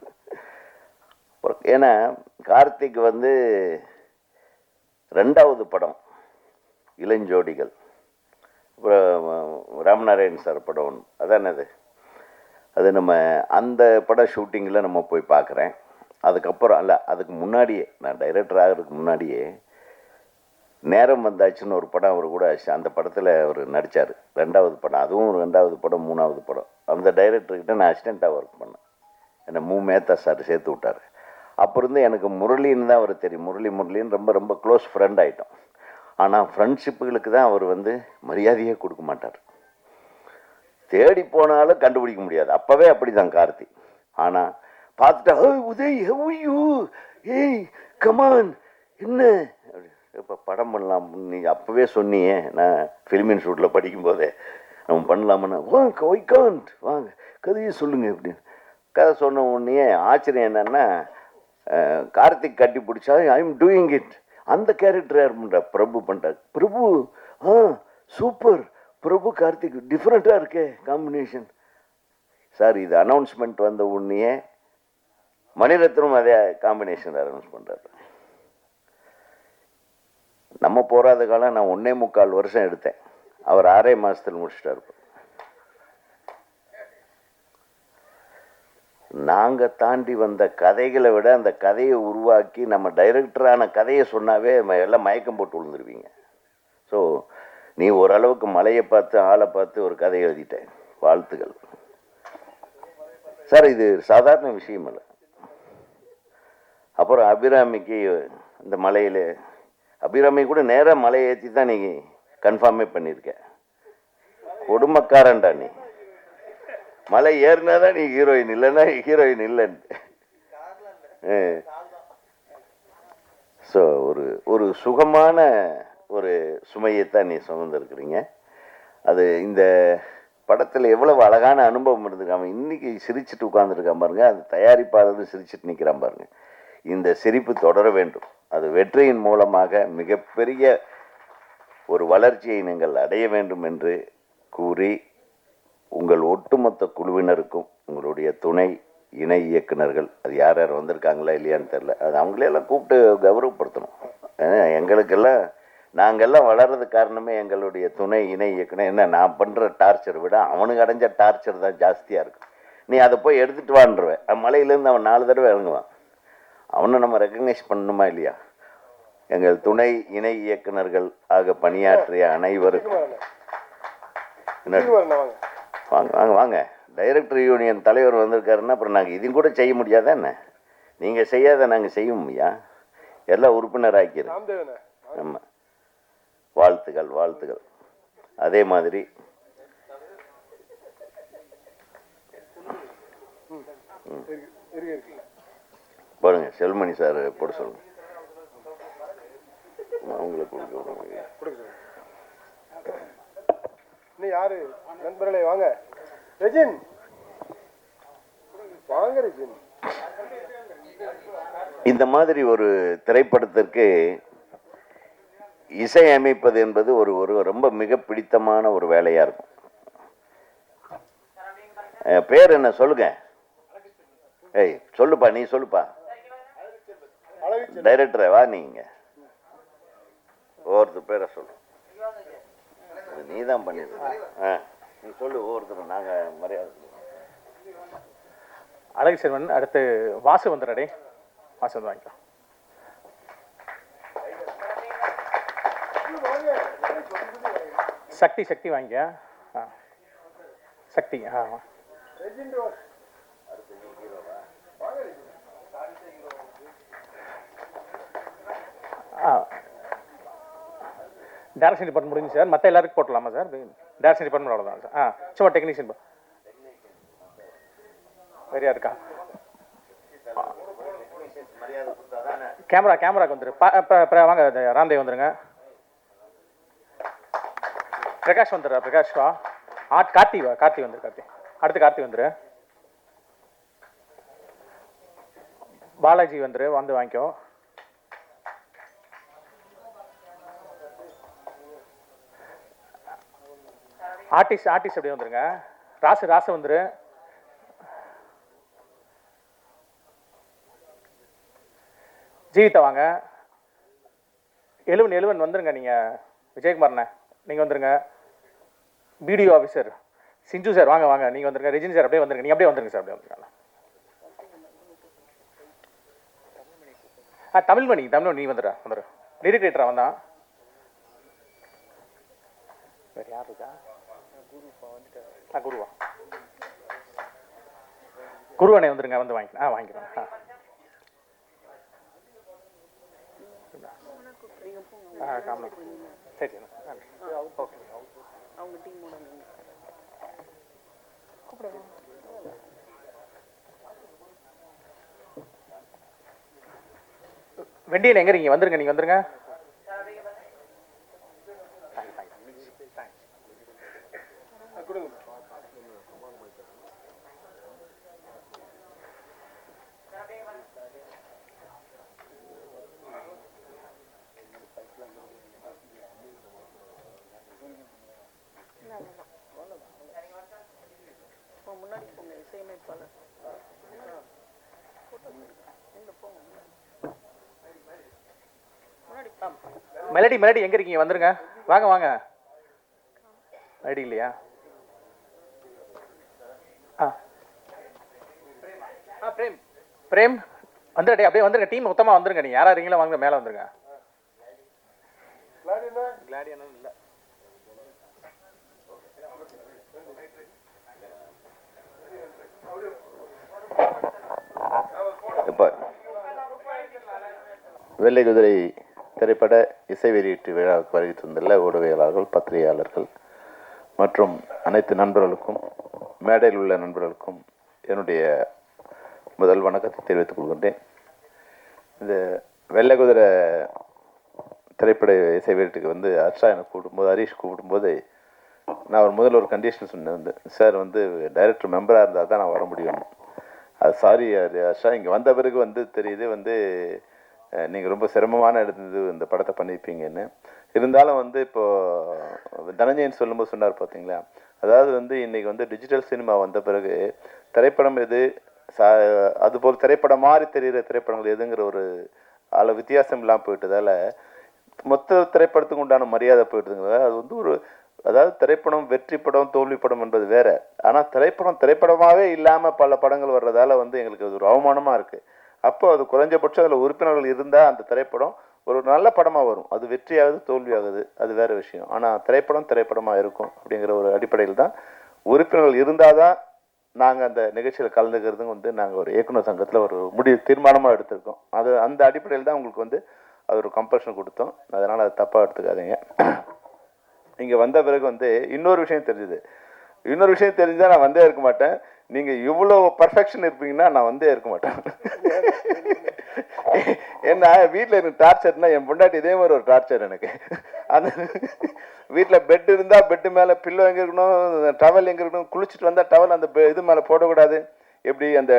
ஏன்னா கார்த்திக் வந்து 2வது படம் இளஞ்சோடிகள், அப்புறம் ராமநாராயண் சார் படம் ஒன்று அதானது, அது நம்ம அந்த பட ஷூட்டிங்கில் நம்ம போய் பார்க்குறேன். அதுக்கப்புறம் அல்ல அதுக்கு முன்னாடியே நான் டைரக்டர் ஆகிறதுக்கு முன்னாடியே நேரம் வந்தாச்சுன்னு ஒரு படம் அவர் கூட அந்த படத்தில் அவர் நடித்தார். 2வது படம், அதுவும் 2வது படம் 3வது படம். அந்த டைரக்டர்கிட்ட நான் அசிஸ்டண்ட்டாக ஒர்க் பண்ணேன். என்னை மேத்தா சார் சேர்த்து விட்டார். அப்போ இருந்து எனக்கு முரளின்னு தான் அவர் தெரியும். முரளின்னு ரொம்ப ரொம்ப க்ளோஸ் ஃப்ரெண்ட் ஆகிட்டோம். ஆனால் ஃப்ரெண்ட்ஷிப்புகளுக்கு தான் அவர் வந்து மரியாதையே கொடுக்க மாட்டார். தேடி போனாலும் கண்டுபிடிக்க முடியாது. அப்போவே அப்படி தான் கார்த்தி. ஆனால் பார்த்துட்டா உதய் ஹவ்யூ ஏய் கமான் என்ன இப்போ படம் பண்ணலாம் நீ அப்போவே சொன்னியே. நான் ஃபிலிம் இன்ஸ்டியூட்டில் படிக்கும்போதே நம்ம பண்ணலாமன்னா வாங்க ஒய்கான்ட் வாங்க கதையை சொல்லுங்கள் அப்படின்னு கதை சொன்ன உடனே ஆச்சரியம் என்னன்னா கார்த்திக் கட்டி பிடிச்சா ஐ எம் டூயிங் இட். அந்த கேரக்டர் யார் பண்ணுறா? பிரபு பண்ணுறார். பிரபு சூப்பர், பிரபு கார்த்திக் டிஃப்ரெண்ட்டாக இருக்கே காம்பினேஷன் சார். இது அனௌன்ஸ்மெண்ட் வந்த உடனே மணிரத்னம் அதே காம்பினேஷன் அனௌன்ஸ் பண்ணுறாரு. நம்ம போகாத காலம் நான் 1.25 வருஷம் எடுத்தேன். அவர் 6 மாதத்தில் முடிச்சிட்டாரு. நாங்கள் தாண்டி வந்த கதைகளை விட அந்த கதையை உருவாக்கி நம்ம டைரக்டரான கதையை சொன்னாவே எல்லாம் மயக்கம் போட்டு விழுந்துருவீங்க. ஸோ நீ ஓரளவுக்கு மலையை பார்த்து ஆளை பார்த்து ஒரு கதை எழுதிட்டேன். வாழ்த்துக்கள் சார். இது சாதாரண விஷயம் இல்லை. அப்புறம் அபிராமிக்கு இந்த மலையில் அபிராமி கூட நேராக மலையை ஏற்றி தான் நீ கன்ஃபார்மே பண்ணியிருக்க. கொடுமைக்காரன்டா நீ. மலை ஏறினா தான் நீ ஹீரோயின், இல்லைன்னா ஹீரோயின் இல்லைன்ட்டு. ஸோ ஒரு சுகமான ஒரு சுமையைத்தான் நீ சுமந்துருக்குறீங்க. அது இந்த படத்தில் எவ்வளவு அழகான அனுபவம் இருந்திருக்கு. அவன் இன்னைக்கு சிரிச்சுட்டு உட்காந்துருக்கான் பாருங்க. அது தயாரிப்பாளர் சிரிச்சுட்டு நிற்கிறான் பாருங்க. இந்த சிரிப்பு தொடர வேண்டும். அது வெற்றியின் மூலமாக மிகப்பெரிய ஒரு வளர்ச்சியை நீங்கள் அடைய வேண்டும் என்று கூறி உங்கள் ஒட்டுமொத்த குழுவினருக்கும் உங்களுடைய துணை இணை இயக்குனர்கள் அது யார் யார் வந்திருக்காங்களா இல்லையான்னு தெரில, அது அவங்களையெல்லாம் கூப்பிட்டு கௌரவப்படுத்தணும். எங்களுக்கெல்லாம் நாங்கள்லாம் வளர்றது காரணமே எங்களுடைய துணை இணை இயக்குனர். என்ன நான் பண்ணுற டார்ச்சரை விட அவனுக்கு அடைஞ்ச டார்ச்சர் தான் ஜாஸ்தியாக இருக்கும். நீ அதை போய் எடுத்துகிட்டு வான்றுவேன். மலையிலேருந்து அவன் 4 தடவை இறங்குவான். அவனை நம்ம ரெக்கக்னைஸ் பண்ணணுமா இல்லையா? எங்கள் துணை இணை இயக்குனர்கள் ஆக பணியாற்றிய அனைவருக்கும் வாங்க வாங்க வாங்க. டைரக்டர் யூனியன் தலைவர் வந்திருக்காருன்னா அப்புறம் நாங்கள் இதையும் கூட செய்ய முடியாதா என்ன? நீங்கள் செய்யாத நாங்கள் செய்வோம்யா. எல்லாம் உறுப்பினர் ஆக்கிடுறோம். ஆமாம். வாழ்த்துக்கள் வாழ்த்துக்கள். அதே மாதிரி பாருங்க செல்மணி சார் போட சொல்லுங்க. அவங்களுக்கு கொடுக்க இன்னும் யாரு நண்பர்களே வாங்க. ரெஜின் வாங்க. ரெஜின் இந்த மாதிரி ஒரு திரைப்படத்திற்கு இசை அமைப்பது என்பது ஒரு ஒரு ரொம்ப மிக பிடித்தமான ஒரு வேலையாக இருக்கும். பேர் என்ன சொல்லுங்க? ஏய் சொல்லுப்பா, நீ சொல்லுப்பா. டைரக்டரை வா, நீங்க ஒவ்வொருத்தர் பேரை சொல்லு. நீ தான் பண்ணிடுற. நீ சொல்லு ஒவ்வொருத்தரும், நாங்கள் மரியாதை. அழகு செல்வன். அடுத்து வாசு வந்துடுறடே. வாசு வந்து வாங்கிக்கோ. சக்தி சக்தி வாங்கிக்க. சக்தி. டைரக்ஷன் டிபார்ட்மெண்ட் முடிஞ்சு சார். மற்ற எல்லாருக்கும் போட்டலாமா சார்? டைரக்ஷன் டிபார்ட்மெண்ட் அவ்வளோதான் சார். சும்மா டெக்னீஷியன் சரியா இருக்கா? கேமராக்கு வந்துரு. வாங்க ராம்தேவ் வந்துருங்க. பிரகாஷ் வந்துடுறா. பிரகாஷ் வா. கார்த்தி வா. கார்த்தி வந்துரு. அடுத்து கார்த்தி வந்துரு. பாலாஜி வந்துரு. வந்து வாங்கிக்கோ. ஆர்டிஸ்ட் அப்படியே வந்துருங்க. ராசு வந்துரு. ஜீவிதா வாங்க. எழுவன் வந்துருங்க. நீங்கள் விஜயகுமார்ண்ணே நீங்கள் வந்துருங்க. பிடிஓ ஆஃபீஸர் சிஞ்சு சார் வாங்க நீங்கள் வந்துருங்க. ரெஜினி சார் அப்படியே வந்துருங்க. நீங்கள் அப்படியே வந்துருங்க சார். அப்படியே வந்துருங்க. தமிழ்மணி நீ வந்துரு. லிரிக் வந்தான். வேறு யார் இருக்கா? குருவனே வந்துருங்க. வந்து வாங்கிக்கிறேன். சரி ஓகே. வெண்டியன் எங்க இருக்கீங்க? வந்துருங்க. நீங்க வந்துருங்க. மெலடி எங்க இருக்கீங்க? வந்துருங்க. வாங்க. மெலடி இல்லையா? பிரேம் வந்துடுறே. அப்படியே வந்துருங்க. டீம் மொத்தமா வந்துருங்க. நீங்க யாரா இருக்கீங்களோ வாங்க, மேல வந்துருங்க. இல்ல இப்போ வெள்ளை குதிரை திரைப்பட இசை வெளியீட்டு விழாவுக்கு வருகை தந்துள்ள ஊடகவியலாளர்கள், பத்திரிகையாளர்கள் மற்றும் அனைத்து நண்பர்களுக்கும், மேடையில் உள்ள நண்பர்களுக்கும் என்னுடைய முதல் வணக்கத்தை தெரிவித்துக் கொள்கின்றேன். இந்த வெள்ளை குதிரை திரைப்பட இசை வெளியீட்டுக்கு வந்து ஹர்ஷா எனக்கு கூப்பிடும்போது, ஹரீஷ் கூப்பிடும்போது நான் முதல்ல ஒரு கண்டிஷன் சொன்னேன். சார் வந்து டைரக்டர் மெம்பராக இருந்தால் தான் நான் வர முடியும். அது சாரி ஹர்ஷா, இங்கே வந்த பிறகு வந்து தெரியுது வந்து நீங்கள் ரொம்ப சிரமமான இடத்துல இந்த படத்தை பண்ணியிருப்பீங்கன்னு. இருந்தாலும் வந்து இப்போது தனஞ்சயன் சொல்லும்போது சொன்னார் பார்த்தீங்களா, அதாவது வந்து இன்றைக்கி வந்து டிஜிட்டல் சினிமா வந்த பிறகு திரைப்படம் எது, அதுபோல் திரைப்படம் மாதிரி தெரிகிற திரைப்படங்கள் எதுங்கிற ஒரு வித்தியாசம் இல்லாமல் போயிட்டதால் மொத்த திரைப்படத்துக்கு உண்டான மரியாதை போயிட்டுதுங்கிறதால அது வந்து ஒரு, அதாவது திரைப்படம் வெற்றி படம் தோல்வி படம் என்பது வேற. ஆனால் திரைப்படமாகவே இல்லாமல் பல படங்கள் வர்றதால வந்து எங்களுக்கு அது ஒரு அவமானமாக இருக்குது. அப்போ அது குறைஞ்சபட்சம் அதில் உறுப்பினர்கள் இருந்தால் அந்த திரைப்படம் ஒரு நல்ல படமாக வரும். அது வெற்றியாகுது தோல்வியாகுது அது வேறு விஷயம். ஆனால் திரைப்படமாக இருக்கும் அப்படிங்கிற ஒரு அடிப்படையில் தான் உறுப்பினர்கள் இருந்தால் தான் நாங்கள் அந்த நிகழ்ச்சியில் கலந்துக்கிறதுங்க வந்து நாங்கள் ஒரு இயக்குனர் சங்கத்தில் ஒரு தீர்மானமாக எடுத்திருக்கோம். அந்த அடிப்படையில் தான் உங்களுக்கு வந்து அது ஒரு கம்பல்ஷன் கொடுத்தோம். அதனால் அது தப்பாக எடுத்துக்காதீங்க. இங்கே வந்த பிறகு வந்து இன்னொரு விஷயம் தெரிஞ்சுதான் நான் வந்தே இருக்க மாட்டேன். நீங்கள் இவ்வளோ பர்ஃபெக்ஷன் இருப்பீங்கன்னா நான் வந்தே இருக்க மாட்டேன். ஏன்னா வீட்டில் எனக்கு டார்ச்சர்னா என் பொண்டாட்டி இதே மாதிரி ஒரு டார்ச்சர் எனக்கு. அந்த வீட்டில் பெட் இருந்தால் பெட்டு மேலே பில்லோ எங்கே இருக்கணும், டவல் எங்கே இருக்கணும், குளிச்சுட்டு வந்தால் டவல் அந்த இது மேலே போடக்கூடாது, எப்படி அந்த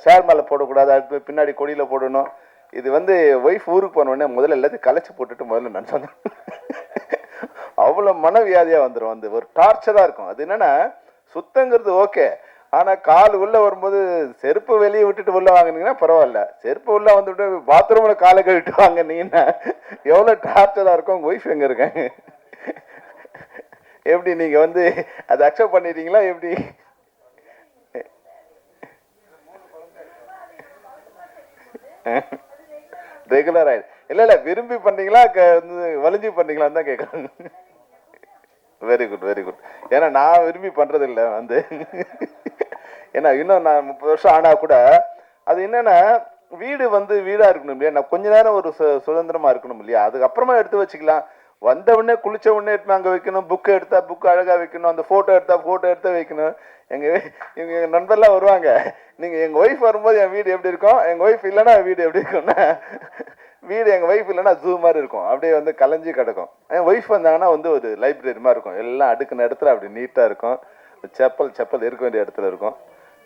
ஷேர் மேலே போடக்கூடாது, அடுத்து பின்னாடி கொடியில் போடணும். இது வந்து ஒய்ஃப் ஊருக்கு போனோடனே முதல்ல எல்லாத்தையும் கலைச்சி போட்டுட்டு முதல்ல நான் சொன்னேன். அவ்வளோ மனவியாதியாக வந்துடும். வந்து ஒரு டார்ச்சராக இருக்கும். அது என்னென்னா சுத்தங்கிறது ஓகே, ஆனால் கால் உள்ளே வரும்போது செருப்பு வெளியே விட்டுட்டு உள்ளே வாங்கினீங்கன்னா பரவாயில்ல, செருப்பு உள்ளே வந்துவிட்டு பாத்ரூமில் காலை கழிட்டு வாங்கினீங்கன்னா எவ்வளோ டார்ச்சராக இருக்கும். உங்கள் ஒய்ஃப் எங்கே இருக்காங்க? எப்படி நீங்கள் வந்து அதை அக்செப்ட் பண்ணிட்டீங்களா எப்படி? ரெகுலர் ஆயிடு இல்லை விரும்பி பண்ணீங்களா வலிஞ்சு பண்ணீங்களான்னு தான் கேட்குறாங்க. Very good very good. ஏன்னா நான் விரும்பி பண்ணுறது இல்லை வந்து. ஏன்னா இன்னும் நான் 30 வருஷம் ஆனால் கூட அது என்னென்னா வீடு வந்து வீடாக இருக்கணும் இல்லையா, நான் கொஞ்ச நேரம் ஒரு சுதந்திரமாக இருக்கணும் இல்லையா, அதுக்கப்புறமா எடுத்து வச்சுக்கலாம். வந்த உடனே குளிச்ச உடனே எடுத்து அங்கே வைக்கணும், புக்கு எடுத்தால் புக்கு அழகாக வைக்கணும், அந்த ஃபோட்டோ எடுத்தால் ஃபோட்டோ எடுத்து வைக்கணும். எங்கள் நண்பர்லாம் வருவாங்க, நீங்கள் எங்கள் ஒய்ஃப் வரும்போது என் வீடு எப்படி இருக்கும், எங்கள் ஒய்ஃப் இல்லைன்னா வீடு எப்படி இருக்கும்னா, வீடு எங்கள் ஒய்ஃப் இல்லைன்னா ஜூ மாதிரி இருக்கும், அப்படியே வந்து கலைஞ்சி கிடக்கும். என் ஒய்ஃப் வந்தாங்கன்னா வந்து ஒரு லைப்ரரி மாதிரி இருக்கும், எல்லாம் அடுக்குன இடத்துல அப்படி நீட்டாக இருக்கும், செப்பல் இருக்க வேண்டிய இடத்துல இருக்கும்.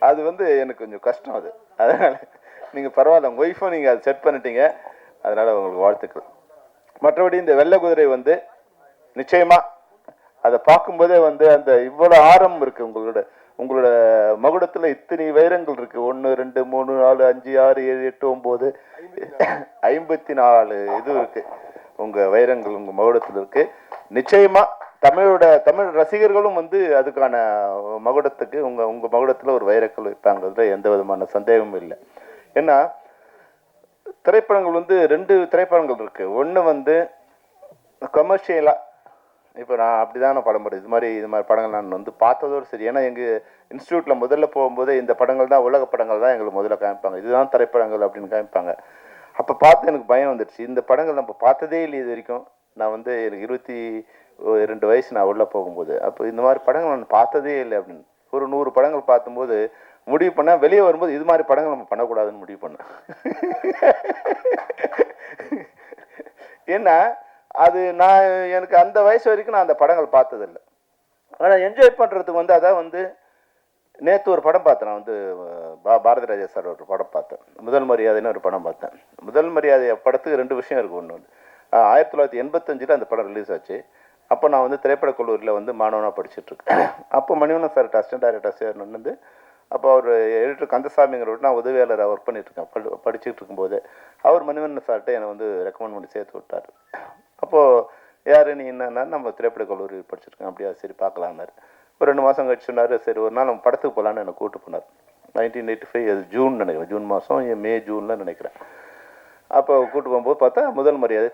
அது வந்து எனக்கு கொஞ்சம் கஷ்டம் அது. அதனால் நீங்கள் பரவாயில்ல, உங்கள் ஒய்ஃபும் நீங்கள் அதை செட் பண்ணிட்டீங்க, அதனால் உங்களுக்கு வாழ்த்துக்கள். மற்றபடி இந்த வெள்ளை குதிரை வந்து நிச்சயமாக அதை பார்க்கும்போதே வந்து அந்த இவ்வளோ ஆரம் இருக்குது உங்களோட மகுடத்தில் இத்தனை வைரங்கள் இருக்குது. 1 2 3 4 5 6 7 8 9 54 இது இருக்குது உங்கள் வைரங்கள் உங்கள் மகுடத்தில் இருக்குது. நிச்சயமாக தமிழ் ரசிகர்களும் வந்து அதுக்கான மகுடத்துக்கு உங்கள் மகுடத்தில் ஒரு வைரக்கல் வைப்பாங்கிறதுல எந்த விதமான சந்தேகமும் இல்லை. ஏன்னா திரைப்படங்கள் வந்து 2 திரைப்படங்கள் இருக்குது. ஒன்று வந்து கமர்ஷியலாக, இப்போ நான் அப்படி தான் படம் போடுறேன், இது மாதிரி படங்கள் நான் வந்து பார்த்ததோடு சரி. ஏன்னா எங்கள் இன்ஸ்டியூட்டில் முதல்ல போகும்போது இந்த படங்கள் தான் உலக படங்கள் தான் எங்களுக்கு முதல்ல காமிப்பாங்க, இதுதான் திரைப்படங்கள் அப்படின்னு காமிப்பாங்க. அப்போ பார்த்து எனக்கு பயம் வந்துடுச்சு, இந்த படங்கள் நம்ம பார்த்ததே இல்லை இது வரைக்கும். நான் வந்து எனக்கு 22 வயசு நான் உள்ளே போகும்போது, அப்போ இந்த மாதிரி படங்கள் நான் பார்த்ததே இல்லை அப்படின்னு. ஒரு 100 படங்கள் பார்க்கும்போது முடிவு பண்ணால் வெளியே வரும்போது இது மாதிரி படங்கள் நம்ம பண்ணக்கூடாதுன்னு முடிவு பண்ணேன். ஏன்னா அது எனக்கு அந்த வயசு வரைக்கும் நான் அந்த படங்கள் பார்த்ததில்லை. ஆனால் என்ஜாய் பண்ணுறதுக்கு வந்து அதான் வந்து நேற்று ஒரு படம் பார்த்தேன். நான் வந்து பாரதி ராஜா சார் ஒரு படம் பார்த்தேன், முதல் மரியாதைன்னு ஒரு படம் பார்த்தேன். முதல் மரியாதை படத்துக்கு 2 விஷயம் இருக்குது. ஒன்று வந்து 1985 அந்த படம் ரிலீஸ் ஆச்சு. அப்போ நான் வந்து திரைப்படக் கல்லூரியில் வந்து மாணவனாக படிச்சுட்ருக்கேன். அப்போ மணிவண்ணன் சார் அசிஸ்டன்ட் டைரக்டர் சேர்ந்து வந்து அப்போ அவர் எடிட்டர் கந்தசாமிங்கிறவர் நான் உதவியாளராக ஒர்க் பண்ணிட்டுருக்கேன். படிச்சுட்டு இருக்கும்போது அவர் மணிவண்ணன் சார்கிட்ட என்னை வந்து ரெக்கமெண்ட் பண்ணி சேர்த்து விட்டார். அப்போது யார் நீ என்னன்னா, நம்ம திரைப்படக் கல்லூரி படிச்சுருக்கேன். அப்படியா, சரி பார்க்கலான்னாரு. ஒரு 2 மாதம் கழிச்சு சொன்னார், சரி ஒரு நாள் நம்ம படத்துக்கு போகலான்னு என்னை கூப்பிட்டு போனார். 1985 அது ஜூன் நினைக்கிறேன், ஜூன் மாதம் மே ஜூனில் நினைக்கிறேன். அப்போ கூப்பிட்டு போகும்போது பார்த்தா முதல் மரியாதை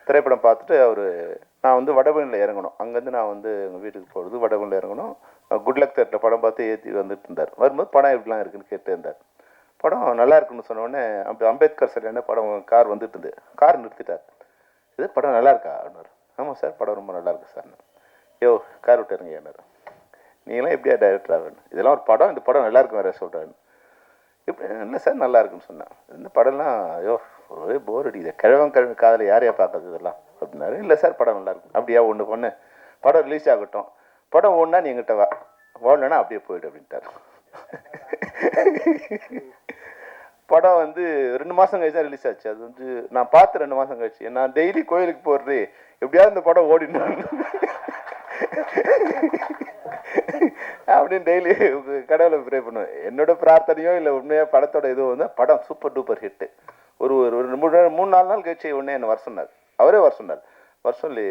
திரைப்படம் பார்த்துட்டு நான் வந்து வடபழனியில் இறங்கணும். அங்கேருந்து நான் வந்து எங்கள் வீட்டுக்கு போகிறது வடபழனியில் இறங்கணும். குட்லக் தேட்டரில் படம் பார்த்து ஏற்றி வந்துட்டு இருந்தார். வரும்போது படம் எப்படிலாம் இருக்குன்னு கேட்டு இருந்தார். படம் நல்லா இருக்குன்னு சொன்னோடனே அம்பேத்கர் சரியான படம் கார் வந்துட்டு இருந்து கார் நிறுத்திட்டார். இது படம் நல்லா இருக்கா அப்படின்னாரு. ஆமாம் சார், படம் ரொம்ப நல்லா இருக்கு சார். யோ கார் விட்டுருங்க என்னார். நீங்களாம் எப்படியா டைரக்டர் ஆகணும், இதெல்லாம் ஒரு படம், இந்த படம் நல்லா இருக்கும் வேறு சொல்கிறாரு. இப்படி இல்லை சார் நல்லா இருக்குன்னு சொன்னேன். இந்த படம்லாம் ஐயோ ஒரே போர் அடிக்குது, கிழவன் காதில் யாரையா பார்க்குறது இதெல்லாம் அப்படின்னாரு. இல்லை சார் படம் நல்லா இருக்கும். அப்படியா, ஒன்று பொண்ணு படம் ரிலீஸ் ஆகட்டும், படம் ஒன்றா நீ எங்கிட்ட வாழலைன்னா அப்படியே போயிடு அப்படின்ட்டார். படம் வந்து 2 மாதம் கழிச்சு தான் ரிலீஸ் ஆச்சு. அது வந்து நான் பார்த்து 2 மாதம் கழிச்சு. நான் டெய்லி கோயிலுக்கு போகிறது எப்படியாவது இந்த படம் ஓடினான் அப்படின்னு டெய்லி கடவுளை ப்ரே பண்ணுவேன். என்னோட பிரார்த்தனையோ இல்லை உண்மையாக படத்தோட இதுவும் வந்து படம் சூப்பர் டூப்பர் ஹிட்டு. ஒரு 3-4 நாள் கழிச்சு உடனே என்னை வர சொன்னார். அவரே வர சொன்னார். வர சொல்லி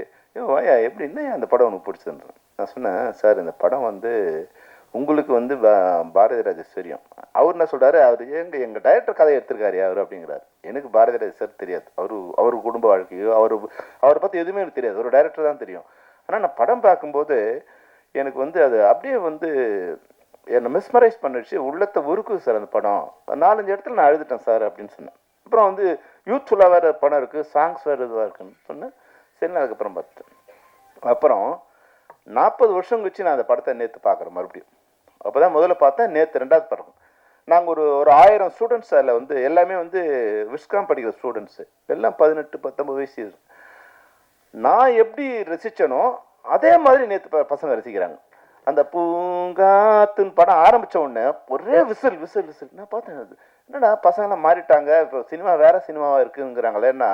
வாயா எப்படி என்ன அந்த படம் உனக்கு பிடிச்சிருந்தது. நான் சொன்னேன், சார் இந்த படம் வந்து உங்களுக்கு வந்து பாரதி ராஜா தெரியும். அவர் என்ன சொல்கிறாரு, எங்கள் டைரக்டர் கதையை எடுத்திருக்காரு அவர் அப்படிங்கிறார். எனக்கு பாரதி ராஜா சார் தெரியாது. அவர் குடும்ப வாழ்க்கையோ அவரை பற்றி எதுவுமே எனக்கு தெரியாது. ஒரு டைரக்டர் தான் தெரியும். ஆனால் நான் படம் பார்க்கும்போது எனக்கு வந்து அது அப்படியே வந்து என்னை மிஸ்மரைஸ் பண்ணிடுச்சு, உள்ளத்தை உருக்குது சார் அந்த படம். 4-5 இடத்துல நான் அழுதுட்டேன் சார் அப்படின்னு சொன்னேன். அப்புறம் வந்து யூத்ஃபுல்லாக வேறு படம் இருக்குது, சாங்ஸ் வேறு இதுவாக இருக்குன்னு சொன்னேன். சரி, அதுக்கப்புறம் பார்த்தேன். அப்புறம் 40 வருஷம் கழிச்சு நான் அந்த படத்தை நேற்று பார்க்குறேன் மறுபடியும். அப்போ தான் முதல்ல பார்த்தேன், நேற்று 2வது படம். நாங்கள் ஒரு 1000 ஸ்டூடெண்ட்ஸ் அதில் வந்து எல்லாமே வந்து விஸ்காம் படிக்கிற ஸ்டூடெண்ட்ஸு, எல்லாம் 18-19 வயசு. நான் எப்படி ரசித்தனோ அதே மாதிரி நேற்று பசங்க ரசிக்கிறாங்க. அந்த பூங்காத்துன்னு படம் ஆரம்பித்த உடனே ஒரே விசில் விசில் விசில். நான் பார்த்தேன், அது என்னடா பசங்களாம் மாறிட்டாங்க, இப்போ சினிமா வேறு சினிமாவாக இருக்குங்கிறாங்களேன்னா,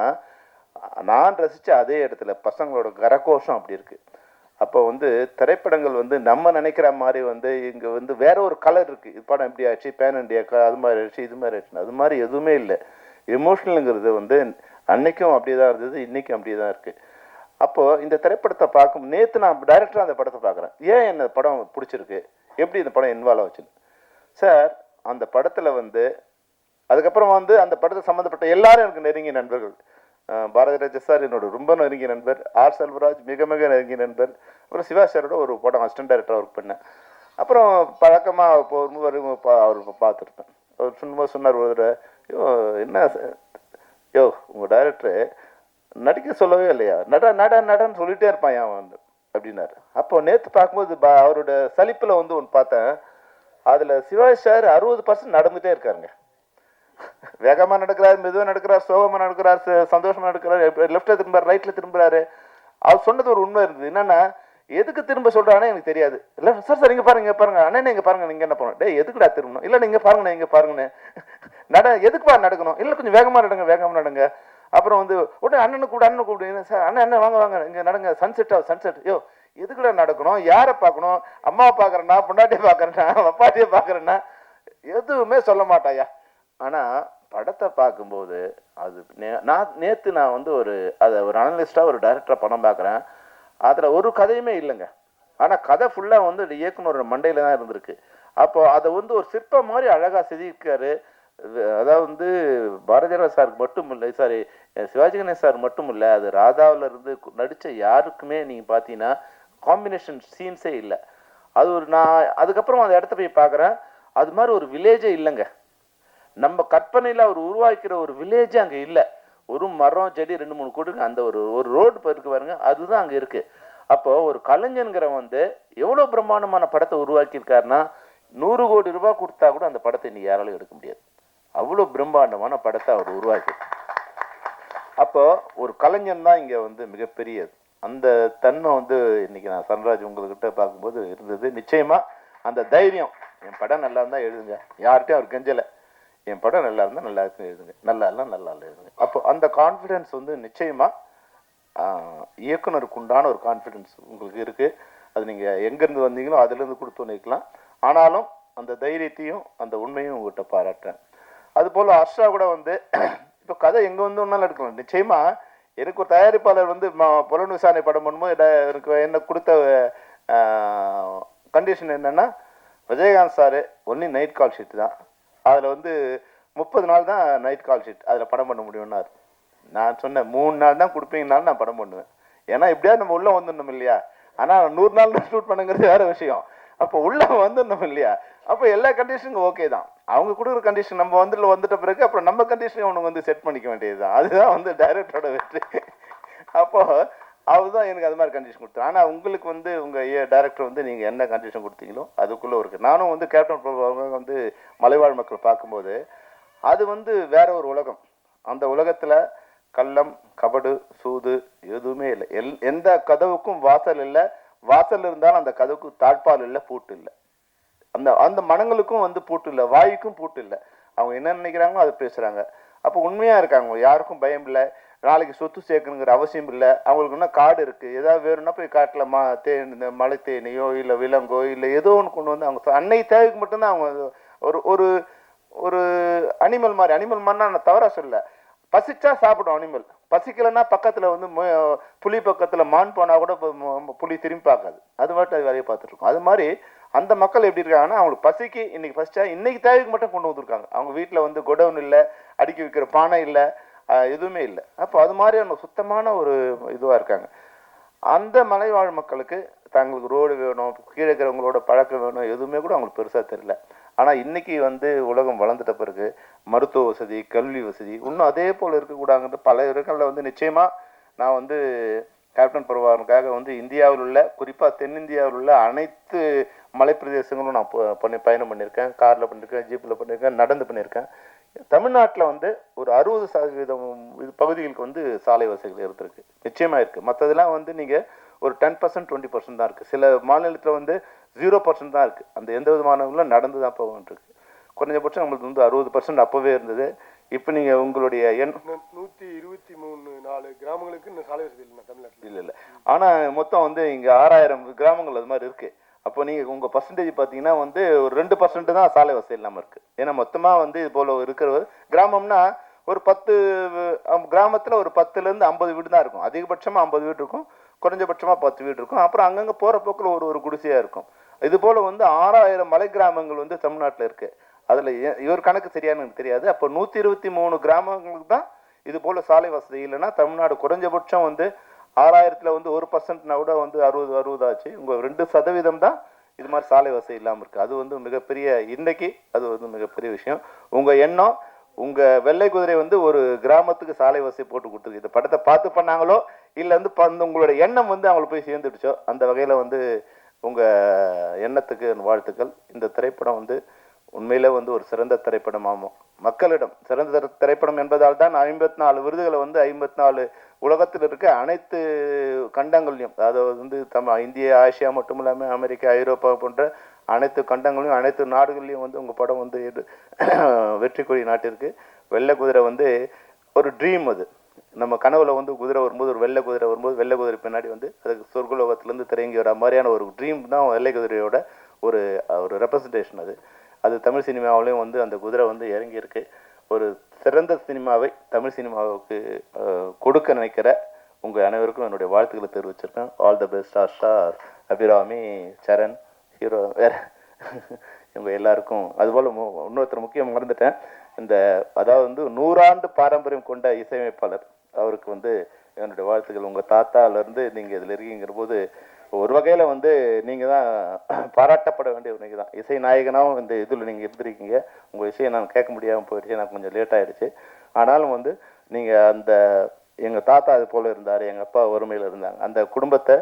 நான் ரசித்த அதே இடத்துல பசங்களோட கரகோஷம் அப்படி இருக்குது. அப்போ வந்து திரைப்படங்கள் வந்து நம்ம நினைக்கிற மாதிரி வந்து இங்கே வந்து வேற ஒரு கலர் இருக்குது. இது படம் எப்படி ஆச்சு, பேன் இண்டியா அது மாதிரி ஆச்சு, இது மாதிரி ஆச்சு, அது மாதிரி எதுவுமே இல்லை. எமோஷ்னலுங்கிறது வந்து அன்னைக்கும் அப்படியே தான் இருந்தது, இன்றைக்கும் அப்படியே தான் இருக்குது. அப்போது இந்த திரைப்படத்தை பார்க்கும் நேற்று நான் டைரக்டராக அந்த படத்தை பார்க்குறேன். ஏன் என்ன படம் பிடிச்சிருக்கு, எப்படி இந்த படம் இன்வால்வ் ஆச்சுன்னு. சார் அந்த படத்தில் வந்து அதுக்கப்புறம் வந்து அந்த படத்தை சம்மந்தப்பட்ட எல்லாரும் எனக்கு நெருங்கிய நண்பர்கள். பாரதி ராஜா சார் என்னோட ரொம்ப நெருங்கிய நண்பர், ஆர் செல்வராஜ் மிக மிக நெருங்கிய நண்பர், அப்புறம் சிவா சாரோட ஒரு படம் அசிஸ்டன்ட் டைரக்டராக ஒர்க் பண்ணேன். அப்புறம் பழக்கமாக அவர் பார்த்துருப்பேன். அவர் சும்மா சொன்னார் ஒரு என்ன யோ உங்கள் டைரக்டரு நடிக்க சொல்லவே இல்லையா, நடன்னு சொல்லிகிட்டே இருப்பான் அவன் வந்து அப்படின்னாரு. அப்போ நேற்று பார்க்கும்போது அவரோட சலிப்பில் வந்து ஒன்று பார்த்தேன். அதில் சிவாஜி சார் 60% நடந்துகிட்டே இருக்காருங்க. வேகமாக நடக்கிறார், மெதுவாக நடக்கிறார், சோகமாக நடக்கிறார், சந்தோஷமாக நடக்கிறார், லெஃப்ட்டில் திரும்புறாரு, ரைட்டில் திரும்புறாரு. அவர் சொன்னது ஒரு உண்மை இருந்தது. என்னென்னா, எதுக்கு திரும்ப சொல்கிறானே எனக்கு தெரியாது. இல்லை சார் இங்கே பாருங்க, இங்கே பாருங்க அண்ணே, இங்கே பாருங்க, நீங்கள் என்ன பண்ணணும், டே எதுக்குடா திரும்பணும், இல்லை நீங்கள் பாருங்கண்ணே, இங்கே பாருங்கண்ணே, எதுக்குப்பா நடக்கணும், இல்லை கொஞ்சம் வேகமாக நடங்க. அப்புறம் வந்து உடனே அண்ணனுக்கு கூப்பிடு சார், அண்ணன் வாங்க வாங்க இங்கே நடங்க, சன்செட் யோ எதுக்குடா நடக்கணும், யாரை பார்க்கணும், அம்மாவை பார்க்குறேன்னா, பொண்டாட்டியை பார்க்குறேன்னா, அப்பாட்டியை பார்க்குறேன்னா, எதுவுமே சொல்ல மாட்டாயா. ஆனால் படத்தை பார்க்கும்போது அது நேற்று நான் வந்து அதை ஒரு அனலிஸ்டாக ஒரு டைரக்டராக படம் பார்க்குறேன். அதில் ஒரு கதையுமே இல்லைங்க. ஆனால் கதை ஃபுல்லாக வந்து இயக்குனரோட மண்டையில் தான் இருந்திருக்கு. அப்போது அதை வந்து ஒரு சிற்பம் மாதிரி அழகாக செதுக்கிருக்காரு. அதாவது வந்து பாரதிராஜா சாருக்கு மட்டும் இல்லை, சாரி சிவாஜி கணேசன் சார் மட்டும் இல்லை, அது ராதாவில் இருந்து நடித்த யாருக்குமே நீங்கள் பார்த்தீங்கன்னா காம்பினேஷன் சீன்ஸே இல்லை. அது நான் அதுக்கப்புறம் அந்த இடத்த போய் பார்க்குறேன், அது மாதிரி ஒரு வில்லேஜே இல்லைங்க. நம்ம கற்பனையில் அவர் உருவாக்கிற ஒரு வில்லேஜே அங்கே இல்லை. ஒரு மரம் செடி 2-3 கூட்டுங்க, அந்த ஒரு ரோடு இருக்கு பாருங்க, அதுதான் அங்கே இருக்குது. அப்போது ஒரு கலைஞனுங்கிறவன் வந்து எவ்வளோ பிரம்மாண்டமான படத்தை உருவாக்கியிருக்காருன்னா, 100 கோடி ரூபாய் கொடுத்தா கூட அந்த படத்தை இன்னைக்கு யாராலும் எடுக்க முடியாது. அவ்வளோ பிரம்மாண்டமான படத்தை அவர் உருவாக்கி. அப்போ ஒரு கலைஞன் தான் இங்கே வந்து மிகப்பெரியது. அந்த தன்மை வந்து இன்னைக்கு நான் சன்ராஜ் உங்கள்கிட்ட பார்க்கும்போது இருந்தது. நிச்சயமாக அந்த தைரியம், என் படம் நல்லா இருந்தால் எழுதுங்க, யார்கிட்டையும் அவர் கெஞ்சலை, என் படம் நல்லா இருந்தால் நல்லா இருக்குன்னு எழுதுங்க, நல்லா இல்லை எழுதுங்க. அப்போ அந்த கான்ஃபிடென்ஸ் வந்து நிச்சயமாக இயக்குனருக்கு உண்டான ஒரு கான்ஃபிடென்ஸ் உங்களுக்கு இருக்குது. அது நீங்கள் எங்கேருந்து வந்தீங்களோ அதுலேருந்து கொடுத்து நிற்கலாம். ஆனாலும் அந்த தைரியத்தையும் அந்த உண்மையும் உங்கள்கிட்ட பாராட்டுறேன். அதுபோல் ஹர்ஷா கூட வந்து இப்போ கதை எங்கே வந்து ஒன்றாலும் எடுக்கலாம். நிச்சயமாக எனக்கு ஒரு தயாரிப்பாளர் வந்து புலன் விசாரணை படம் பண்ணும்போது எனக்கு என்ன கொடுத்த கண்டிஷன் என்னென்னா, Vijayakanth sir only night call sheet தான், அதில் வந்து 30 நாள் தான் நைட் கால் ஷீட், அதில் படம் பண்ண முடியும்னாரு. நான் சொன்னேன் 3 நாள் தான் கொடுப்பீங்கனாலும் நான் படம் பண்ணுவேன். ஏன்னா எப்படியாவது நம்ம உள்ளே வந்துடணும் இல்லையா. ஆனால் 100 நாள் தான் ஷூட் பண்ணுங்கிறது வேறு விஷயம். அப்போ உள்ளே வந்துடணும் இல்லையா. அப்போ எல்லா கண்டிஷனுக்கும் ஓகே தான். அவங்க கொடுக்குற கண்டிஷன் நம்ம வந்துட்ட பிறகு அப்புறம் நம்ம கண்டிஷனை அவனுக்கு வந்து செட் பண்ணிக்க வேண்டியது தான். அதுதான் வந்து டைரக்டரோட வெற்றி. அப்போது அவர் தான் எனக்கு அது மாதிரி கண்டிஷன் கொடுத்தாரு. ஆனால் உங்களுக்கு வந்து உங்கள் டைரக்டர் வந்து நீங்கள் என்ன கண்டிஷன் கொடுத்தீங்களோ அதுக்குள்ளே இருக்குது. நானும் வந்து கேப்டன் பிரபு வந்து மலைவாழ் மக்கள் பார்க்கும்போது அது வந்து வேற ஒரு உலகம். அந்த உலகத்தில் கள்ளம், கபடு, சூது எதுவுமே இல்லை. எந்த கதவுக்கும் வாசல் இல்லை, வாசல் இருந்தாலும் அந்த கதவுக்கு தாழ்பால் இல்லை, பூட்டு இல்லை. அந்த மனங்களுக்கும் வந்து பூட்டு இல்லை, வாய்க்கும் பூட்டு இல்லை. அவங்க என்ன நினைக்கிறாங்களோ அதை பேசுகிறாங்க. அப்போ உண்மையாக இருக்காங்க, யாருக்கும் பயம் இல்லை, நாளைக்கு சொத்து சேர்க்கணுங்கிற அவசியம் இல்லை. அவங்களுக்கு என்ன காடு இருக்குது, ஏதாவது வேணும்னா போய் காட்டில் இந்த மலை தேனியோ இல்லை விலங்கோ இல்லை ஏதோ ஒன்று கொண்டு வந்து அவங்க அன்னை தேவைக்கு மட்டும்தான் அவங்க ஒரு ஒரு அனிமல் மாதிரினா நான் தவறாக சொல்ல, பசிச்சா சாப்பிடும் அனிமல், பசிக்கலைன்னா பக்கத்தில் வந்து புலி பக்கத்தில் மான் போனால் கூட புலி திரும்பி பார்க்காது, அது மட்டும் அது வேலையை பார்த்துட்ருக்கோம். அது மாதிரி அந்த மக்கள் எப்படி இருக்காங்கன்னா, அவங்களுக்கு பசிக்கு இன்னைக்கு பசிச்சா இன்னைக்கு தேவைக்கு மட்டும் கொண்டு வந்துருக்காங்க. அவங்க வீட்டில் வந்து கொடவுன் இல்லை, அடுக்கி வைக்கிற பானை இல்லை, எதுவுமே இல்லை. அப்போ அது மாதிரியான சுத்தமான ஒரு இதுவாக இருக்காங்க. அந்த மலைவாழ் மக்களுக்கு தங்களுக்கு ரோடு வேணும், கீழே இருக்கிறவங்களோட பழக்கம் வேணும், எதுவுமே கூட அவங்களுக்கு பெருசாக தெரியல. ஆனால் இன்றைக்கி வந்து உலகம் வளர்ந்துட்ட பிறகு மருத்துவ வசதி, கல்வி வசதி இன்னும் அதே போல் இருக்கக்கூடாதுன்ற பல இடங்களில் வந்து நிச்சயமாக நான் வந்து கேப்டன் பிரபாகரனுக்காக வந்து இந்தியாவில் உள்ள, குறிப்பாக தென்னிந்தியாவில் உள்ள அனைத்து மலைப்பிரதேசங்களும் நான் பயணம் பண்ணியிருக்கேன். காரில் பண்ணியிருக்கேன், ஜீப்பில் பண்ணியிருக்கேன், நடந்து பண்ணியிருக்கேன். தமிழ்நாட்டில் வந்து ஒரு 60% பகுதிகளுக்கு வந்து சாலை வசதிகள் இருந்திருக்கு, நிச்சயமாக இருக்குது. மற்றதெல்லாம் வந்து நீங்கள் ஒரு 10% 20% தான் இருக்குது. சில மாநிலத்தில் வந்து 0% தான் இருக்குது. அந்த எந்த விதமானவங்களும் நடந்து தான் போகன்றிருக்கு. குறைஞ்சபட்சம் நம்மளுக்கு வந்து 60% அப்போவே இருந்தது. இப்போ நீங்கள் உங்களுடைய 123 கிராமங்களுக்கு இன்னும் சாலை வசதி இல்லை தமிழ்நாட்டில். இல்லை ஆனால் மொத்தம் வந்து இங்கே 6000 கிராமங்கள் அது மாதிரி இருக்குது. அப்போ நீங்கள் உங்கள் பர்சன்டேஜ் பார்த்தீங்கன்னா வந்து ஒரு 2% தான் சாலை வசதி இல்லாமல் இருக்குது. ஏன்னா மொத்தமாக வந்து இது போல் இருக்கிற கிராமம்னா ஒரு 10 கிராமத்தில் ஒரு 10லேருந்து 50 வீடு தான் இருக்கும். அதிகபட்சமாக 50 வீடு இருக்கும், குறைஞ்சபட்சமாக 10 வீடு இருக்கும். அப்புறம் அங்கங்கே போகிற போக்கில் ஒரு குடிசையாக இருக்கும். இது போல் வந்து 6000 மலை கிராமங்கள் வந்து தமிழ்நாட்டில் இருக்குது. அதில் இவர் கணக்கு சரியானு எனக்கு தெரியாது. அப்போ 123 கிராமங்களுக்கு தான் இது போல் சாலை வசதி இல்லைன்னா தமிழ்நாடு குறைஞ்சபட்சம் வந்து 6000ல் வந்து 1%னா கூட வந்து 60 ஆச்சு. உங்கள் 2% தான் இது மாதிரி சாலை வசதி இல்லாமல் இருக்குது. அது வந்து மிகப்பெரிய இன்னைக்கு அது வந்து மிகப்பெரிய விஷயம். உங்கள் எண்ணம், உங்கள் வெள்ளை குதிரை வந்து ஒரு கிராமத்துக்கு சாலை வசதி போட்டு கொடுத்துருக்கு. இந்த படத்தை பார்த்து பண்ணாங்களோ இல்லை வந்து உங்களோட எண்ணம் வந்து அவங்களுக்கு போய் சேர்ந்துடுச்சோ, அந்த வகையில் வந்து உங்கள் எண்ணத்துக்கு வாழ்த்துக்கள். இந்த திரைப்படம் வந்து உண்மையிலே வந்து ஒரு சிறந்த திரைப்படமாகும். மக்களிடம் சிறந்த திரைப்படம் என்பதால் தான் 54 விருதுகளை வந்து 54 உலகத்தில் இருக்க அனைத்து கண்டங்களையும், அதாவது வந்து இந்திய, ஆசியா மட்டும் இல்லாமல் அமெரிக்கா, ஐரோப்பா போன்ற அனைத்து கண்டங்களையும் அனைத்து நாடுகள்லையும் வந்து உங்கள் படம் வந்து வெற்றி கொடி நாட்டிற்கு. வெள்ளை குதிரை வந்து ஒரு ட்ரீம். அது நம்ம கனவுல வந்து குதிரை வரும்போது, ஒரு வெள்ளை குதிரை வரும்போது, வெள்ளை குதிரை பின்னாடி வந்து அதுக்கு சொர்க்கலோகத்திலேருந்து திறங்கி வர மாதிரியான ஒரு ட்ரீம் தான் வெள்ளை குதிரையோட ஒரு ரெப்ரசன்டேஷன். அது தமிழ் சினிமாவிலையும் வந்து அந்த குதிரை வந்து இறங்கியிருக்கு. ஒரு சிறந்த சினிமாவை தமிழ் சினிமாவுக்கு கொடுக்க நினைக்கிற உங்கள் அனைவருக்கும் என்னுடைய வாழ்த்துக்களை தெரிவிச்சிருக்கேன். All the best star Abirami, Charan, hero, வேறு இவங்க எல்லாருக்கும். அதுபோல் இன்னொருத்தர் முக்கியம் மறந்துட்டேன். அதாவது வந்து 100 ஆண்டு பாரம்பரியம் கொண்ட இசையமைப்பாளர், அவருக்கு வந்து என்னுடைய வாழ்த்துக்கள். உங்கள் தாத்தாலேருந்து நீங்கள் இதில் இருக்கீங்கிற போது ஒரு வகையில் வந்து நீங்கள் தான் பாராட்டப்பட வேண்டிய நீங்கள் தான் இசை நாயகனாகவும் இந்த இதில் நீங்கள் இருந்திருக்கீங்க. உங்கள் இசையை நான் கேட்க முடியாமல் போயிடுச்சு, எனக்கு கொஞ்சம் லேட் ஆகிடுச்சு. ஆனாலும் வந்து நீங்கள் எங்கள் தாத்தா அது போல் இருந்தார், எங்கள் அப்பா வறுமையில் இருந்தாங்க. அந்த குடும்பத்தை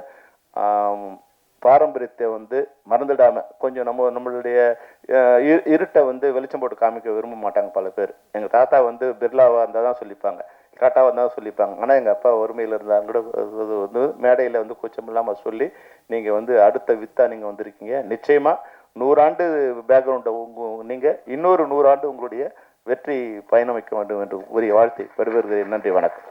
பாரம்பரியத்தை வந்து மறந்துடாமல் கொஞ்சம் நம்மளுடைய இருட்டை வந்து வெளிச்சம் போட்டு காமிக்க விரும்ப மாட்டாங்க பல பேர். எங்கள் தாத்தா வந்து பிர்லாவாக இருந்தால் தான் சொல்லிப்பாங்க, டாட்டாவாக இருந்தால் சொல்லிப்பாங்க. ஆனால் எங்கள் அப்பா வறுமையில் இருந்தாங்க கூட வந்து மேடையில் வந்து கூச்சம் இல்லாமல் சொல்லி நீங்கள் வந்து அடுத்த வித்தா நீங்கள் வந்திருக்கீங்க. நிச்சயமாக 100 ஆண்டு பேக்ரவுண்டை நீங்கள் இன்னொரு 100 ஆண்டு உங்களுடைய வெற்றி பயணமிக்க வேண்டும் என்று கூறிய வாழ்த்து பெறுவீர்கள். நன்றி, வணக்கம்.